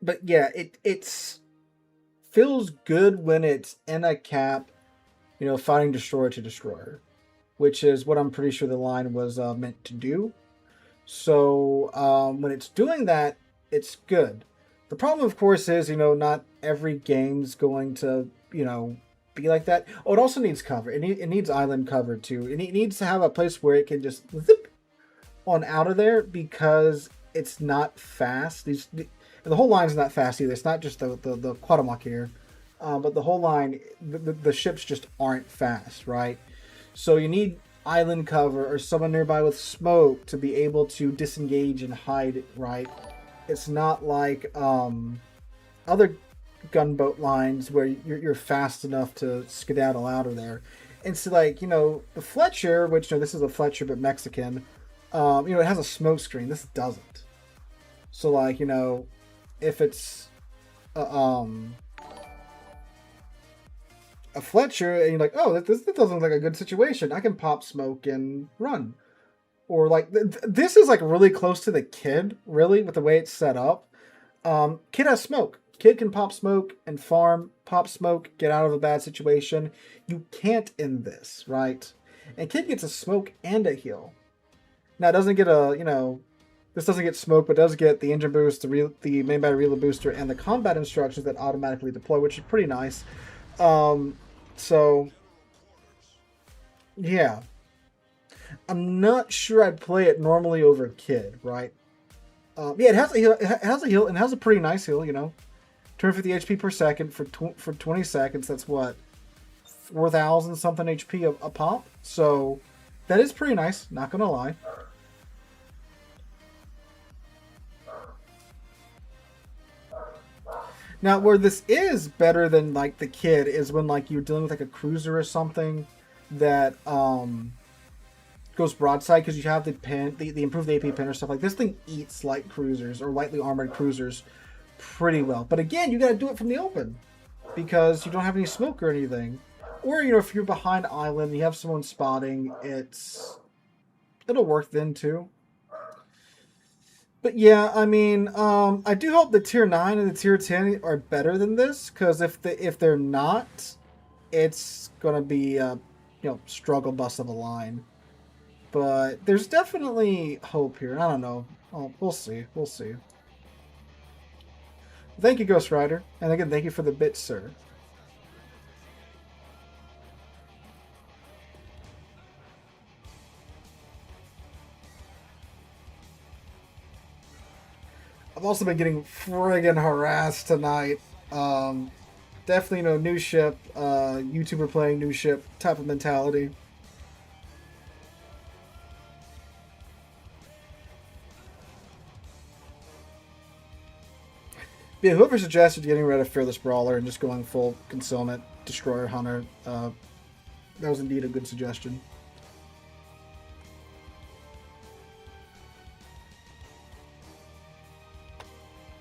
But yeah, it's feels good when it's in a cap, you know, fighting destroyer to destroyer, which is what I'm pretty sure the line was meant to do. So when it's doing that, it's good. The problem, of course, is, you know, not every game's going to, you know, be like that. Oh, it also needs cover. It needs island cover too. It needs to have a place where it can just zip on out of there, because it's not fast. And the whole line's not fast either. It's not just the Quatamok here, but the whole line, the ships just aren't fast, right? So you need island cover or someone nearby with smoke to be able to disengage and hide, right? It's not like other gunboat lines where you're fast enough to skedaddle out of there. And so, like, you know, the Fletcher, which, you know, this is a Fletcher but Mexican, you know, it has a smoke screen. This doesn't. So, like, you know, if it's a Fletcher and you're like, oh, this doesn't look like a good situation, I can pop smoke and run. Or like this is like really close to the Kid, really, with the way it's set up. Kid has smoke. Kid can pop smoke and farm, pop smoke, get out of a bad situation. You can't in this, right? And Kid gets a smoke and a heal. Now it doesn't get a, you know, this doesn't get smoke, but does get the engine boost, the main battery reload booster, and the combat instructions that automatically deploy, which is pretty nice. So yeah. I'm not sure I'd play it normally over Kid, right? Yeah, it has a heal. It has a heal, and it has a pretty nice heal. You know, 250 HP per second for 20 seconds. That's what 4,000 something HP a pop. So that is pretty nice. Not gonna lie. Now, where this is better than like the Kid is when like you're dealing with like a cruiser or something that goes broadside, because you have the pin, the improved AP pin or stuff like this. Thing eats light cruisers or lightly armored cruisers pretty well. But again, you got to do it from the open because you don't have any smoke or anything. Or, you know, if you're behind island and you have someone spotting, it'll work then too. But yeah, I mean, I do hope the tier 9 and the tier 10 are better than this, because if they're not, it's gonna be a, you know, struggle bus of a line. But there's definitely hope here. I don't know. Oh, we'll see. We'll see. Thank you, Ghost Rider. And again, thank you for the bits, sir. I've also been getting friggin' harassed tonight. Definitely, you know, new ship, YouTuber playing new ship type of mentality. Yeah, whoever suggested getting rid of Fearless Brawler and just going full Concealment Destroyer Hunter, that was indeed a good suggestion.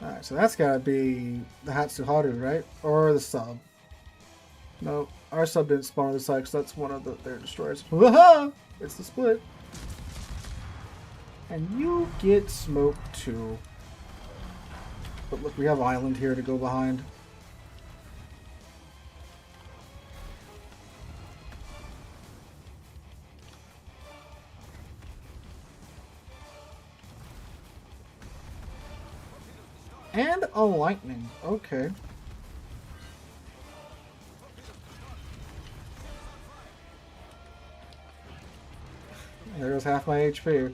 Alright, so that's gotta be the Hatsuharu, right? Or the sub. No, our sub didn't spawn on the side, because that's one of their destroyers. Waha! It's the split. And you get smoked too. But look, we have island here to go behind. And a lightning. Okay. There goes half my HP.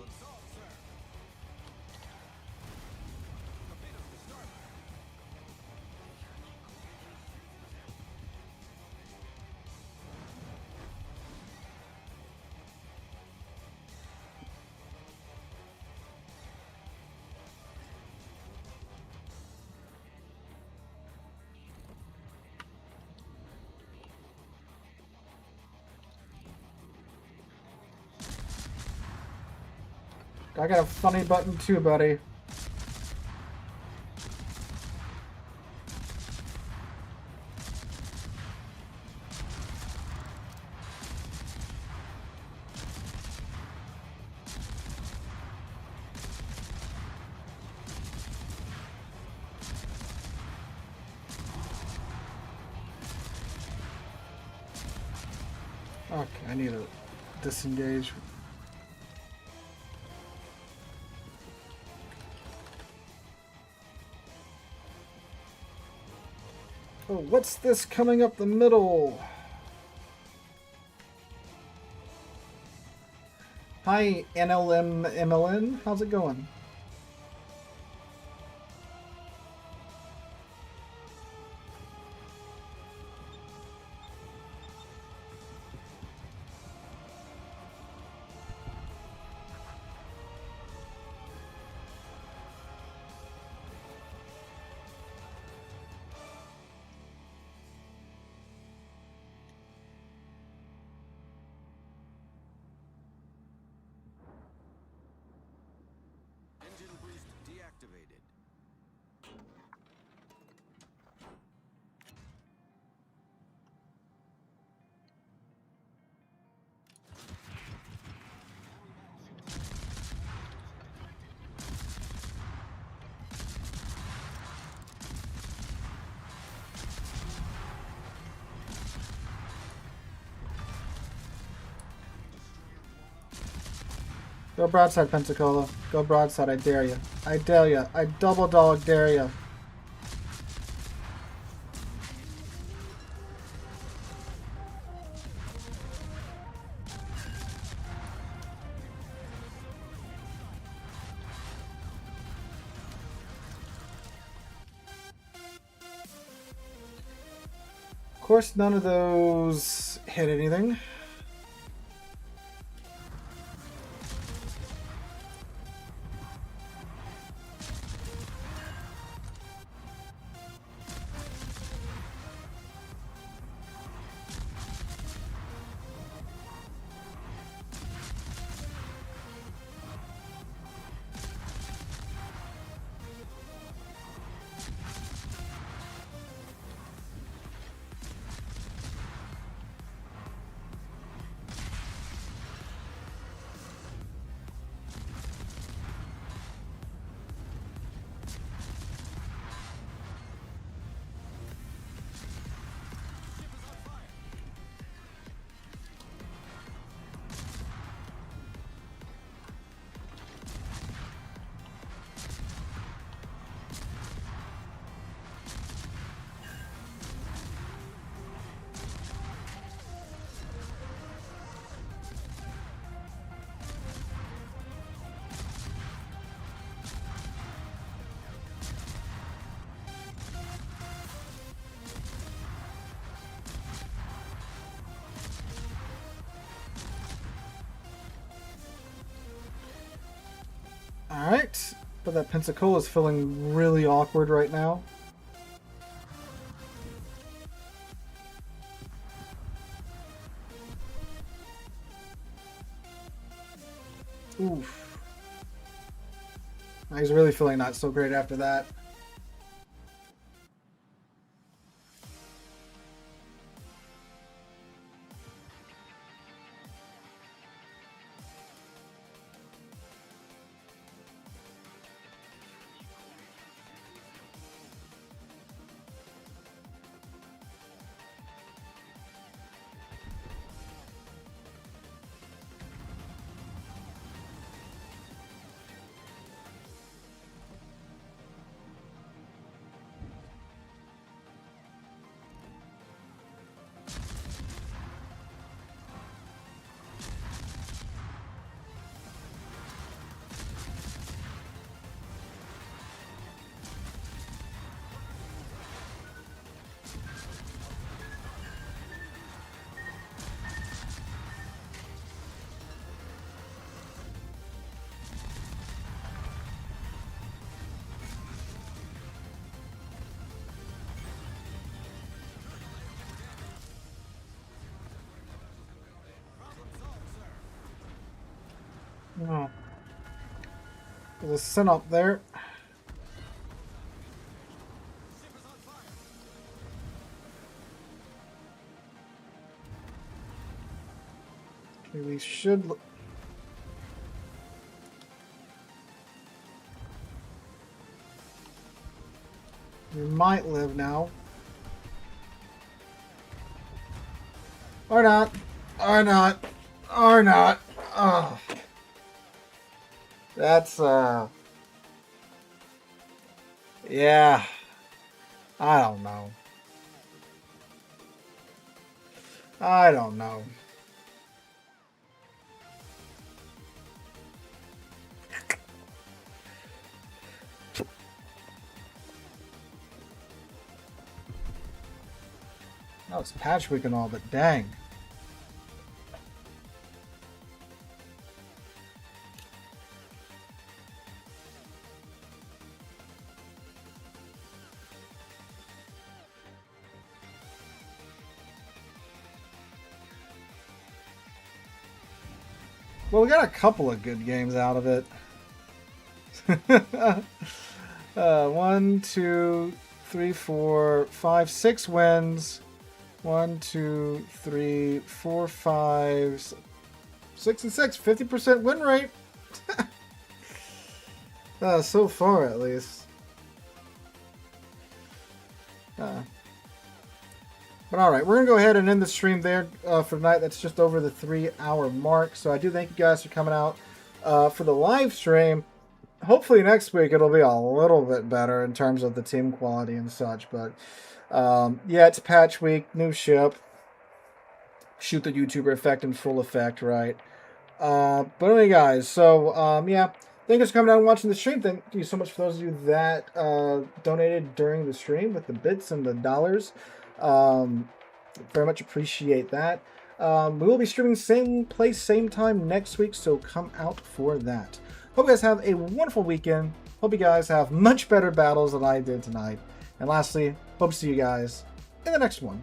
I got a funny button too, buddy. Okay, I need to disengage. Oh, what's this coming up the middle? Hi, NLM MLN. How's it going? Go broadside, Pensacola. Go broadside, I dare you. I dare you. I double dog dare you. Of course, none of those hit anything. Alright, but that Pensacola is feeling really awkward right now. Oof. He's really feeling not so great after that. Oh. There's a sin up there. Okay, we should... We might live now. Or not. Or not. Or not. Oh. That's, yeah. I don't know. I don't know. No, it's patch week and all, but dang. Well, we got a couple of good games out of it. 1, 2, 3, 4, 5, 6 wins. 1, 2, 3, 4, 5, 6 and 6. 50% win rate. So far, at least. But alright, we're going to go ahead and end the stream there for tonight. That's just over the 3-hour mark. So I do thank you guys for coming out. for the live stream. Hopefully next week it'll be a little bit better in terms of the team quality and such. But yeah, it's patch week, new ship. Shoot the YouTuber effect in full effect, right? But anyway, guys, so yeah, thank you for coming down and watching the stream. Thank you so much for those of you that donated during the stream with the bits and the dollars. Very much appreciate that. We will be streaming same place, same time next week, so come out for that. Hope you guys have a wonderful weekend. Hope you guys have much better battles than I did tonight. And lastly, hope to see you guys in the next one.